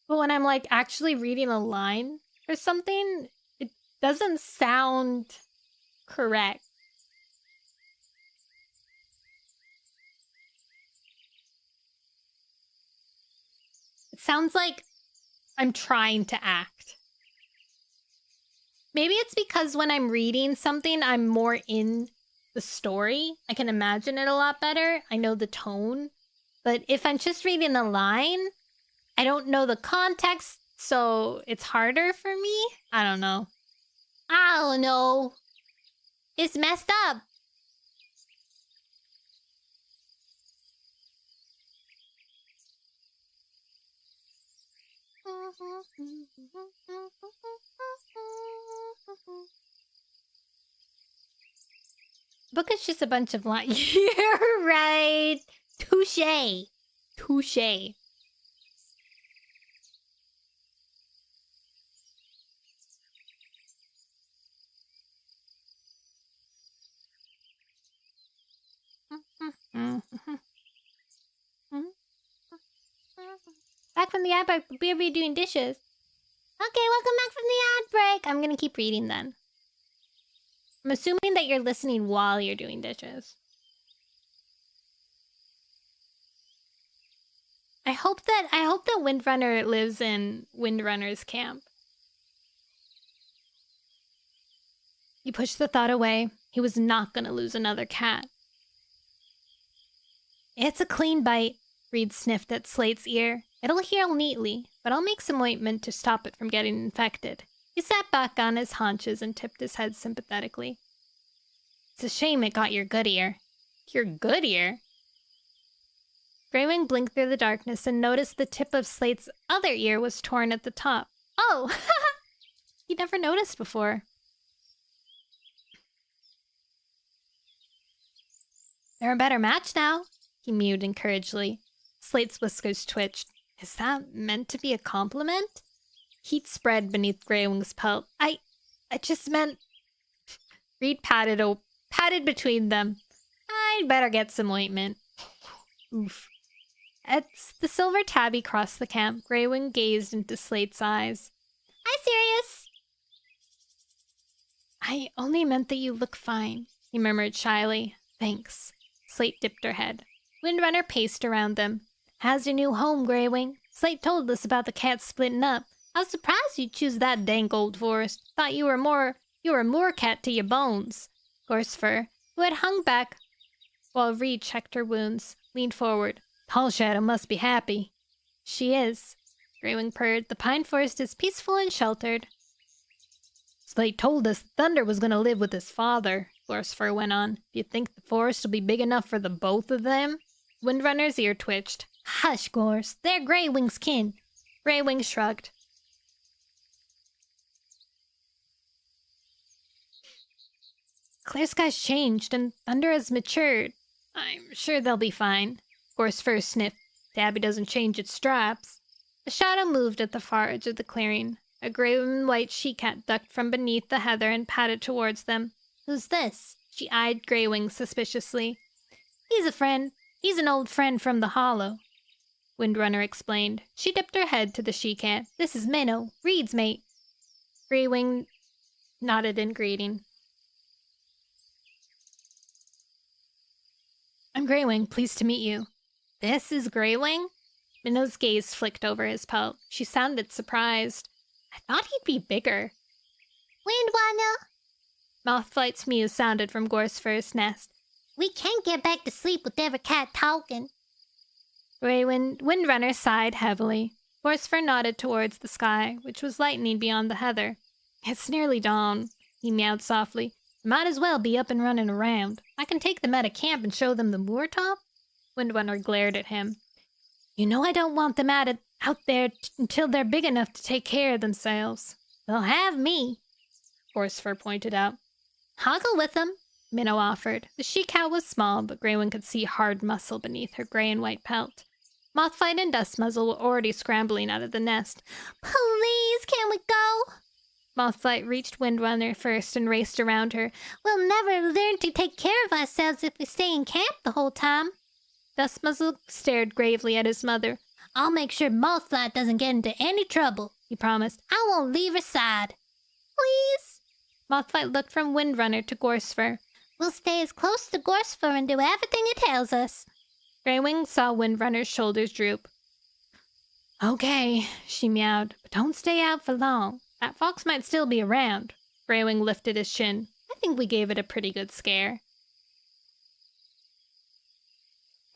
But when I'm like actually reading a line or something, it doesn't sound correct. It sounds like I'm trying to act. Maybe it's because when I'm reading something, I'm more in the story. I can imagine it a lot better. I know the tone. But if I'm just reading a line, I don't know the context, so it's harder for me. I don't know. It's messed up. Book is just a bunch of lines. You're right. Touche. Touche. Back from the ad break, we'll be doing dishes. Okay, welcome back from the ad break. I'm gonna keep reading then. I'm assuming that you're listening while you're doing dishes. I hope that Windrunner lives in Windrunner's camp. He pushed the thought away. He was not gonna lose another cat. It's a clean bite. Reed sniffed at Slate's ear. It'll heal neatly, but I'll make some ointment to stop it from getting infected. He sat back on his haunches and tipped his head sympathetically. It's a shame it got your good ear. Your good ear? Greywing blinked through the darkness and noticed the tip of Slate's other ear was torn at the top. Oh! He'd never noticed before. They're a better match now, he mewed encouragingly. Slate's whiskers twitched. Is that meant to be a compliment? Heat spread beneath Greywing's pelt. I just meant... Reed patted between them. I'd better get some ointment. Oof. As the silver tabby crossed the camp, Greywing gazed into Slate's eyes. Hi, Sirius! I only meant that you look fine, he murmured shyly. Thanks. Slate dipped her head. Windrunner paced around them. How's your new home, Greywing? Slate told us about the cats splitting up. I was surprised you'd choose that dank old forest. Thought you were a moorcat to your bones. Gorsefur, who had hung back while Reed checked her wounds, leaned forward. Tall Shadow must be happy. She is, Greywing purred. The pine forest is peaceful and sheltered. Slate told us Thunder was going to live with his father, Gorsefur went on. Do you think the forest will be big enough for the both of them? Windrunner's ear twitched. Hush, Gorse. They're Greywing's kin. Greywing shrugged. Clear Sky's changed and Thunder has matured. I'm sure they'll be fine. Gorsefur sniffed. Tabby doesn't change its straps. A shadow moved at the far edge of the clearing. A gray and white she-cat ducked from beneath the heather and padded towards them. Who's this? She eyed Greywing suspiciously. He's a friend. He's an old friend from the Hollow, Windrunner explained. She dipped her head to the she-cat. This is Minnow, Reed's mate. Greywing nodded in greeting. I'm Greywing, pleased to meet you. This is Greywing? Minnow's gaze flicked over his pelt. She sounded surprised. I thought he'd be bigger. Windrunner! Mothflight's mew sounded from Gorsefur's nest. We can't get back to sleep with every cat talking. Windrunner sighed heavily. Gorsefur nodded towards the sky, which was lightening beyond the heather. It's nearly dawn, he meowed softly. Might as well be up and running around. I can take them out of camp and show them the moor top. Windrunner glared at him. You know I don't want them out there until they're big enough to take care of themselves. They'll have me, Gorsefur pointed out. I'll go with them, Minnow offered. The she-cow was small, but Greywing could see hard muscle beneath her gray and white pelt. Mothflight and Dustmuzzle were already scrambling out of the nest. Please, can we go? Mothflight reached Windrunner first and raced around her. We'll never learn to take care of ourselves if we stay in camp the whole time. Dustmuzzle stared gravely at his mother. I'll make sure Mothflight doesn't get into any trouble, he promised. I won't leave her side. Please? Mothflight looked from Windrunner to Gorsefur. We'll stay as close to Gorsefur and do everything it tells us. Greywing saw Windrunner's shoulders droop. Okay, she meowed, but don't stay out for long. That fox might still be around. Greywing lifted his chin. I think we gave it a pretty good scare.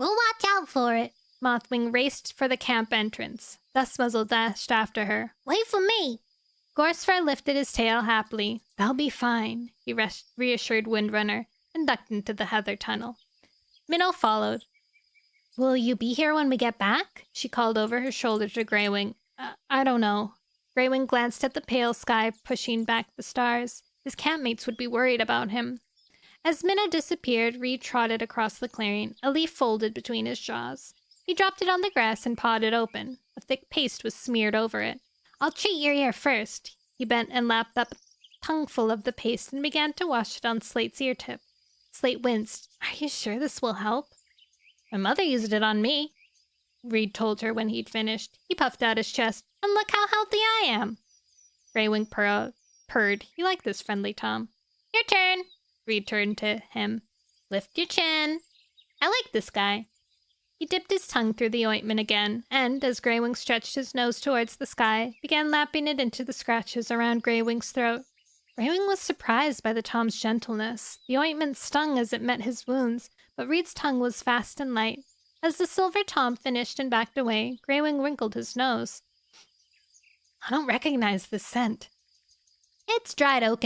We'll watch out for it. Mothwing raced for the camp entrance. Dustmuzzle dashed after her. Wait for me. Gorsefur lifted his tail happily. They'll be fine, he reassured Windrunner, and ducked into the heather tunnel. Minnow followed. Will you be here when we get back? She called over her shoulder to Greywing. I don't know. Greywing glanced at the pale sky, pushing back the stars. His campmates would be worried about him. As Minnow disappeared, Reed trotted across the clearing, a leaf folded between his jaws. He dropped it on the grass and pawed it open. A thick paste was smeared over it. I'll treat your ear first. He bent and lapped up a tongueful of the paste and began to wash it on Slate's ear tip. Slate winced. Are you sure this will help? My mother used it on me, Reed told her when he'd finished. He puffed out his chest. And look how healthy I am. Greywing purred. He liked this friendly Tom. Your turn. Reed turned to him. Lift your chin. I like this guy. He dipped his tongue through the ointment again, and, as Greywing stretched his nose towards the sky, began lapping it into the scratches around Greywing's throat. Greywing was surprised by the Tom's gentleness. The ointment stung as it met his wounds, but Reed's tongue was fast and light. As the silver Tom finished and backed away, Greywing wrinkled his nose. I don't recognize this scent. It's dried oak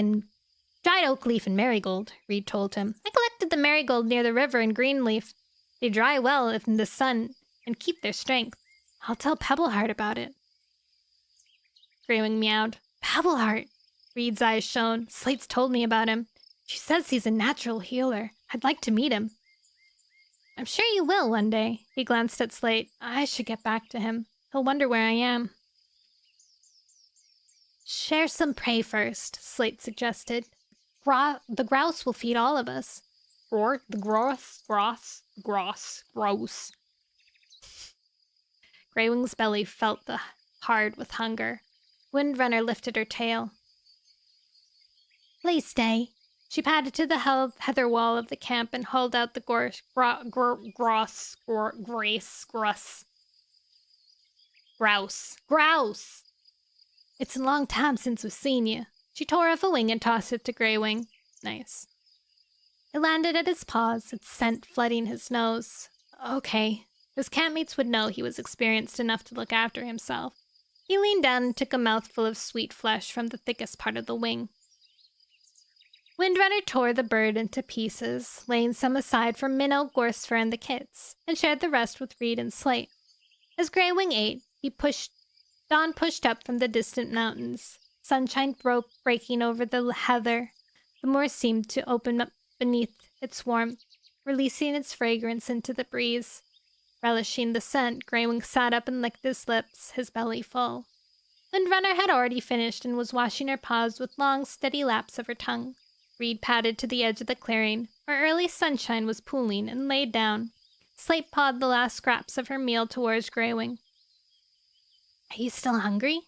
leaf and marigold, Reed told him. I collected the marigold near the river in Greenleaf. They dry well if in the sun and keep their strength. I'll tell Pebbleheart about it. Greywing meowed. Pebbleheart! Reed's eyes shone. Slate's told me about him. She says he's a natural healer. I'd like to meet him. I'm sure you will one day. He glanced at Slate. I should get back to him. He'll wonder where I am. Share some prey first, Slate suggested. The grouse will feed all of us. Roar, the gross. Greywing's belly felt hard with hunger. Windrunner lifted her tail. Please stay. She padded to the heather wall of the camp and hauled out the grouse. It's a long time since we've seen you. She tore off a wing and tossed it to Greywing. Nice. It landed at his paws, its scent flooding his nose. Okay. His campmates would know he was experienced enough to look after himself. He leaned down and took a mouthful of sweet flesh from the thickest part of the wing. Windrunner tore the bird into pieces, laying some aside for Minnow, Gorsefur, and the kits, and shared the rest with Reed and Slate. As Greywing ate, Dawn pushed up from the distant mountains. Sunshine breaking over the heather. The moor seemed to open up beneath its warmth, releasing its fragrance into the breeze. Relishing the scent, Greywing sat up and licked his lips, his belly full. Windrunner had already finished and was washing her paws with long, steady laps of her tongue. Reed padded to the edge of the clearing, where early sunshine was pooling, and laid down. Slate pawed the last scraps of her meal towards Greywing. Are you still hungry?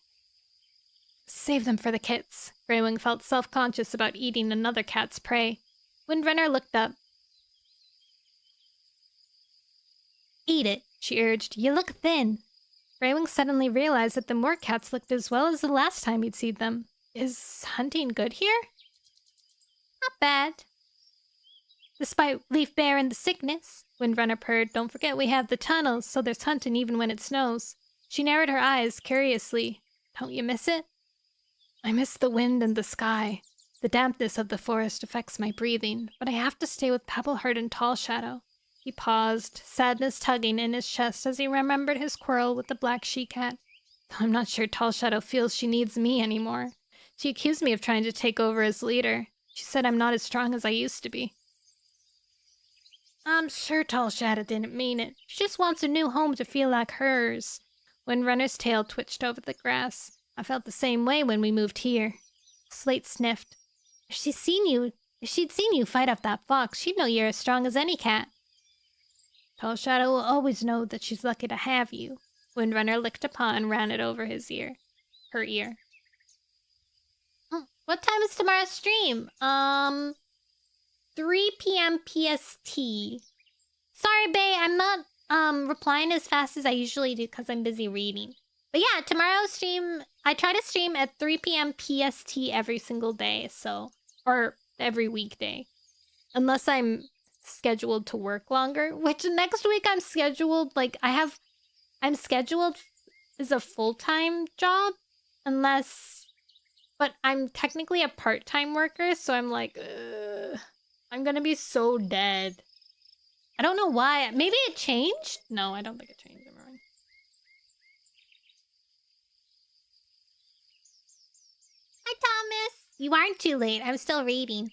Save them for the kits. Greywing felt self-conscious about eating another cat's prey. Windrunner looked up. Eat it, she urged. You look thin. Greywing suddenly realized that the moor cats looked as well as the last time he'd seen them. Is hunting good here? Not bad. Despite Leaf Bear and the sickness, Windrunner purred. Don't forget we have the tunnels, so there's hunting even when it snows. She narrowed her eyes curiously. Don't you miss it? I miss the wind and the sky. The dampness of the forest affects my breathing, but I have to stay with Pebbleheart and Tall Shadow. He paused, sadness tugging in his chest as he remembered his quarrel with the black she-cat. I'm not sure Tall Shadow feels she needs me anymore. She accused me of trying to take over as leader. She said I'm not as strong as I used to be. I'm sure Tall Shadow didn't mean it. She just wants a new home to feel like hers. Windrunner's tail twitched over the grass. I felt the same way when we moved here. Slate sniffed. If she'd seen you fight off that fox, she'd know you're as strong as any cat. Tall Shadow will always know that she's lucky to have you. Windrunner licked a paw and ran it over her ear. What time is tomorrow's stream? 3 p.m. PST. Sorry, bae, I'm not replying as fast as I usually do because I'm busy reading. But yeah, tomorrow's stream, I try to stream at 3 p.m. PST every single day, or every weekday. Unless I'm scheduled to work longer, which next week I'm scheduled, I'm scheduled as a full-time job, but I'm technically a part-time worker, so I'm like, I'm gonna be so dead. I don't know why. Maybe it changed? No, I don't think it changed. Never mind. Thomas. You aren't too late. I'm still reading.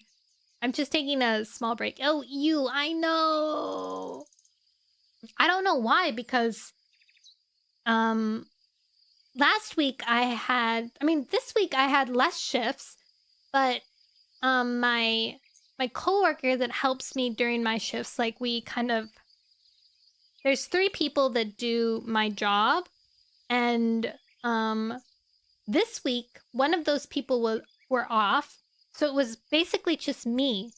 I'm just taking a small break. Oh, I know. I don't know why, because last week this week I had less shifts, but my coworker that helps me during my shifts, like, there's 3 people that do my job, and this week one of those people were off, so it was basically just me.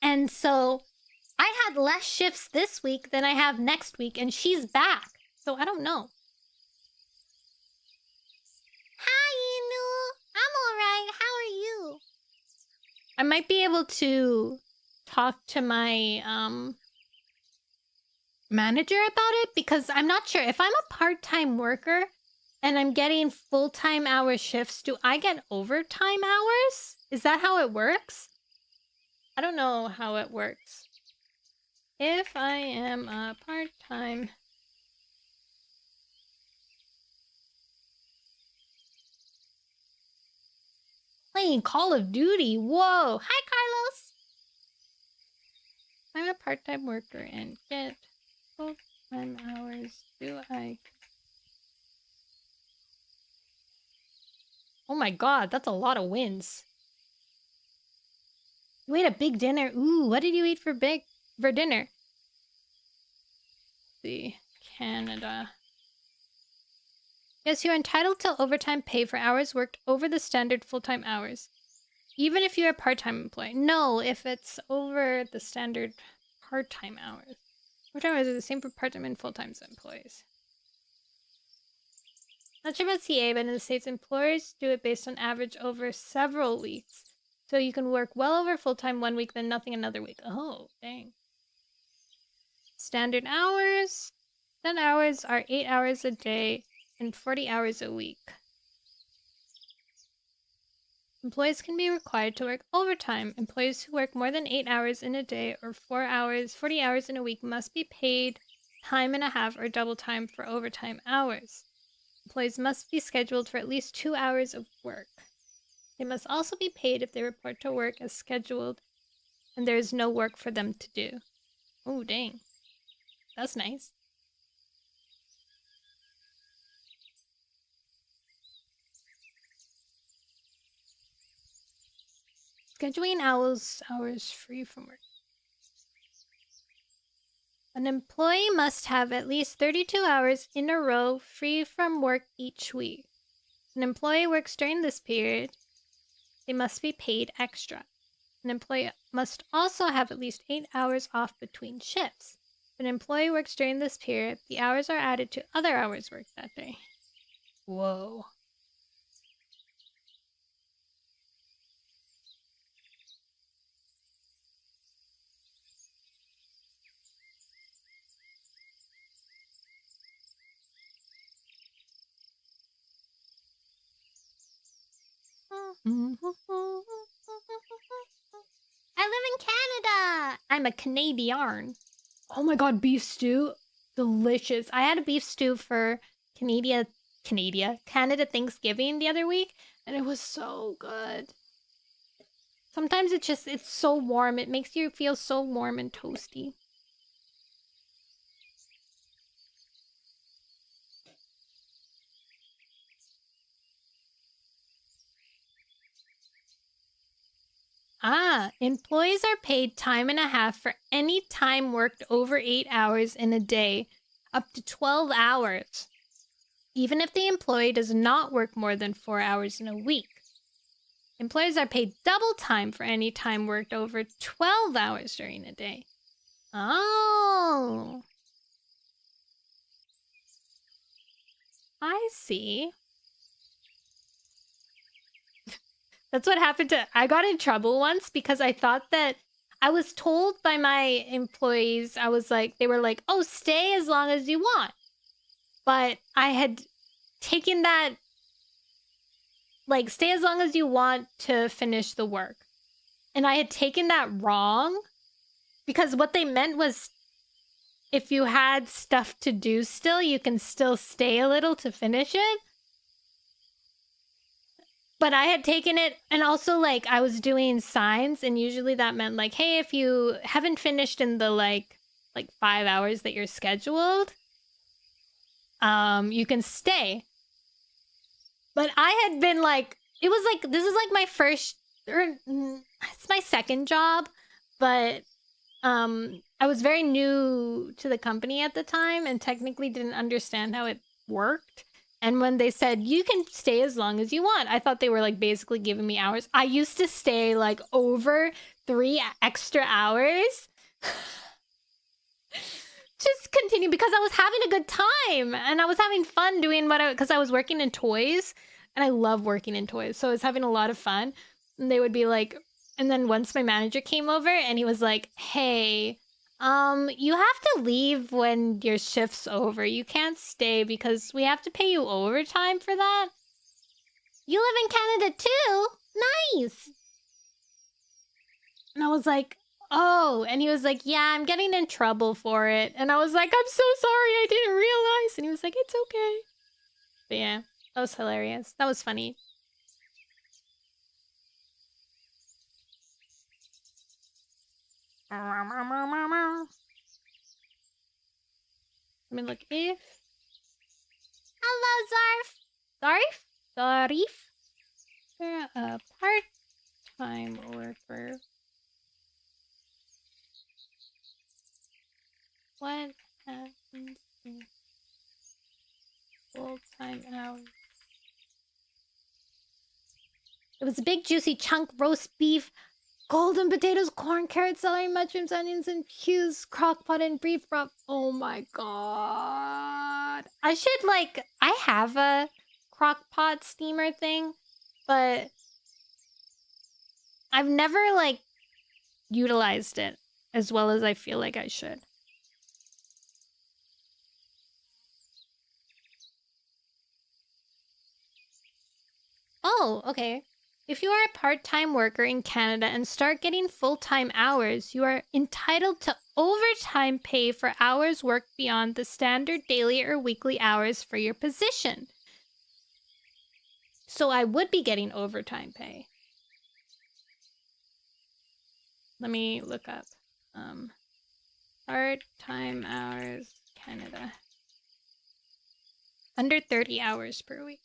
And so I had less shifts this week than I have next week, and she's back. So I don't know. Hi, Inu. I'm alright. How are you? I might be able to talk to my manager about it, because I'm not sure. If I'm a part-time worker and I'm getting full-time hour shifts, do I get overtime hours? Is that how it works? I don't know how it works. If I am a part-time... Playing Call of Duty. Whoa. Hi, Carlos. I'm a part-time worker and get full-time hours. Do I... Oh my god, that's a lot of wins. You ate a big dinner. Ooh, what did you eat for dinner? Let's see, Canada. Yes, you're entitled to overtime pay for hours worked over the standard full-time hours, even if you're a part-time employee. No, if it's over the standard part-time hours. Overtime hours are the same for part-time and full-time employees. Not sure about CA, but in the States, employers do it based on average over several weeks. So you can work well over full-time one week, then nothing another week. Oh, dang. Standard hours. Standard hours are 8 hours a day and 40 hours a week. Employees can be required to work overtime. Employees who work more than 8 hours in a day or 40 hours in a week must be paid time and a half or double time for overtime hours. Employees must be scheduled for at least 2 hours of work. They must also be paid if they report to work as scheduled and there is no work for them to do. Oh, dang. That's nice. Scheduling hours free from work. An employee must have at least 32 hours in a row free from work each week. If an employee works during this period, they must be paid extra. An employee must also have at least 8 hours off between shifts. If an employee works during this period, the hours are added to other hours worked that day. Whoa. I live in Canada. I'm a Canadian. Oh my god, beef stew. Delicious. I had a beef stew for Canada Thanksgiving the other week, and it was so good. Sometimes it's so warm. It makes you feel so warm and toasty. Employees are paid time and a half for any time worked over 8 hours in a day, up to 12 hours, even if the employee does not work more than 4 hours in a week. Employees are paid double time for any time worked over 12 hours during a day. Oh. I see. That's what happened I got in trouble once because I thought that I was told by my employees, they were like, oh, stay as long as you want. But I had taken that, stay as long as you want to finish the work. And I had taken that wrong because what they meant was if you had stuff to do still, you can still stay a little to finish it. But I had taken it, and also, like, I was doing signs, and usually that meant, like, hey, if you haven't finished in the, like 5 hours that you're scheduled, you can stay. But I had been, like, it was, like, this is, like, my first, or it's my second job, but, I was very new to the company at the time, and technically didn't understand how it worked. And when they said, you can stay as long as you want, I thought they were, like, basically giving me hours. I used to stay, like, over 3 extra hours. Just continue, because I was having a good time. And I was having fun doing because I was working in toys. And I love working in toys. So I was having a lot of fun. And they would be like, and then once my manager came over and he was like, hey, you have to leave when your shift's over. You can't stay because we have to pay you overtime for that. You live in Canada too? Nice. And I was like, oh. And he was like, yeah, I'm getting in trouble for it. And I was like, I'm so sorry, I didn't realize. And he was like, it's okay. But yeah, that was hilarious. That was funny. Let me look if... Hello, Zarif? You're a part-time worker. What happens in full-time hours? It was a big juicy chunk roast beef, golden potatoes, corn, carrots, celery, mushrooms, onions, and peas, crock-pot, and beef broth. Oh my god. I should, like... I have a crock-pot steamer thing, but I've never, like, utilized it as well as I feel like I should. Oh, okay. If you are a part-time worker in Canada and start getting full-time hours, you are entitled to overtime pay for hours worked beyond the standard daily or weekly hours for your position. So I would be getting overtime pay. Let me look up. Part-time hours, Canada. Under 30 hours per week.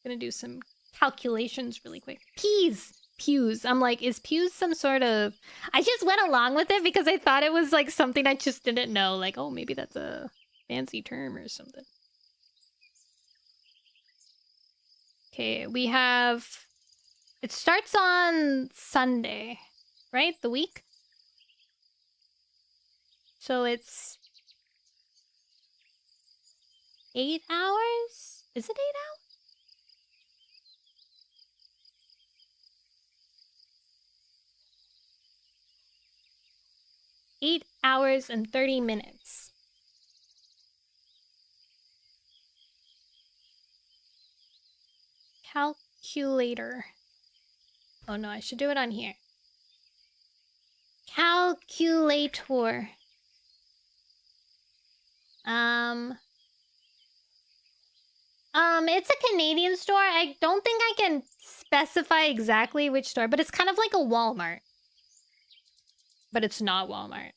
I'm gonna do some calculations really quick. Pews. I'm like, is pews some sort of... I just went along with it because I thought it was like something I just didn't know. Like, oh, maybe that's a fancy term or something. Okay, we have... It starts on Sunday, right? The week? So it's... 8 hours? Is it 8 hours? 8 hours and 30 minutes. Calculator. Oh no, I should do it on here. Calculator. It's a Canadian store. I don't think I can specify exactly which store, but it's kind of like a Walmart. But it's not Walmart.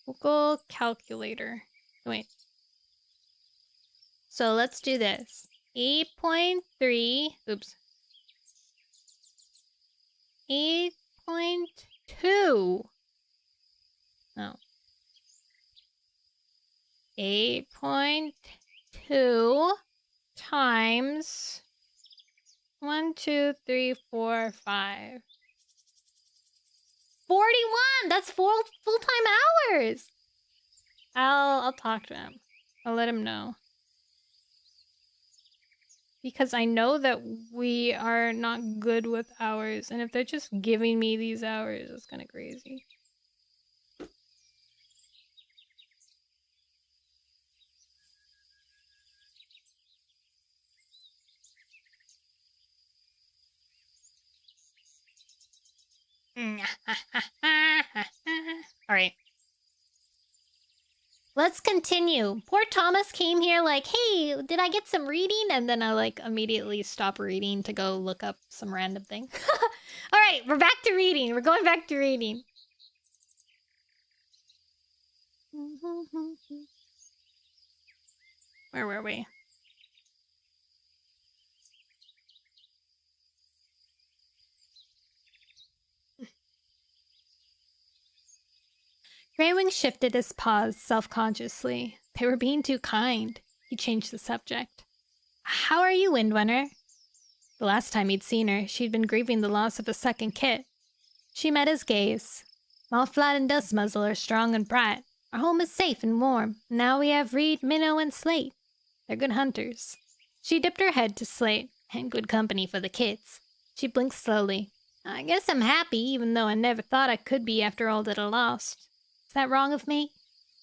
Google calculator. Wait. So let's do this. 8.3. Oops. 8.2. No. 8.2 times 1, 2, 3, 4, 5. 41! That's full-time hours! I'll talk to him. I'll let him know. Because I know that we are not good with hours, and if they're just giving me these hours, it's kind of crazy. Alright. Let's continue. continue. Poor Thomas came here like, hey, did I get some reading? And then I like immediately stop reading to go look up some random thing. All right, we're back to reading. We're going back to reading. Where were we? Greywing shifted his paws self-consciously. They were being too kind. He changed the subject. How are you, Windrunner? The last time he'd seen her, she'd been grieving the loss of a second kit. She met his gaze. Mothflight and Dustmuzzle are strong and bright. Our home is safe and warm. Now we have Reed, Minnow, and Slate. They're good hunters. She dipped her head to Slate, and good company for the kids. She blinked slowly. I guess I'm happy, even though I never thought I could be after all that I lost. Is that wrong of me?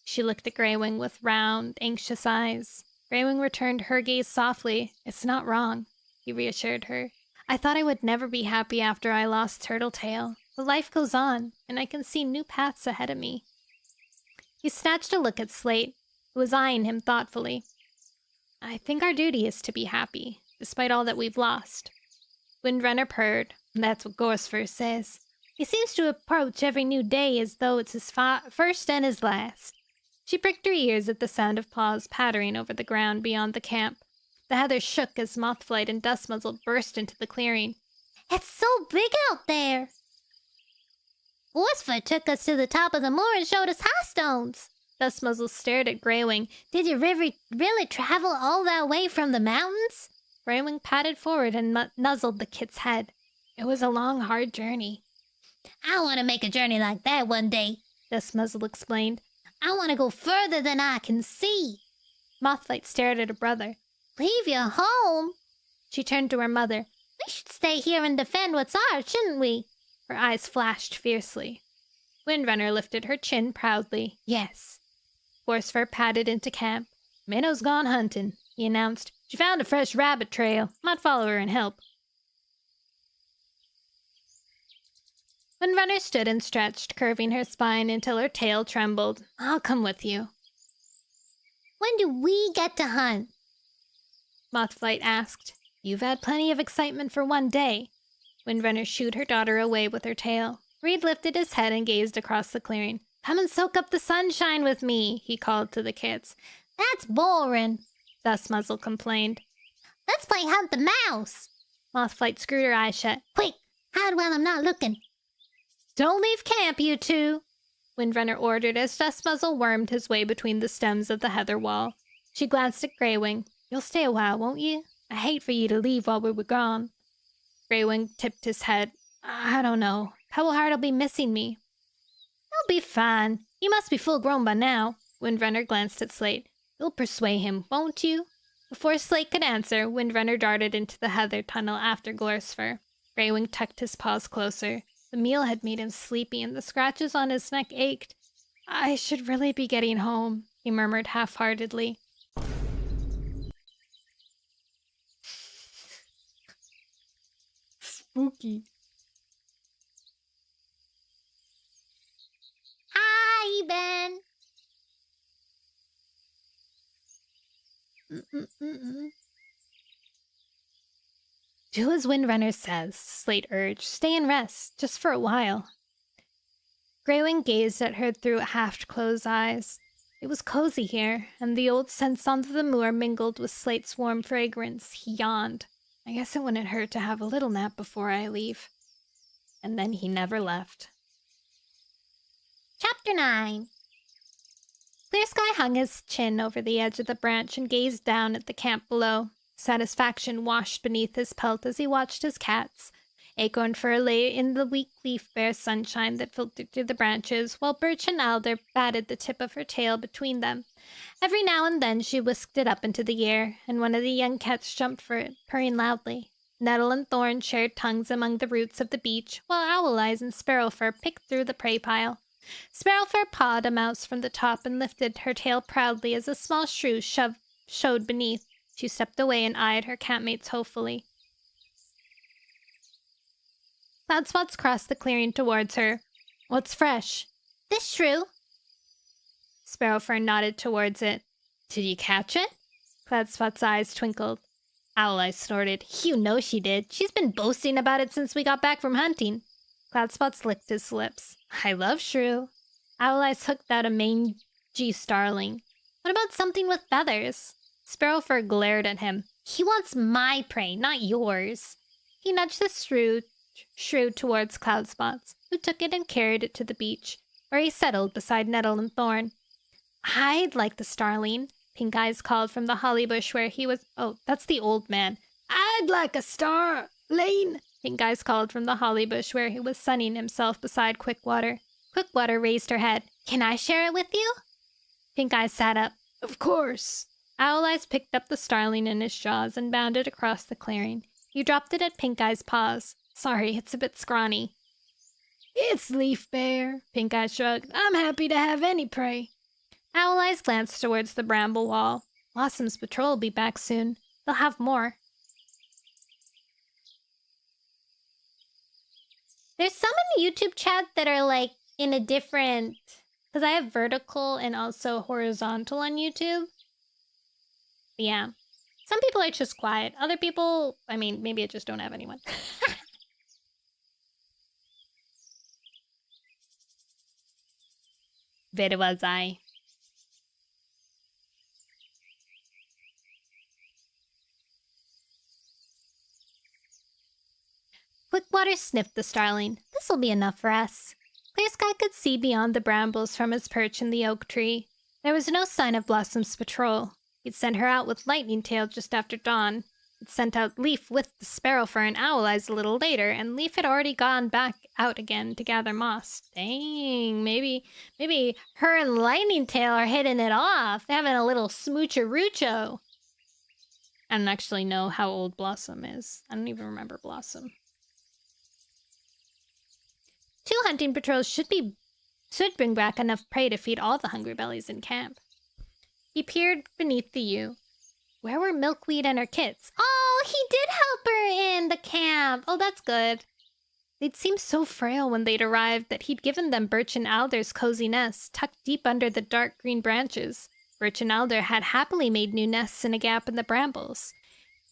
She looked at Greywing with round, anxious eyes. Greywing returned her gaze softly. It's not wrong, he reassured her. I thought I would never be happy after I lost Turtletail. But life goes on, and I can see new paths ahead of me. He snatched a look at Slate, who was eyeing him thoughtfully. I think our duty is to be happy, despite all that we've lost. Windrunner purred. That's what Gorsford says. He seems to approach every new day as though it's his first and his last. She pricked her ears at the sound of paws pattering over the ground beyond the camp. The heather shook as Mothflight and Dustmuzzle burst into the clearing. It's so big out there! Gorsford took us to the top of the moor and showed us high stones. Dustmuzzle stared at Greywing. Did you really travel all that way from the mountains? Greywing patted forward and nuzzled the kit's head. It was a long, hard journey. I want to make a journey like that one day, Dustmuzzle explained. I want to go further than I can see. Mothflight stared at her brother. Leave your home? She turned to her mother. We should stay here and defend what's ours, shouldn't we? Her eyes flashed fiercely. Windrunner lifted her chin proudly. Yes. Gorsford padded into camp. Minnow's gone hunting, he announced. She found a fresh rabbit trail. Might follow her and help. Windrunner stood and stretched, curving her spine until her tail trembled. I'll come with you. When do we get to hunt? Mothflight asked. You've had plenty of excitement for one day. Windrunner shooed her daughter away with her tail. Reed lifted his head and gazed across the clearing. Come and soak up the sunshine with me, he called to the kids. That's boring, Dustmuzzle complained. Let's play hunt the mouse. Mothflight screwed her eyes shut. Quick, hide while I'm not looking. Don't leave camp, you two, Windrunner ordered as Dustmuzzle wormed his way between the stems of the heather wall. She glanced at Greywing. You'll stay a while, won't you? I hate for you to leave while we were gone. Greywing tipped his head. I don't know. Pebbleheart'll be missing me. He'll be fine. You must be full grown by now. Windrunner glanced at Slate. You'll persuade him, won't you? Before Slate could answer, Windrunner darted into the heather tunnel after Gorsford. Greywing tucked his paws closer. The meal had made him sleepy, and the scratches on his neck ached. I should really be getting home, he murmured half-heartedly. Spooky. Hi, Ben. Do as Windrunner says, Slate urged. Stay and rest, just for a while. Greywing gazed at her through half-closed eyes. It was cozy here, and the old scents on the moor mingled with Slate's warm fragrance. He yawned. I guess it wouldn't hurt to have a little nap before I leave. And then he never left. Chapter 9. Clear Sky hung his chin over the edge of the branch and gazed down at the camp below. Satisfaction washed beneath his pelt as he watched his cats. Acorn Fir lay in the weak leaf-bare sunshine that filtered through the branches, while Birch and Alder batted the tip of her tail between them. Every now and then she whisked it up into the air, and one of the young cats jumped for it, purring loudly. Nettle and Thorn shared tongues among the roots of the beech, while Owl Eyes and Sparrowfur picked through the prey pile. Sparrowfur pawed a mouse from the top and lifted her tail proudly as a small shrew showed beneath. She stepped away and eyed her campmates hopefully. Cloudspots crossed the clearing towards her. What's fresh? This shrew. Sparrowfern nodded towards it. Did you catch it? Cloudspot's eyes twinkled. Owl Eyes snorted. You know she did. She's been boasting about it since we got back from hunting. Cloudspots licked his lips. I love shrew. Owl Eyes hooked out a mangy starling. What about something with feathers? Sparrowfur glared at him. He wants my prey, not yours. He nudged the shrew towards Cloudspots, who took it and carried it to the beach, where he settled beside Nettle and Thorn. I'd like the starling, Pink Eyes called from the holly bush where he was... Oh, that's the old man. I'd like a starling, Pink Eyes called from the holly bush where he was sunning himself beside Quickwater. Quickwater raised her head. Can I share it with you? Pink Eyes sat up. Of course. Owl Eyes picked up the starling in his jaws and bounded across the clearing. He dropped it at Pink Eyes' paws. Sorry, it's a bit scrawny. It's Leaf Bear, Pink Eyes shrugged. I'm happy to have any prey. Owl Eyes glanced towards the bramble wall. Blossom's patrol will be back soon. They'll have more. There's some in the YouTube chat that are like in a different... Because I have vertical and also horizontal on YouTube. Yeah. Some people are just quiet. Other people, I mean, maybe I just don't have anyone. Where was I? Quickwater sniffed the starling. This'll be enough for us. Clear Sky could see beyond the brambles from his perch in the oak tree. There was no sign of Blossom's patrol. He'd sent her out with Lightning Tail just after dawn. He'd sent out Leaf with the Sparrowfur and Owl Eyes a little later, and Leaf had already gone back out again to gather moss. Dang, maybe her and Lightning Tail are hitting it off. They're having a little smoocheroocho. I don't actually know how old Blossom is. I don't even remember Blossom. 2 hunting patrols should bring back enough prey to feed all the hungry bellies in camp. He peered beneath the yew. Where were Milkweed and her kits? Oh, he did help her in the camp. Oh, that's good. They'd seemed so frail when they'd arrived that he'd given them Birch and Alder's cozy nests tucked deep under the dark green branches. Birch and Alder had happily made new nests in a gap in the brambles.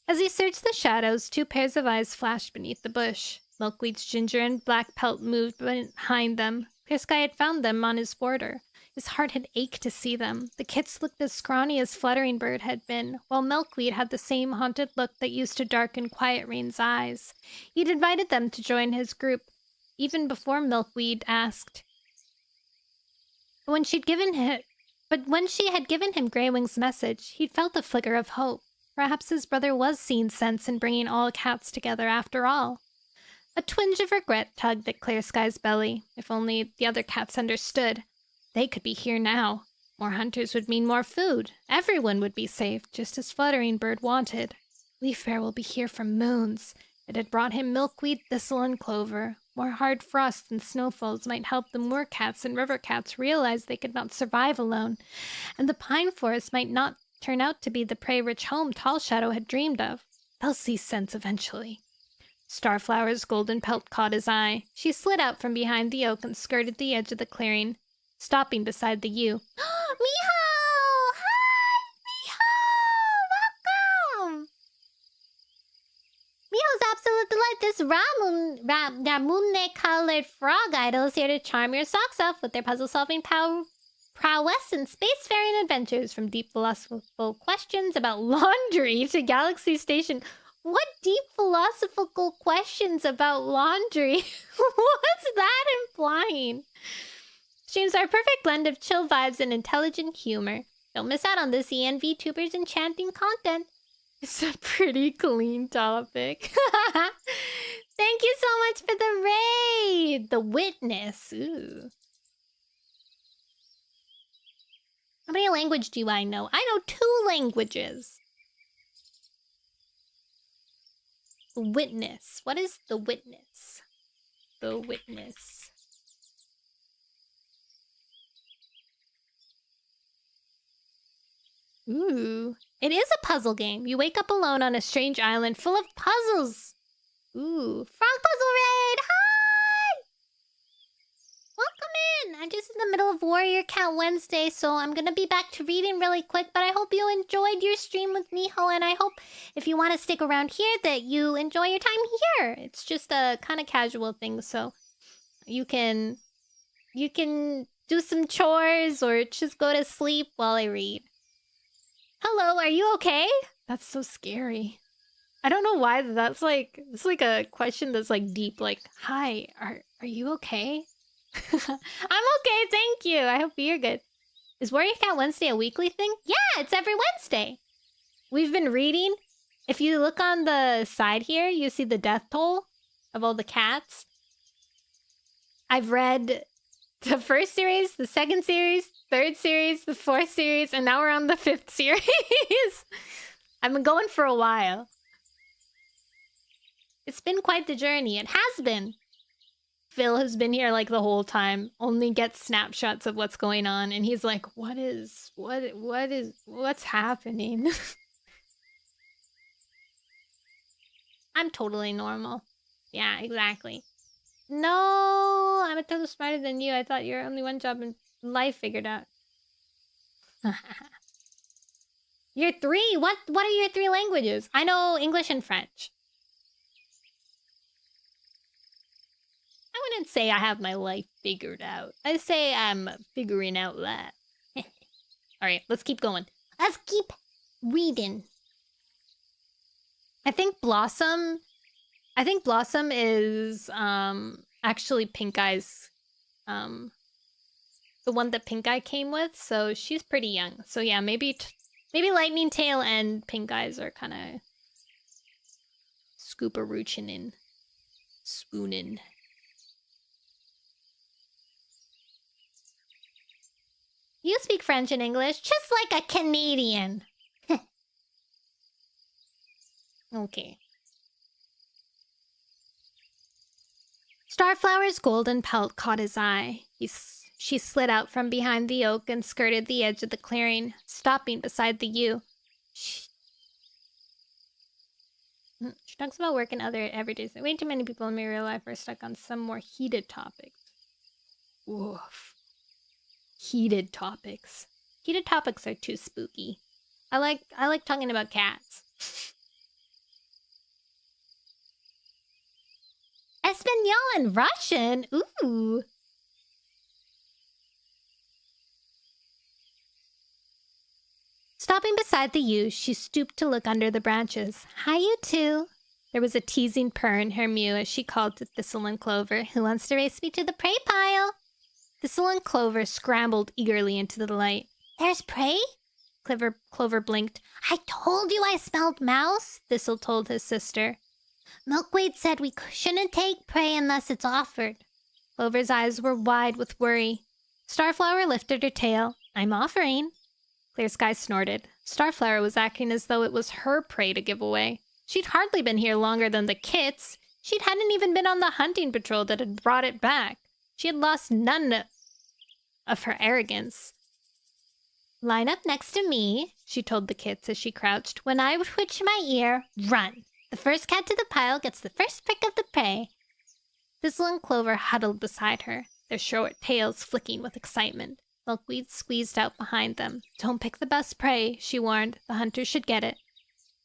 As he searched the shadows, 2 pairs of eyes flashed beneath the bush. Milkweed's ginger and black pelt moved behind them. Clear Sky had found them on his border. His heart had ached to see them. The kits looked as scrawny as Fluttering Bird had been, while Milkweed had the same haunted look that used to darken Quiet Rain's eyes. He'd invited them to join his group, even before Milkweed asked. But when she had given him Greywing's message, he'd felt a flicker of hope. Perhaps his brother was seeing sense in bringing all cats together after all. A twinge of regret tugged at Clear Sky's belly. If only the other cats understood. They could be here now. More hunters would mean more food. Everyone would be safe, just as Fluttering Bird wanted. Leaf Bear will be here for moons. It had brought him milkweed, thistle, and clover. More hard frosts and snowfalls might help the moor cats and river cats realize they could not survive alone. And the pine forest might not turn out to be the prey-rich home Tall Shadow had dreamed of. They'll see sense eventually. Starflower's golden pelt caught his eye. She slid out from behind the oak and skirted the edge of the clearing, stopping beside the yew. Meow! Hi! Meow! Welcome! Meow's absolute delight. This Ramune-colored frog idol is here to charm your socks off with their puzzle-solving prowess and spacefaring adventures, from deep philosophical questions about laundry to Galaxy Station. What deep philosophical questions about laundry? What's that implying? Streams are a perfect blend of chill vibes and intelligent humor. Don't miss out on this ENV tuber's enchanting content. It's a pretty clean topic. Thank you so much for the raid! The Witness. Ooh. How many languages do I know? I know 2 languages. The Witness. What is the Witness? The Witness. Ooh. It is a puzzle game. You wake up alone on a strange island full of puzzles. Ooh. Frog Puzzle Raid! Hi! Welcome in! I'm just in the middle of of Warrior Cat Wednesday, so I'm gonna be back to reading really quick, but I hope you enjoyed your stream with Miho, and I hope if you want to stick around here that you enjoy your time here. It's just a kind of casual thing, so you can do some chores or just go to sleep while I read. Hello, are you okay? That's so scary. I don't know why that's like, it's like a question that's like deep, like, hi, are you okay? I'm okay, thank you. I hope you're good. Is Warrior Cat Wednesday a weekly thing? Yeah, it's every Wednesday. We've been reading. If you look on the side here, you see the death toll of all the cats. I've read the first series, the second series, third series, the fourth series, and now we're on the fifth series. I've been going for a while. It's been quite the journey. It has been. Phil has been here like the whole time, only gets snapshots of what's going on, and he's like, what's happening? I'm totally normal. Yeah, exactly. No, I'm a total smarter than you. I thought you're only one job in life figured out. You're 3? What are your 3 languages? I know English and French. I wouldn't say I have my life figured out. I say I'm figuring out that. Alright, let's keep going. Let's keep reading. I think Blossom is actually Pink Eye's the one that Pink Eye came with, so she's pretty young. So yeah, maybe Lightning Tail and Pink Eyes are kind of scooparoochin' in, spoonin'. You speak French and English just like a Canadian. Okay. Starflower's golden pelt caught his eye. She slid out from behind the oak and skirted the edge of the clearing, stopping beside the yew. She talks about work and other everydays. Way too many people in my real life are stuck on some more heated topics. Woof. Heated topics. Heated topics are too spooky. I like talking about cats. Espanol and Russian? Ooh. Stopping beside the yew, she stooped to look under the branches. Hi, you two. There was a teasing purr in her mew as she called to Thistle and Clover. Who wants to race me to the prey pile? Thistle and Clover scrambled eagerly into the light. There's prey? Clover blinked. I told you I smelled mouse, Thistle told his sister. Milkweed said we shouldn't take prey unless it's offered. Clover's eyes were wide with worry. Starflower lifted her tail. I'm offering. Clear Sky snorted. Starflower was acting as though it was her prey to give away. She'd hardly been here longer than the kits. She hadn't even been on the hunting patrol that had brought it back. She had lost none of her arrogance. Line up next to me, she told the kits as she crouched. When I twitch my ear, run. The first cat to the pile gets the first pick of the prey. Thistle and Clover huddled beside her, their short tails flicking with excitement. Milkweed squeezed out behind them. Don't pick the best prey, she warned. The hunters should get it.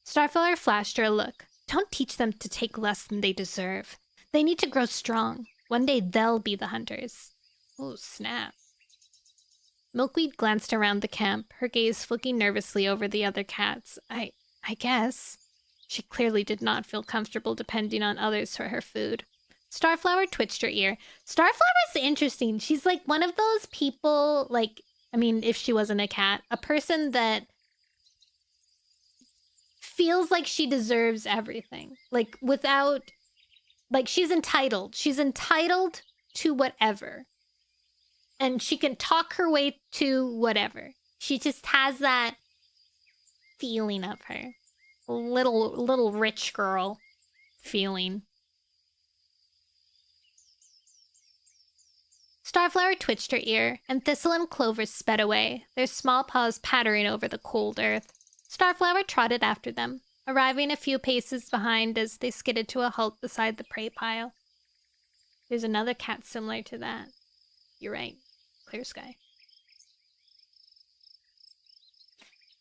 Starflower flashed her a look. Don't teach them to take less than they deserve. They need to grow strong. One day they'll be the hunters. Oh, snap. Milkweed glanced around the camp, her gaze flicking nervously over the other cats. I guess. She clearly did not feel comfortable depending on others for her food. Starflower twitched her ear. Starflower's interesting. She's like one of those people, like, I mean, if she wasn't a cat, a person that feels like she deserves everything. Like, without, like, she's entitled. She's entitled to whatever. And she can talk her way to whatever. She just has that feeling of her. Little rich girl feeling. Starflower twitched her ear, and Thistle and Clover sped away, their small paws pattering over the cold earth. Starflower trotted after them, arriving a few paces behind as they skidded to a halt beside the prey pile. There's another cat similar to that. You're right. Clear Sky.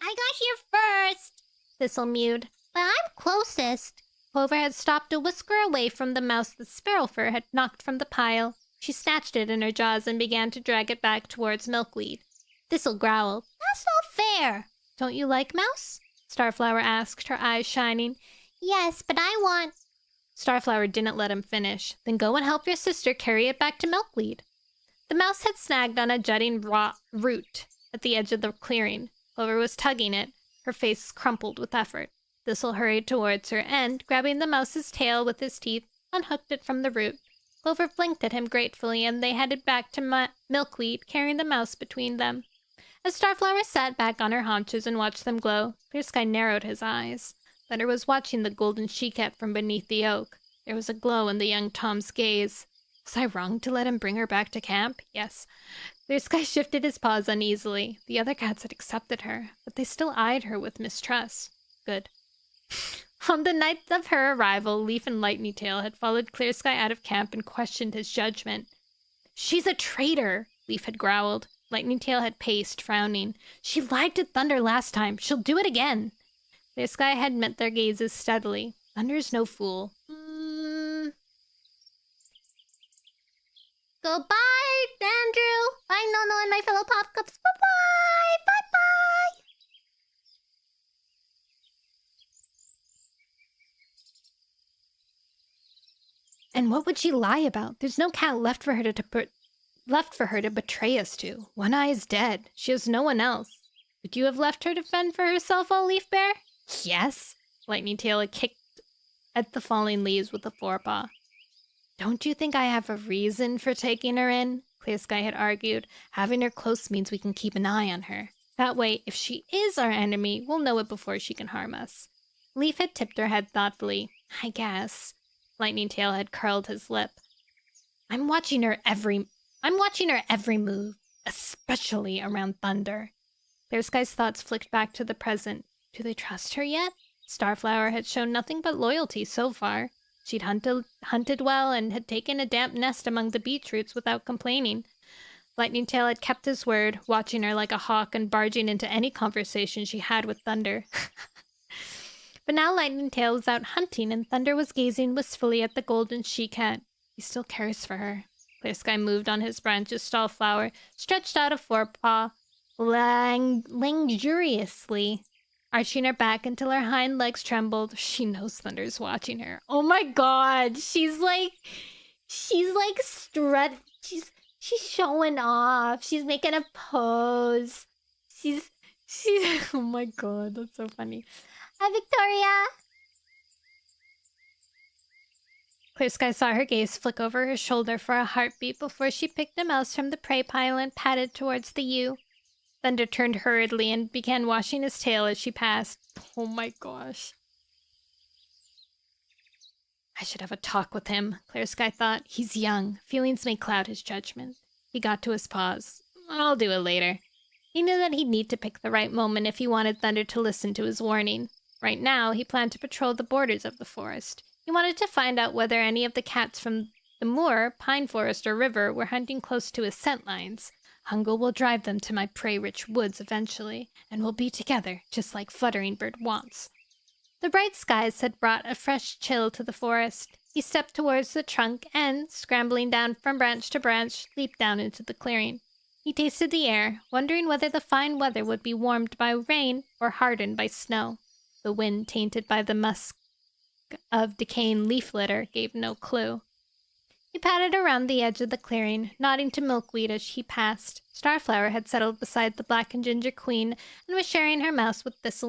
I got here first, Thistle mewed. But I'm closest. Clover had stopped a whisker away from the mouse that Sparrowfur had knocked from the pile. She snatched it in her jaws and began to drag it back towards Milkweed. Thistle growled. That's not fair. Don't you like mouse? Starflower asked, her eyes shining. Yes, but I want... Starflower didn't let him finish. Then go and help your sister carry it back to Milkweed. The mouse had snagged on a jutting root at the edge of the clearing. Clover was tugging it, her face crumpled with effort. Thistle hurried towards her and, grabbing the mouse's tail with his teeth, unhooked it from the root. Clover blinked at him gratefully, and they headed back to Milkweed, carrying the mouse between them. As Starflower sat back on her haunches and watched them glow, Clearsky narrowed his eyes. Thunder was watching the golden she-cat from beneath the oak. There was a glow in the young Tom's gaze. Was I wrong to let him bring her back to camp? Yes. Clearsky shifted his paws uneasily. The other cats had accepted her, but they still eyed her with mistrust. Good. On the night of her arrival, Leaf and Lightning Tail had followed Clearsky out of camp and questioned his judgment. She's a traitor, Leaf had growled. Lightning Tail had paced, frowning. She lied to Thunder last time. She'll do it again. Clearsky had met their gazes steadily. Thunder's no fool. Goodbye, Andrew. Bye, Nono and my fellow Pop Cups. Bye-bye. Bye-bye. And what would she lie about? There's no cat left for her to betray us to. One Eye is dead. She has no one else. Would you have left her to fend for herself, all Leaf Bear? Yes. Lightning Tail had kicked at the falling leaves with a forepaw. Don't you think I have a reason for taking her in? Clearsky had argued. Having her close means we can keep an eye on her. That way, if she is our enemy, we'll know it before she can harm us. Leaf had tipped her head thoughtfully. I guess. Lightning Tail had curled his lip. I'm watching her every move, especially around Thunder. Clearsky's thoughts flicked back to the present. Do they trust her yet? Starflower had shown nothing but loyalty so far. She'd hunted well and had taken a damp nest among the beetroots without complaining. Lightning Tail had kept his word, watching her like a hawk and barging into any conversation she had with Thunder. But now Lightning Tail was out hunting, and Thunder was gazing wistfully at the golden she-cat. He still cares for her. Clearsky moved on his branch as Starflower stretched out a forepaw luxuriously, arching her back until her hind legs trembled. She knows Thunder's watching her. Oh my god, she's showing off. She's making a pose. She's oh my god, that's so funny. Hi, Victoria! Clearsky saw her gaze flick over her shoulder for a heartbeat before she picked a mouse from the prey pile and patted towards the ewe. Thunder turned hurriedly and began washing his tail as she passed. Oh my gosh. I should have a talk with him, Clearsky thought. He's young. Feelings may cloud his judgment. He got to his paws. I'll do it later. He knew that he'd need to pick the right moment if he wanted Thunder to listen to his warning. Right now, he planned to patrol the borders of the forest. He wanted to find out whether any of the cats from the moor, pine forest, or river were hunting close to his scent lines. Hunger will drive them to my prey-rich woods eventually, and we'll be together, just like Fluttering Bird wants. The bright skies had brought a fresh chill to the forest. He stepped towards the trunk and, scrambling down from branch to branch, leaped down into the clearing. He tasted the air, wondering whether the fine weather would be warmed by rain or hardened by snow. The wind, tainted by the musk of decaying leaf litter, gave no clue. He patted around the edge of the clearing, nodding to Milkweed as he passed. Starflower had settled beside the Black and Ginger Queen and was sharing her mouse with Thistle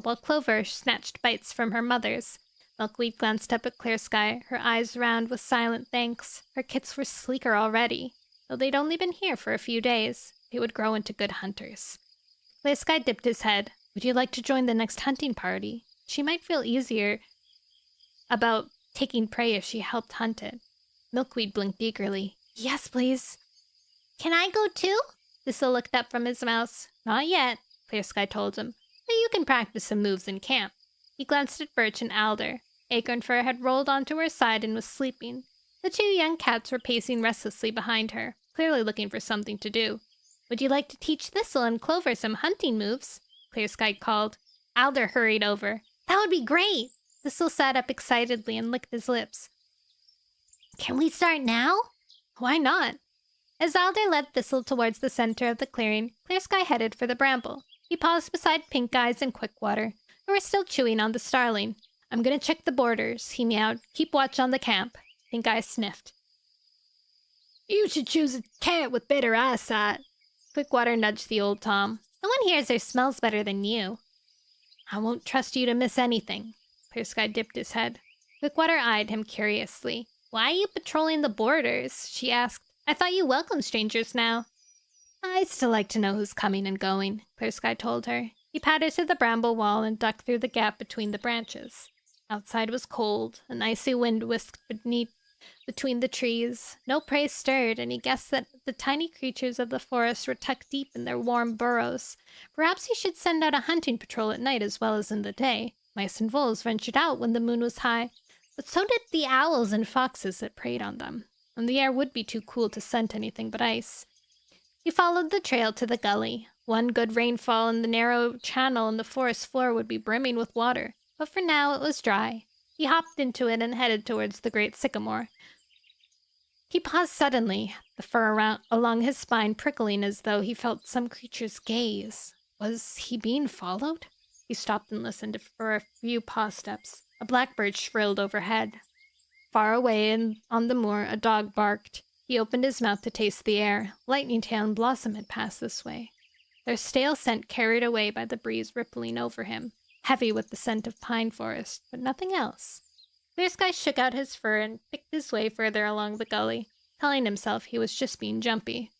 while Clover snatched bites from her mothers. Milkweed glanced up at Clearsky, her eyes round with silent thanks. Her kits were sleeker already. Though they'd only been here for a few days, they would grow into good hunters. Clearsky dipped his head. Would you like to join the next hunting party? She might feel easier about taking prey if she helped hunt it. Milkweed blinked eagerly. Yes, please. Can I go too? Thistle looked up from his mouse. Not yet, Clearsky told him. But you can practice some moves in camp. He glanced at Birch and Alder. Acornfur had rolled onto her side and was sleeping. The two young cats were pacing restlessly behind her, clearly looking for something to do. Would you like to teach Thistle and Clover some hunting moves? Clear Sky called. Alder hurried over. That would be great! Thistle sat up excitedly and licked his lips. Can we start now? Why not? As Alder led Thistle towards the center of the clearing, Clear Sky headed for the bramble. He paused beside Pink Eyes and Quickwater, who were still chewing on the starling. I'm gonna check the borders, he meowed. Keep watch on the camp. Pink Eyes sniffed. You should choose a cat with better eyesight. Quickwater nudged the old Tom. No one hears or smells better than you. I won't trust you to miss anything. Clear Sky dipped his head. Quickwater eyed him curiously. Why are you patrolling the borders? She asked. I thought you welcomed strangers now. I still like to know who's coming and going, Clear Sky told her. He padded to the bramble wall and ducked through the gap between the branches. Outside was cold. An icy wind whisked between the trees. No prey stirred, and he guessed that the tiny creatures of the forest were tucked deep in their warm burrows. Perhaps he should send out a hunting patrol at night as well as in the day. Mice and voles ventured out when the moon was high, but so did the owls and foxes that preyed on them, and the air would be too cool to scent anything but ice. He followed the trail to the gully. One good rainfall and the narrow channel in the forest floor would be brimming with water, but for now it was dry. He hopped into it and headed towards the great sycamore. He paused suddenly, the fur along his spine prickling as though he felt some creature's gaze. Was he being followed? He stopped and listened for a few paw steps. A blackbird shrilled overhead. Far away on the moor, a dog barked. He opened his mouth to taste the air. Lightning Tail and Blossom had passed this way, their stale scent carried away by the breeze rippling over him, heavy with the scent of pine forest, but nothing else. Clear Sky shook out his fur and picked his way further along the gully, telling himself he was just being jumpy.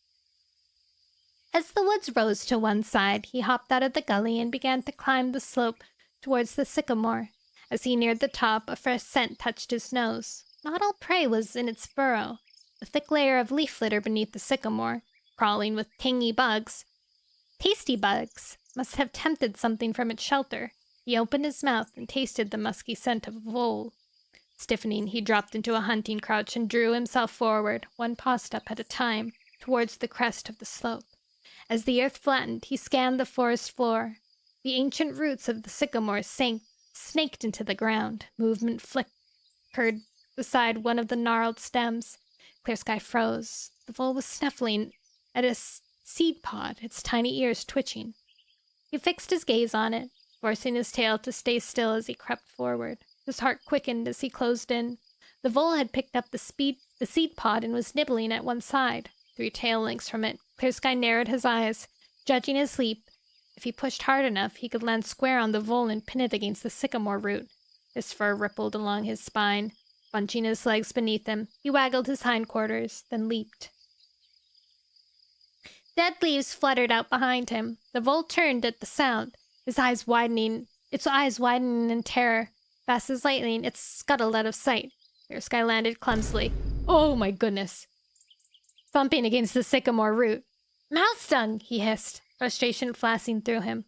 As the woods rose to one side, he hopped out of the gully and began to climb the slope towards the sycamore. As he neared the top, a fresh scent touched his nose. Not all prey was in its burrow. A thick layer of leaf litter beneath the sycamore, crawling with tasty bugs, must have tempted something from its shelter. He opened his mouth and tasted the musky scent of a vole. Stiffening, he dropped into a hunting crouch and drew himself forward, one paw step at a time, towards the crest of the slope. As the earth flattened, he scanned the forest floor. The ancient roots of the sycamore snaked into the ground. Movement flickered beside one of the gnarled stems. Clear Sky froze. The vole was snuffling at a seed pod, its tiny ears twitching. He fixed his gaze on it, forcing his tail to stay still as he crept forward. His heart quickened as he closed in. The vole had picked up the seed pod and was nibbling at one side. 3 tail lengths from it, Clear Sky narrowed his eyes, judging his leap. If he pushed hard enough, he could land square on the vole and pin it against the sycamore root. His fur rippled along his spine. Bunching his legs beneath him, he waggled his hindquarters, then leaped. Dead leaves fluttered out behind him. The vole turned at the sound, its eyes widening in terror. Fast as lightning, it scuttled out of sight. Clear Sky landed clumsily. Oh my goodness! Thumping against the sycamore root. Mouse stung, he hissed, frustration flashing through him.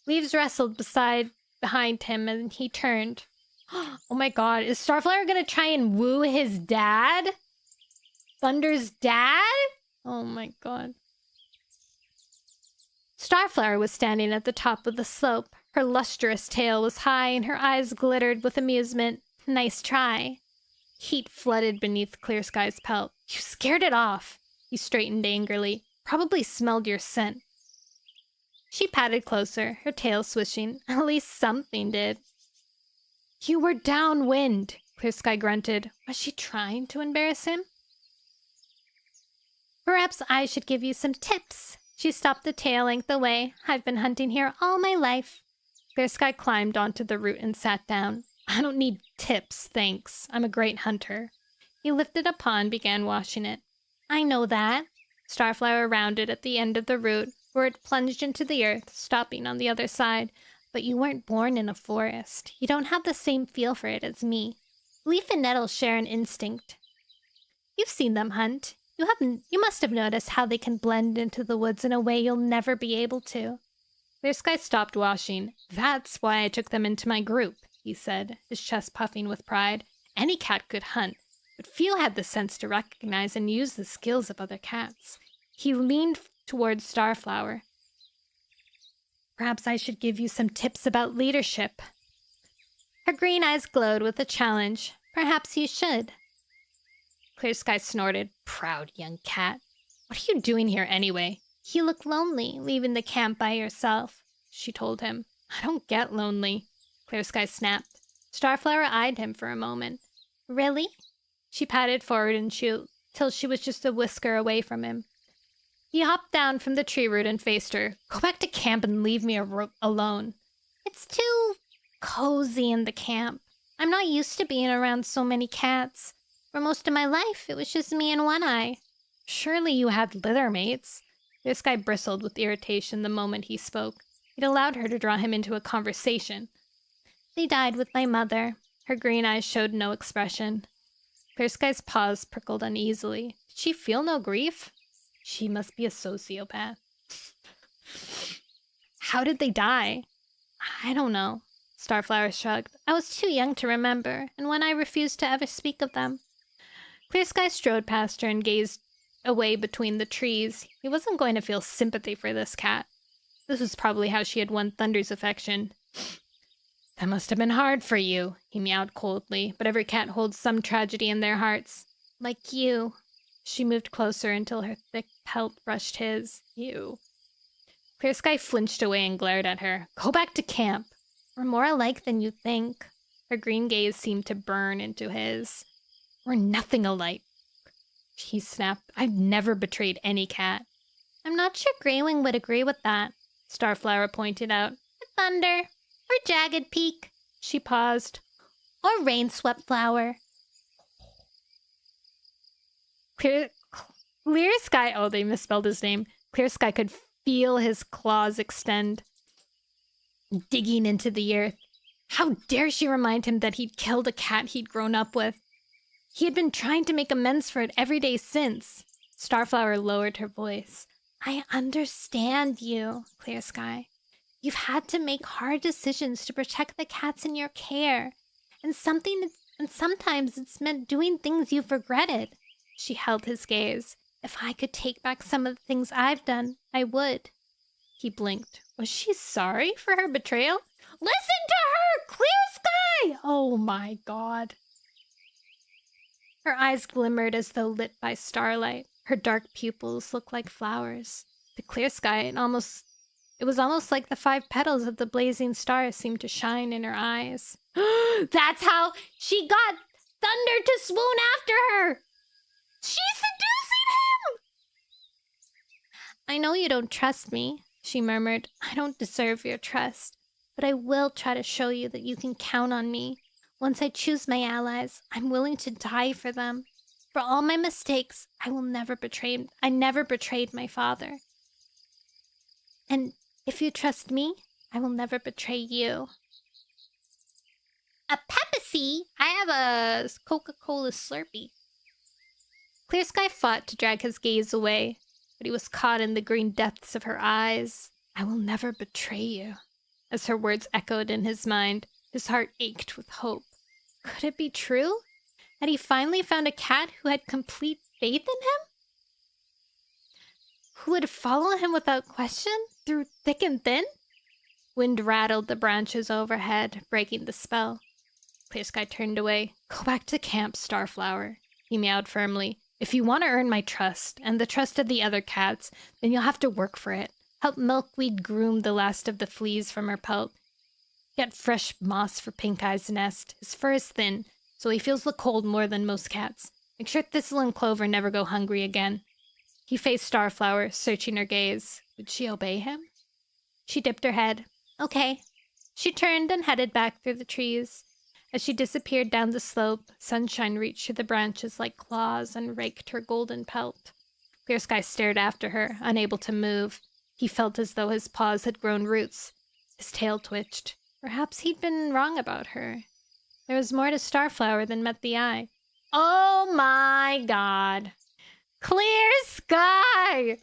Leaves rustled behind him, and he turned. Oh my god, is Starflower gonna try and woo his dad? Thunder's dad? Oh my god. Starflower was standing at the top of the slope. Her lustrous tail was high, and her eyes glittered with amusement. Nice try. Heat flooded beneath Clear Sky's pelt. You scared it off. He straightened angrily. Probably smelled your scent. She padded closer, her tail swishing. At least something did. You were downwind, Clear Sky grunted. Was she trying to embarrass him? Perhaps I should give you some tips. She stopped a tail length away. I've been hunting here all my life. Clear Sky climbed onto the root and sat down. I don't need tips, thanks. I'm a great hunter. He lifted a paw and began washing it. I know that. Starflower rounded at the end of the root, where it plunged into the earth, stopping on the other side. But you weren't born in a forest. You don't have the same feel for it as me. Leaf and nettle share an instinct. You've seen them hunt. You must have noticed how they can blend into the woods in a way you'll never be able to. Clear Sky stopped washing. That's why I took them into my group, he said, his chest puffing with pride. Any cat could hunt, but few had the sense to recognize and use the skills of other cats. He leaned towards Starflower. Perhaps I should give you some tips about leadership. Her green eyes glowed with a challenge. Perhaps you should. Clear Sky snorted. Proud young cat. What are you doing here anyway? You look lonely, leaving the camp by yourself, she told him. I don't get lonely, Clear Sky snapped. Starflower eyed him for a moment. Really? She patted forward till she was just a whisker away from him. He hopped down from the tree root and faced her. Go back to camp and leave me alone. It's too cozy in the camp. I'm not used to being around so many cats. For most of my life, it was just me and One Eye. Surely you had litter mates. This guy bristled with irritation the moment he spoke. It allowed her to draw him into a conversation. They died with my mother. Her green eyes showed no expression. Clear Sky's paws prickled uneasily. Did she feel no grief? She must be a sociopath. How did they die? I don't know. Starflower shrugged. I was too young to remember, and One Eye refused to ever speak of them. Clear Sky strode past her and gazed away between the trees. He wasn't going to feel sympathy for this cat. This was probably how she had won Thunder's affection. That must have been hard for you, he meowed coldly, but every cat holds some tragedy in their hearts. Like you. She moved closer until her thick pelt brushed his. You. Clear Sky flinched away and glared at her. Go back to camp. We're more alike than you think. Her green gaze seemed to burn into his. We're nothing alike. He snapped. I've never betrayed any cat. I'm not sure Greywing would agree with that, Starflower pointed out. Or Thunder. Or Jagged Peak. She paused. Or Rainswept Flower. Clear Sky. Oh, they misspelled his name. Clear Sky could feel his claws extend, digging into the earth. How dare she remind him that he'd killed a cat he'd grown up with? He had been trying to make amends for it every day since. Starflower lowered her voice. I understand you, Clear Sky. You've had to make hard decisions to protect the cats in your care. And sometimes it's meant doing things you've regretted. She held his gaze. If I could take back some of the things I've done, I would. He blinked. Was she sorry for her betrayal? Listen to her! Clear Sky! Oh my god. Her eyes glimmered as though lit by starlight. Her dark pupils looked like flowers. The Clear Sky, it was almost like the 5 petals of the blazing star seemed to shine in her eyes. That's how she got Thunder to swoon after her! She's seducing him! I know you don't trust me, she murmured. I don't deserve your trust, but I will try to show you that you can count on me. Once I choose my allies, I'm willing to die for them. For all my mistakes, I never betrayed my father. And if you trust me, I will never betray you. A Pepsi? I have a Coca-Cola Slurpee. Clear Sky fought to drag his gaze away, but he was caught in the green depths of her eyes. I will never betray you. As her words echoed in his mind, his heart ached with hope. Could it be true? Had he finally found a cat who had complete faith in him? Who would follow him without question, through thick and thin? Wind rattled the branches overhead, breaking the spell. Clear Sky turned away. Go back to camp, Starflower, he meowed firmly. If you want to earn my trust, and the trust of the other cats, then you'll have to work for it. Help Milkweed groom the last of the fleas from her pelt. Get fresh moss for Pink Eye's nest. His fur is thin, so he feels the cold more than most cats. Make sure Thistle and Clover never go hungry again. He faced Starflower, searching her gaze. Would she obey him? She dipped her head. Okay. She turned and headed back through the trees. As she disappeared down the slope, sunshine reached through the branches like claws and raked her golden pelt. Clear Sky stared after her, unable to move. He felt as though his paws had grown roots. His tail twitched. Perhaps he'd been wrong about her. There was more to Starflower than met the eye. Oh my god! Clear Sky!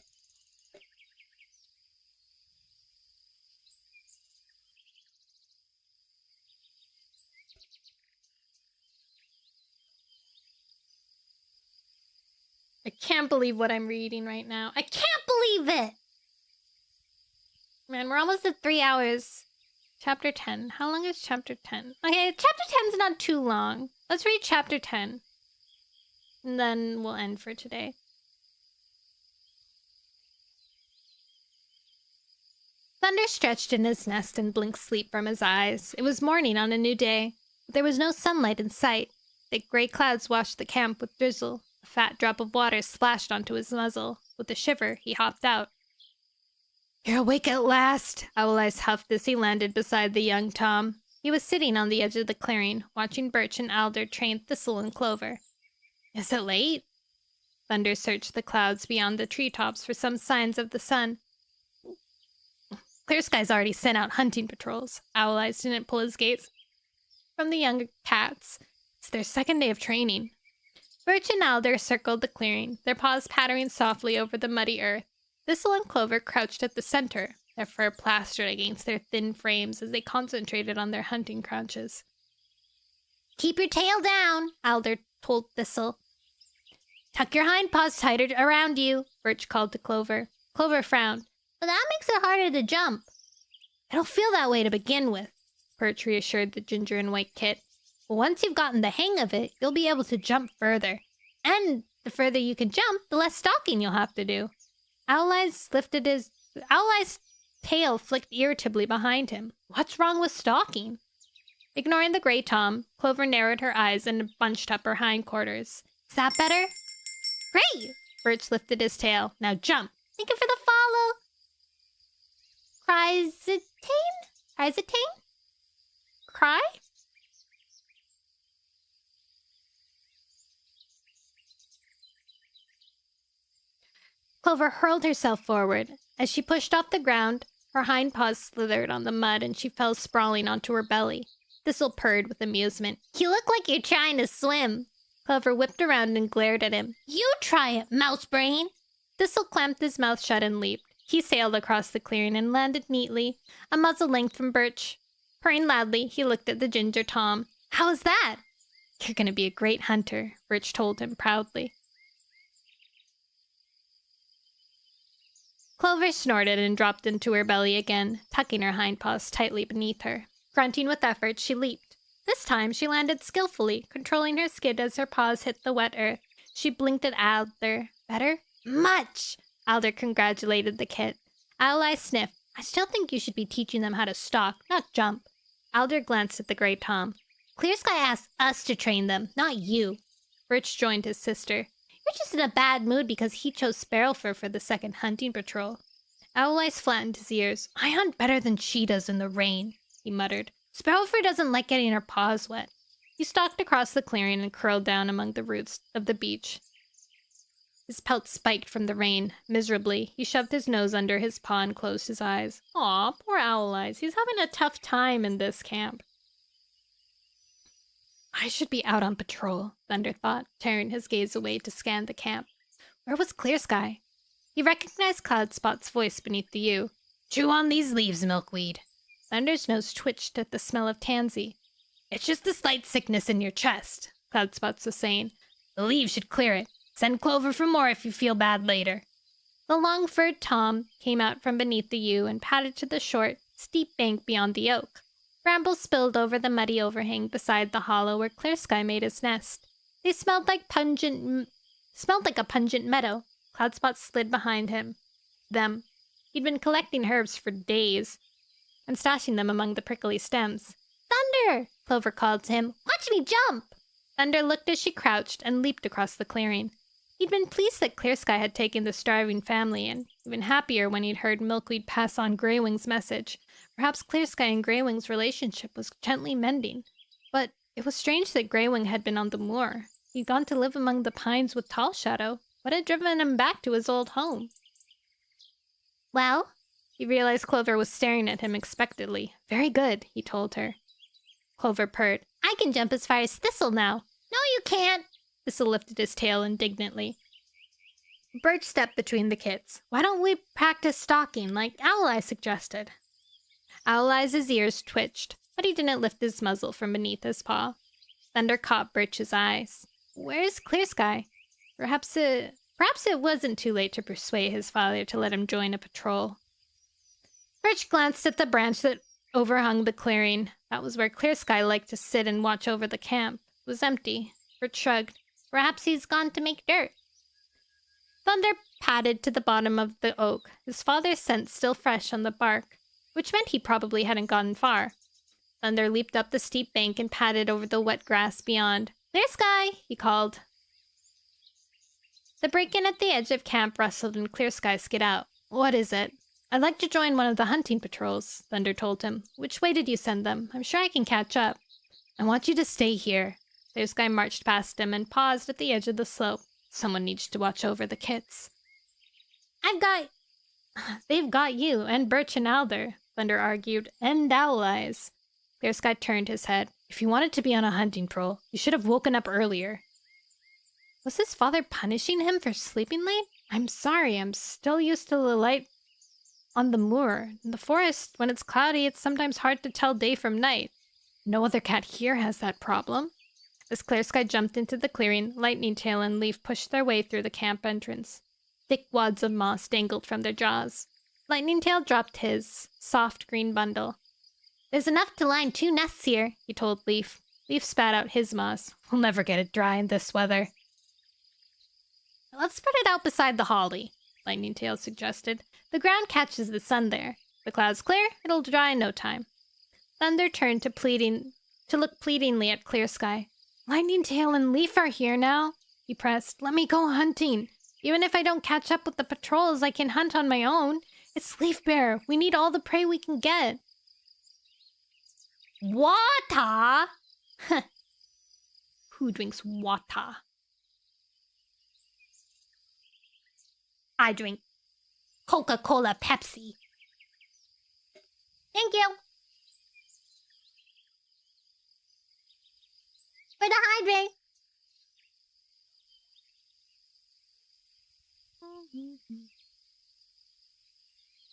I can't believe what I'm reading right now. I can't believe it! Man, we're almost at 3 hours. Chapter 10. How long is chapter 10? Okay, chapter 10's not too long. Let's read chapter 10. And then we'll end for today. Thunder stretched in his nest and blinked sleep from his eyes. It was morning on a new day, but there was no sunlight in sight. Thick gray clouds washed the camp with drizzle. A fat drop of water splashed onto his muzzle. With a shiver, he hopped out. "You're awake at last," Owl Eyes huffed as he landed beside the young Tom. He was sitting on the edge of the clearing, watching Birch and Alder train Thistle and Clover. "Is it late?" Thunder searched the clouds beyond the treetops for some signs of the sun. Clear Sky's already sent out hunting patrols. Owl Eyes didn't pull his gaze from the young cats. It's their second day of training. Birch and Alder circled the clearing, their paws pattering softly over the muddy earth. Thistle and Clover crouched at the center, their fur plastered against their thin frames as they concentrated on their hunting crunches. "Keep your tail down," Alder told Thistle. "Tuck your hind paws tighter around you," Birch called to Clover. Clover frowned. "But that makes it harder to jump." "It'll feel that way to begin with," Birch reassured the ginger and white kit. "But once you've gotten the hang of it, you'll be able to jump further. And the further you can jump, the less stalking you'll have to do." Owl Eyes tail flicked irritably behind him. What's wrong with stalking? Ignoring the gray Tom, Clover narrowed her eyes and bunched up her hindquarters. "Is that better?" "Great!" Birch lifted his tail. "Now jump. Thank you for the follow." Chrysitane? Cry? Clover hurled herself forward. As she pushed off the ground, her hind paws slithered on the mud and she fell sprawling onto her belly. Thistle purred with amusement. "You look like you're trying to swim." Clover whipped around and glared at him. "You try it, mouse brain." Thistle clamped his mouth shut and leaped. He sailed across the clearing and landed neatly, a muzzle length from Birch. Purring loudly, he looked at the ginger Tom. "How's that?" "You're going to be a great hunter," Birch told him proudly. Clover snorted and dropped into her belly again, tucking her hind paws tightly beneath her. Grunting with effort, she leaped. This time, she landed skillfully, controlling her skid as her paws hit the wet earth. She blinked at Alder. "Better?" "Much!" Alder congratulated the kit. Owl Eye sniffed. "I still think you should be teaching them how to stalk, not jump." Alder glanced at the gray Tom. "Clear Sky asked us to train them, not you." Birch joined his sister. "You're just in a bad mood because he chose Sparrowfur for the second hunting patrol." Owl Eyes flattened his ears. "I hunt better than she does in the rain," he muttered. "Sparrowfur doesn't like getting her paws wet." He stalked across the clearing and curled down among the roots of the beech. His pelt spiked from the rain. Miserably, he shoved his nose under his paw and closed his eyes. Aw, poor Owl Eyes. He's having a tough time in this camp. I should be out on patrol, Thunder thought, tearing his gaze away to scan the camp. Where was Clear Sky? He recognized Cloud Spot's voice beneath the yew. "Chew on these leaves, Milkweed." Thunder's nose twitched at the smell of tansy. "It's just a slight sickness in your chest," Cloud Spots was saying. "The leaves should clear it. Send Clover for more if you feel bad later." The long-furred Tom came out from beneath the yew and padded to the short, steep bank beyond the oak. Brambles spilled over the muddy overhang beside the hollow where Clear Sky made his nest. They smelled like a pungent meadow. Cloud Spot slid behind them. He'd been collecting herbs for days and stashing them among the prickly stems. "Thunder!" Clover called to him. "Watch me jump!" Thunder looked as she crouched and leaped across the clearing. He'd been pleased that Clear Sky had taken the starving family, and even happier when he'd heard Milkweed pass on Greywing's message. Perhaps Clear Sky and Greywing's relationship was gently mending. But it was strange that Greywing had been on the moor. He'd gone to live among the pines with Tall Shadow. What had driven him back to his old home? "Well?" He realized Clover was staring at him expectantly. "Very good," he told her. Clover purred. "I can jump as far as Thistle now." "No, you can't." Thistle lifted his tail indignantly. Birch stepped between the kits. "Why don't we practice stalking like Owl Eye suggested?" Owl Eye's ears twitched, but he didn't lift his muzzle from beneath his paw. Thunder caught Birch's eyes. "Where's Clear Sky?" Perhaps it wasn't too late to persuade his father to let him join a patrol. Birch glanced at the branch that overhung the clearing. That was where Clear Sky liked to sit and watch over the camp. It was empty. Birch shrugged. Perhaps he's gone to make dirt. Thunder padded to the bottom of the oak, his father's scent still fresh on the bark, which meant he probably hadn't gotten far. Thunder leaped up the steep bank and padded over the wet grass beyond. Clear Sky, he called. The break-in at the edge of camp rustled and Clear Sky skid out. What is it? I'd like to join one of the hunting patrols, Thunder told him. Which way did you send them? I'm sure I can catch up. I want you to stay here. Clear Sky marched past him and paused at the edge of the slope. Someone needs to watch over the kits. They've got you, and Birch and Alder, Thunder argued, and Owl Eyes. Clear Sky turned his head. If you wanted to be on a hunting patrol, you should have woken up earlier. Was his father punishing him for sleeping late? I'm sorry, I'm still used to the light on the moor. In the forest, when it's cloudy, it's sometimes hard to tell day from night. No other cat here has that problem. As Clear Sky jumped into the clearing, Lightning Tail and Leaf pushed their way through the camp entrance. Thick wads of moss dangled from their jaws. Lightning Tail dropped his soft green bundle. There's enough to line 2 nests here, he told Leaf. Leaf spat out his moss. We'll never get it dry in this weather. Let's spread it out beside the holly, Lightning Tail suggested. The ground catches the sun there. The clouds clear, it'll dry in no time. Thunder turned to look pleadingly at Clear Sky. Lightning Tail and Leaf are here now, he pressed. Let me go hunting. Even if I don't catch up with the patrols, I can hunt on my own. It's Leaf Bear. We need all the prey we can get. Water? Who drinks water? I drink Coca-Cola Pepsi. Thank you. For the hydrate.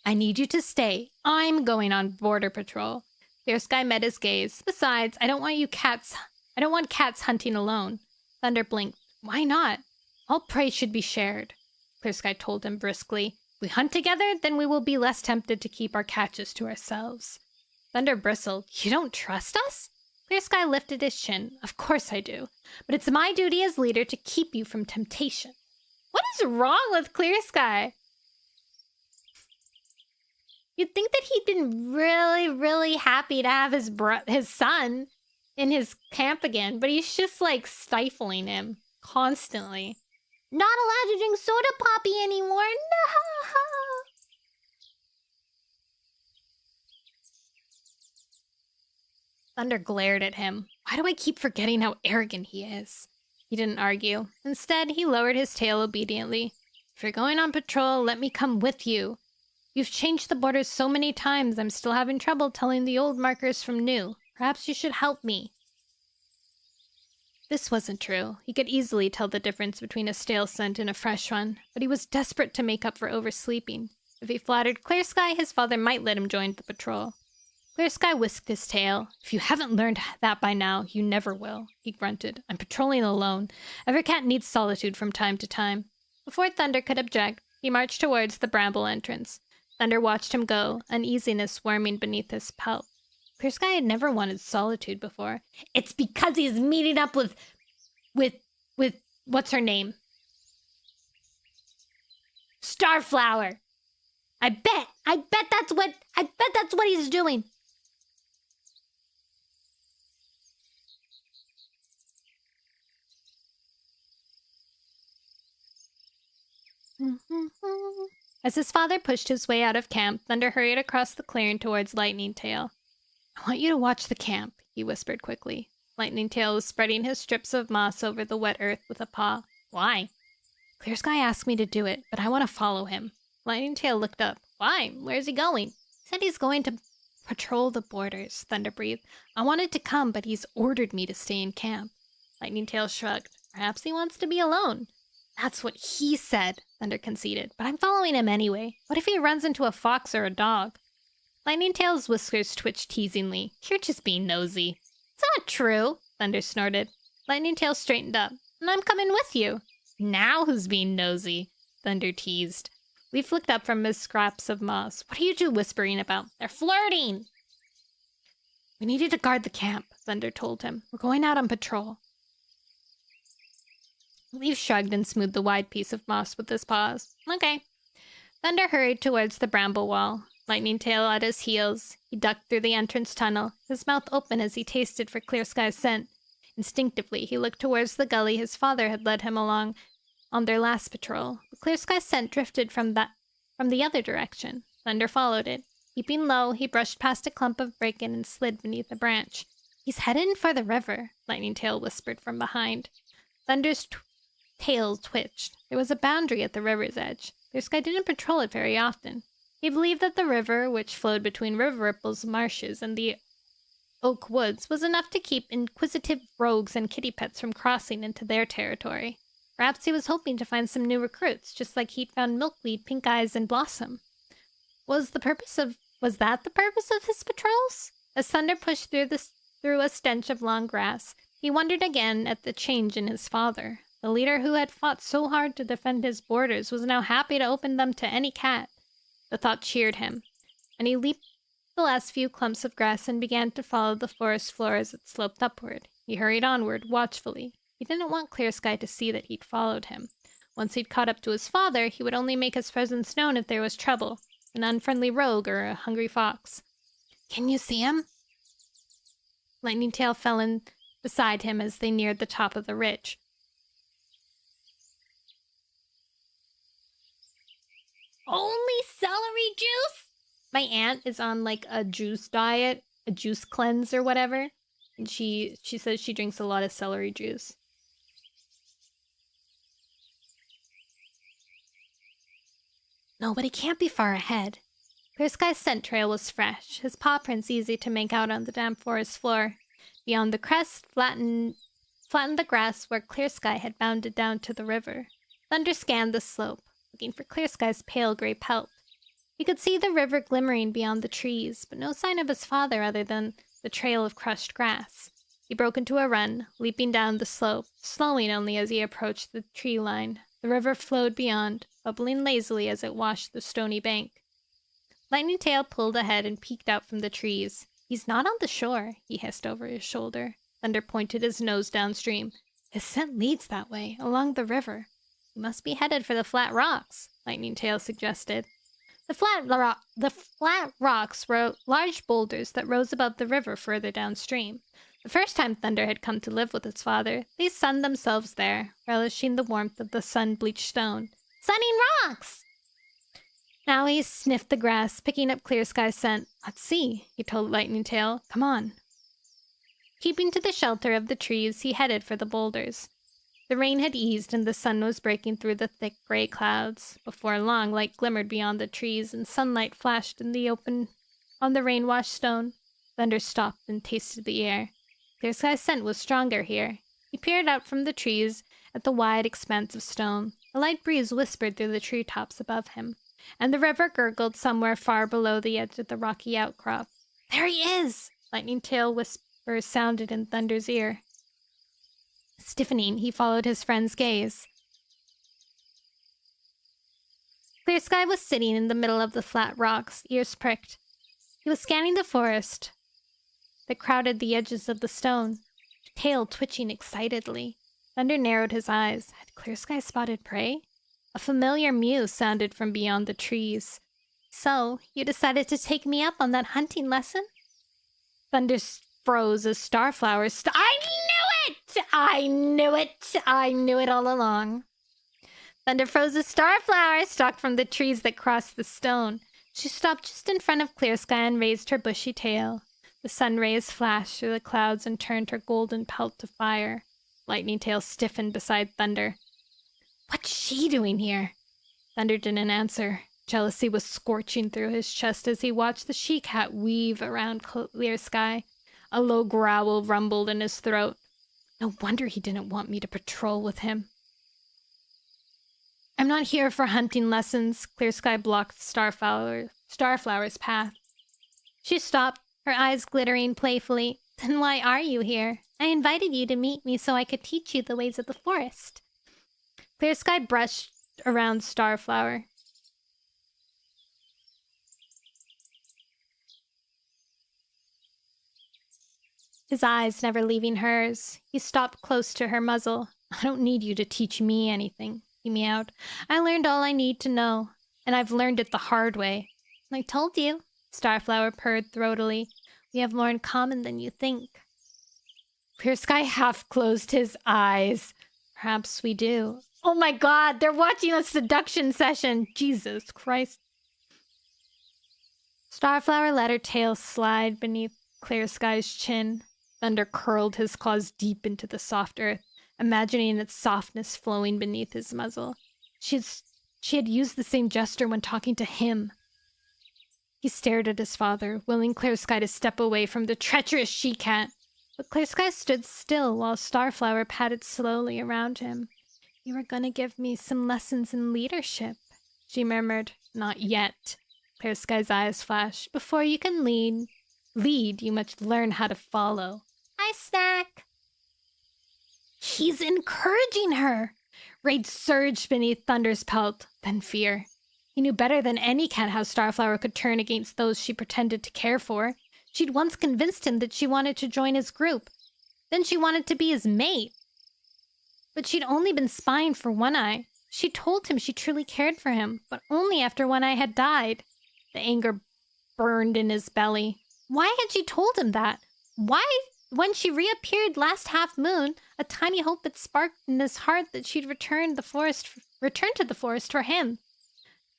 I need you to stay. I'm going on border patrol. Clear Sky met his gaze. Besides, I don't want cats hunting alone. Thunder blinked. Why not? All prey should be shared. Clear Sky told him briskly. If we hunt together, then we will be less tempted to keep our catches to ourselves. Thunder bristled. You don't trust us? Clear Sky lifted his chin. Of course I do. But it's my duty as leader to keep you from temptation. What is wrong with Clear Sky? You'd think that he'd been really, really happy to have his son in his camp again, but he's just like stifling him constantly. Not allowed to drink soda poppy anymore. No. Thunder glared at him. Why do I keep forgetting how arrogant he is? He didn't argue. Instead, he lowered his tail obediently. If you're going on patrol, let me come with you. You've changed the borders so many times, I'm still having trouble telling the old markers from new. Perhaps you should help me. This wasn't true. He could easily tell the difference between a stale scent and a fresh one, but he was desperate to make up for oversleeping. If he flattered Clear Sky, his father might let him join the patrol. Clear Sky whisked his tail. If you haven't learned that by now, you never will, he grunted. I'm patrolling alone. Every cat needs solitude from time to time. Before Thunder could object, he marched towards the bramble entrance. Thunder watched him go, uneasiness swarming beneath his pelt. Clear Sky had never wanted solitude before. It's because he's meeting up with what's her name? Starflower. I bet that's what he's doing. As his father pushed his way out of camp, Thunder hurried across the clearing towards Lightning Tail. I want you to watch the camp, he whispered quickly. Lightning Tail was spreading his strips of moss over the wet earth with a paw. Why? Clear Sky asked me to do it, but I want to follow him. Lightning Tail looked up. Why? Where's he going? He said he's going to patrol the borders, Thunder breathed. I wanted to come, but he's ordered me to stay in camp. Lightning Tail shrugged. Perhaps he wants to be alone. That's what he said, Thunder conceded. But I'm following him anyway. What if he runs into a fox or a dog? Lightning Tail's whiskers twitched teasingly. You're just being nosy. It's not true, Thunder snorted. Lightning Tail straightened up. And I'm coming with you. Now who's being nosy? Thunder teased. Leaf looked up from his scraps of moss. What are you two whispering about? They're flirting! We needed to guard the camp, Thunder told him. We're going out on patrol. Leaf shrugged and smoothed the wide piece of moss with his paws. Okay. Thunder hurried towards the bramble wall, Lightning Tail at his heels. He ducked through the entrance tunnel, his mouth open as he tasted for Clear Sky's scent. Instinctively, he looked towards the gully his father had led him along on their last patrol. The Clear Sky's scent drifted from the other direction. Thunder followed it. Keeping low, he brushed past a clump of bracken and slid beneath a branch. He's heading for the river, Lightning Tail whispered from behind. Thunder's tail twitched. There was a boundary at the river's edge. Clear Sky didn't patrol it very often. He believed that the river, which flowed between River Ripple's marshes and the oak woods, was enough to keep inquisitive rogues and kitty pets from crossing into their territory. Perhaps he was hoping to find some new recruits, just like he'd found Milkweed, Pink Eyes, and Blossom. Was that the purpose of his patrols? As Thunder pushed through a stench of long grass, he wondered again at the change in his father. The leader who had fought so hard to defend his borders was now happy to open them to any cat. The thought cheered him, and he leaped the last few clumps of grass and began to follow the forest floor as it sloped upward. He hurried onward, watchfully. He didn't want Clear Sky to see that he'd followed him. Once he'd caught up to his father, he would only make his presence known if there was trouble, an unfriendly rogue or a hungry fox. Can you see him? Lightning Tail fell in beside him as they neared the top of the ridge. Only celery juice? My aunt is on like a juice diet, a juice cleanse or whatever. And she says she drinks a lot of celery juice. No, but he can't be far ahead. Clear Sky's scent trail was fresh, his paw prints easy to make out on the damp forest floor. Beyond the crest, flattened the grass where Clear Sky had bounded down to the river. Thunder scanned the slope, looking for Clear Sky's pale gray pelt. He could see the river glimmering beyond the trees, but no sign of his father other than the trail of crushed grass. He broke into a run, leaping down the slope, slowing only as he approached the tree line. The river flowed beyond, bubbling lazily as it washed the stony bank. Lightning Tail pulled ahead and peeked out from the trees. He's not on the shore, he hissed over his shoulder. Thunder pointed his nose downstream. His scent leads that way, along the river. He must be headed for the flat rocks, Lightning Tail suggested. The flat rocks were large boulders that rose above the river further downstream. The first time Thunder had come to live with his father, they sunned themselves there, relishing the warmth of the sun-bleached stone. Sunning rocks! Now he sniffed the grass, picking up Clear Sky's scent. Let's see, he told Lightning Tail. Come on. Keeping to the shelter of the trees, he headed for the boulders. The rain had eased and the sun was breaking through the thick gray clouds. Before long, light glimmered beyond the trees and sunlight flashed in the open on the rain-washed stone. Thunder stopped and tasted the air. Clear Sky's scent was stronger here. He peered out from the trees at the wide expanse of stone. A light breeze whispered through the treetops above him, and the river gurgled somewhere far below the edge of the rocky outcrop. There he is! Lightning Tail whispers sounded in Thunder's ear. Stiffening, he followed his friend's gaze. Clear Sky was sitting in the middle of the flat rocks, ears pricked. He was scanning the forest that crowded the edges of the stone, tail twitching excitedly. Thunder narrowed his eyes. Had Clear Sky spotted prey? A familiar mew sounded from beyond the trees. So, you decided to take me up on that hunting lesson? Thunder froze as starflowers I knew it! I knew it! I knew it all along. Thunder froze as starflowers stalked from the trees that crossed the stone. She stopped just in front of Clear Sky and raised her bushy tail. The sun rays flashed through the clouds and turned her golden pelt to fire. Lightning Tail stiffened beside Thunder. What's she doing here? Thunder didn't answer. Jealousy was scorching through his chest as he watched the she-cat weave around Clear Sky. A low growl rumbled in his throat. No wonder he didn't want me to patrol with him. I'm not here for hunting lessons. Clear Sky blocked Starflower's path. She stopped, her eyes glittering playfully. Then why are you here? I invited you to meet me so I could teach you the ways of the forest. Clear Sky brushed around Starflower. his eyes never leaving hers. He stopped close to her muzzle. I don't need you to teach me anything, he meowed. I learned all I need to know, and I've learned it the hard way. I told you, Starflower purred throatily. We have more in common than you think. Clear Sky half closed his eyes. Perhaps we do. Oh my god, they're watching a seduction session. Jesus Christ. Starflower let her tail slide beneath Clear Sky's chin. Thunder curled his claws deep into the soft earth, imagining its softness flowing beneath his muzzle. She had used the same gesture when talking to him. He stared at his father, willing Clear Sky to step away from the treacherous she-cat. But Clear Sky stood still while Starflower patted slowly around him. You are gonna give me some lessons in leadership, she murmured. Not yet. Clear Sky's eyes flashed. Before you can lead, you must learn how to follow. Hi, Snack. He's encouraging her. Rage surged beneath Thunder's pelt, then fear. He knew better than any cat how Starflower could turn against those she pretended to care for. She'd once convinced him that she wanted to join his group. Then she wanted to be his mate. But she'd only been spying for One Eye. She told him she truly cared for him, but only after One Eye had died. The anger burned in his belly. Why had she told him that? Why, when she reappeared last half moon, a tiny hope had sparked in his heart that she'd return to the forest for him?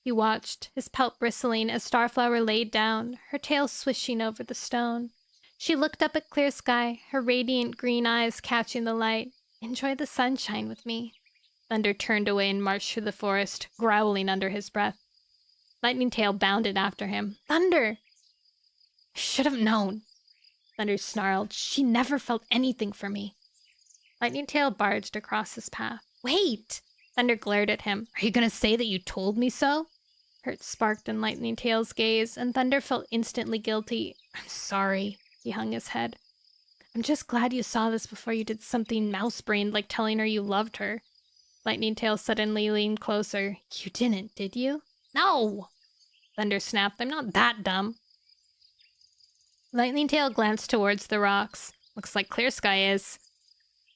He watched, his pelt bristling as Starflower laid down, her tail swishing over the stone. She looked up at Clear Sky, her radiant green eyes catching the light. Enjoy the sunshine with me. Thunder turned away and marched through the forest, growling under his breath. Lightning Tail bounded after him. Thunder! I should have known. Thunder snarled. She never felt anything for me. Lightning Tail barged across his path. Wait! Thunder glared at him. Are you going to say that you told me so? Hurt sparked in Lightning Tail's gaze, and Thunder felt instantly guilty. I'm sorry. He hung his head. I'm just glad you saw this before you did something mouse-brained like telling her you loved her. Lightning Tail suddenly leaned closer. You didn't, did you? No! Thunder snapped. I'm not that dumb. Lightning Tail glanced towards the rocks. Looks like Clear Sky is.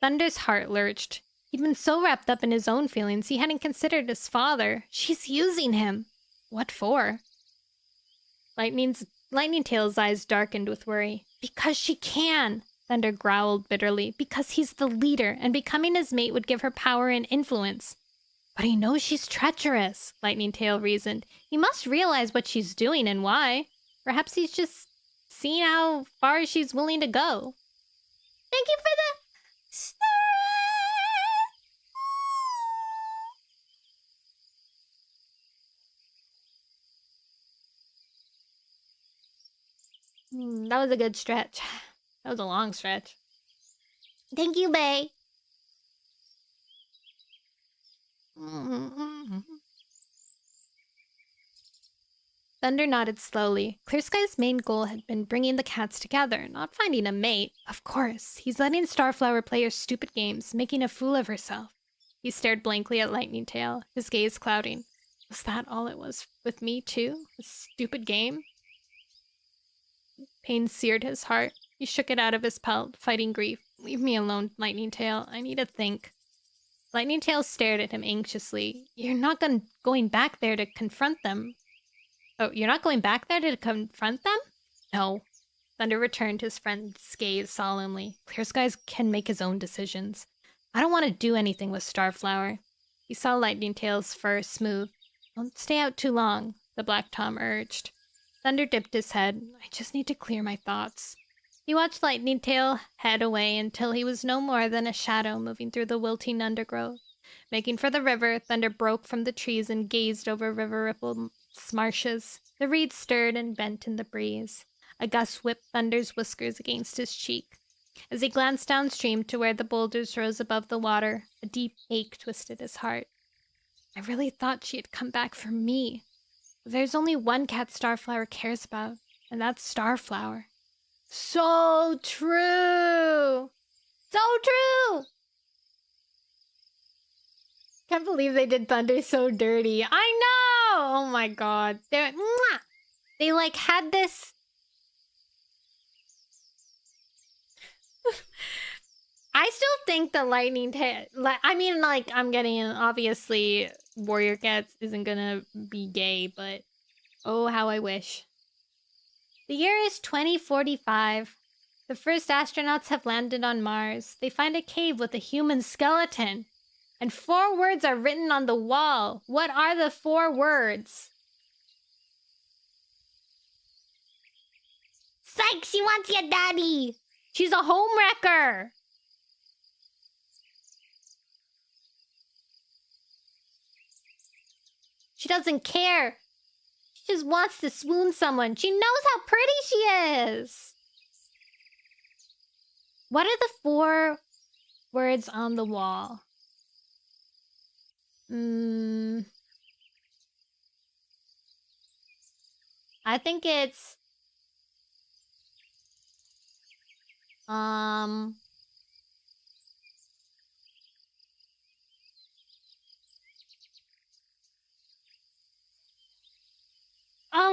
Thunder's heart lurched. He'd been so wrapped up in his own feelings he hadn't considered his father. She's using him. What for? Lightning Tail's eyes darkened with worry. Because she can, Thunder growled bitterly. Because he's the leader, and becoming his mate would give her power and influence. But he knows she's treacherous, Lightning Tail reasoned. He must realize what she's doing and why. Perhaps he's just seeing how far she's willing to go. Thank you for the star! That was a good stretch. That was a long stretch. Thank you, Bae. Thunder nodded slowly. Clear Sky's main goal had been bringing the cats together, not finding a mate. Of course, he's letting Starflower play her stupid games, making a fool of herself. He stared blankly at Lightning Tail, his gaze clouding. Was that all it was with me, too? A stupid game? Pain seared his heart. He shook it out of his pelt, fighting grief. Leave me alone, Lightning Tail. I need to think. Lightning Tail stared at him anxiously. You're not going back there to confront them. Oh, you're not going back there to confront them? No. Thunder returned his friend's gaze solemnly. Clear Skies can make his own decisions. I don't want to do anything with Starflower. He saw Lightning Tail's fur smooth. Don't stay out too long, the Black Tom urged. Thunder dipped his head. I just need to clear my thoughts. He watched Lightning Tail head away until he was no more than a shadow moving through the wilting undergrowth. Making for the river, Thunder broke from the trees and gazed over river-rippled marshes. The reeds stirred and bent in the breeze. A gust whipped Thunder's whiskers against his cheek. As he glanced downstream to where the boulders rose above the water, a deep ache twisted his heart. I really thought she had come back for me. There's only one cat Starflower cares about, and that's Starflower. So true! So true! Can't believe they did Thunder so dirty. I know! Oh my god. They like had this... I still think the lightning tail. I mean, like, I'm getting obviously Warrior Cats isn't gonna be gay, but oh, how I wish. The year is 2045. The first astronauts have landed on Mars. They find a cave with a human skeleton. And 4 words are written on the wall. What are the 4 words? Psych, she wants your daddy. She's a homewrecker. She doesn't care. She just wants to swoon someone. She knows how pretty she is. What are the 4 words on the wall? I think it's... Oh,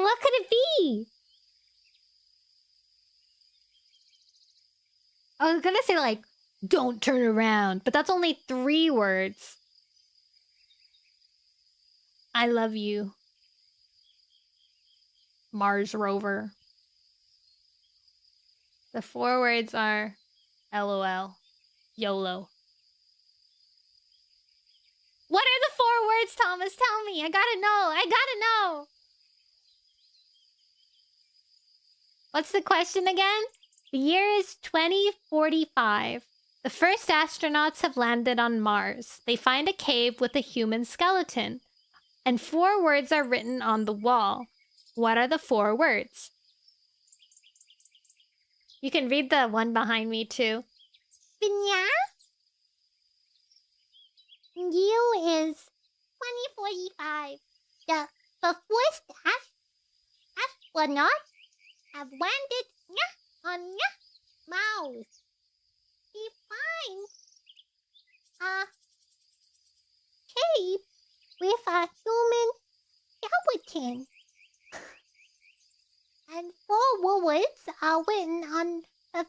what could it be? I was gonna say, like, don't turn around, but that's only 3 words. I love you. Mars rover. The 4 words are LOL. YOLO. What are the 4 words, Thomas? Tell me. I gotta know. I gotta know. What's the question again? The year is 2045. The first astronauts have landed on Mars. They find a cave with a human skeleton. And 4 words are written on the wall. What are the 4 words? You can read the one behind me too. Binya? You is 2045. The first astronauts have landed on Mars. He finds a cave with a human skeleton. And 4 words are written on the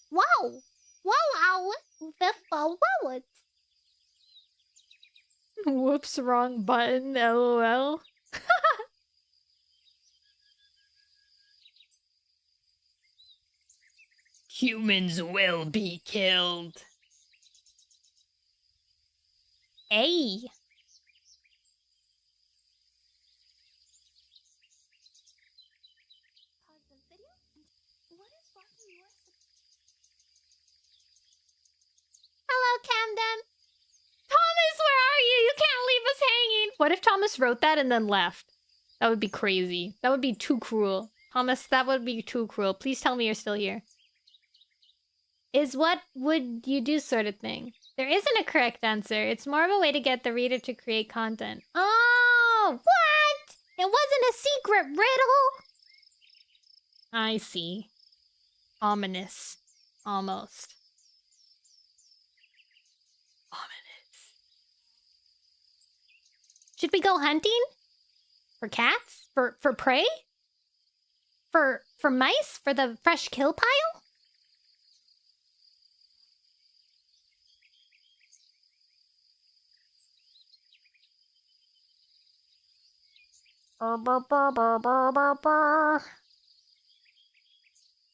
wall. What are the 4 words? Whoops, wrong button, LOL. Humans will be killed. Hey. Hello, Camden. Thomas, where are you? You can't leave us hanging. What if Thomas wrote that and then left? That would be crazy. That would be too cruel. Thomas, that would be too cruel. Please tell me you're still here. Is what would you do sort of thing. There isn't a correct answer. It's more of a way to get the reader to create content. Oh, what? It wasn't a secret riddle. I see. Ominous. Almost. Ominous. Should we go hunting? For cats? For prey? For mice? For the fresh kill pile?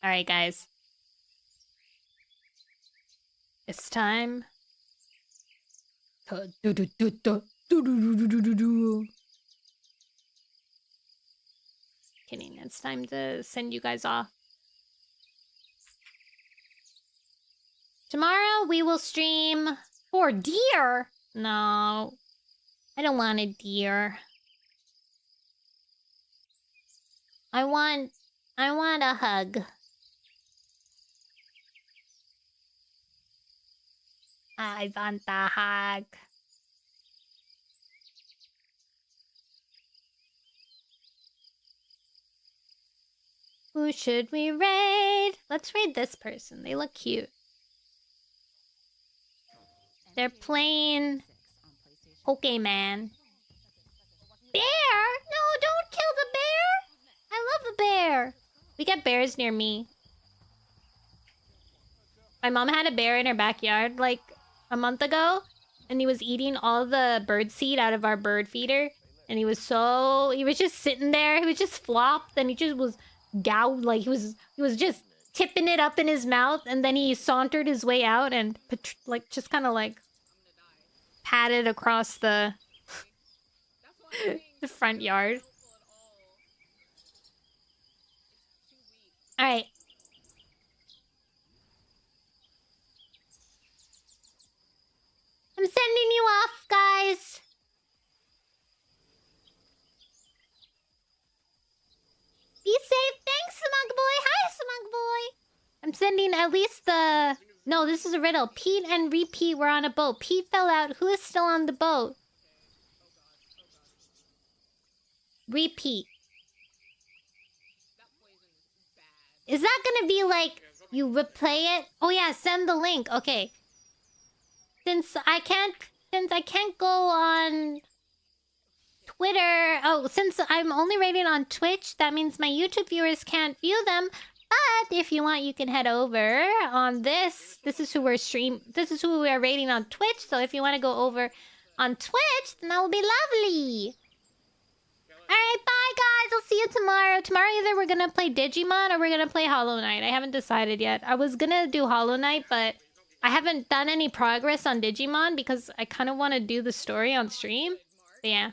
Alright, guys. It's time to kidding, it's time to send you guys off. Tomorrow we will stream for deer. No. I don't want a deer. I want a hug. I want a hug. Who should we raid? Let's raid this person. They look cute. They're playing Pokemon. Bear? No, don't kill the bear. I love a bear. We get bears near me. My mom had a bear in her backyard like a month ago, and he was eating all the bird seed out of our bird feeder. And he was just sitting there. He was just flopped, and he just was gowed, like he was just tipping it up in his mouth, and then he sauntered his way out and like just kind of like patted across the the front yard. All right. I'm sending you off, guys. Be safe. Thanks, Smug Boy. Hi, Smug Boy. I'm sending at least the... No, this is a riddle. Pete and Repeat were on a boat. Pete fell out. Who is still on the boat? Repeat. Is that gonna be like you replay it? Oh yeah, send the link. Okay. Since I can't go on Twitter. Oh, since I'm only rating on Twitch, that means my YouTube viewers can't view them. But if you want, you can head over on this. This is who we are rating on Twitch. So if you want to go over on Twitch, then that would be lovely. Alright, bye guys. I'll see you tomorrow. Tomorrow either we're gonna play Digimon or we're gonna play Hollow Knight. I haven't decided yet. I was gonna do Hollow Knight, but I haven't done any progress on Digimon because I kind of want to do the story on stream. But yeah.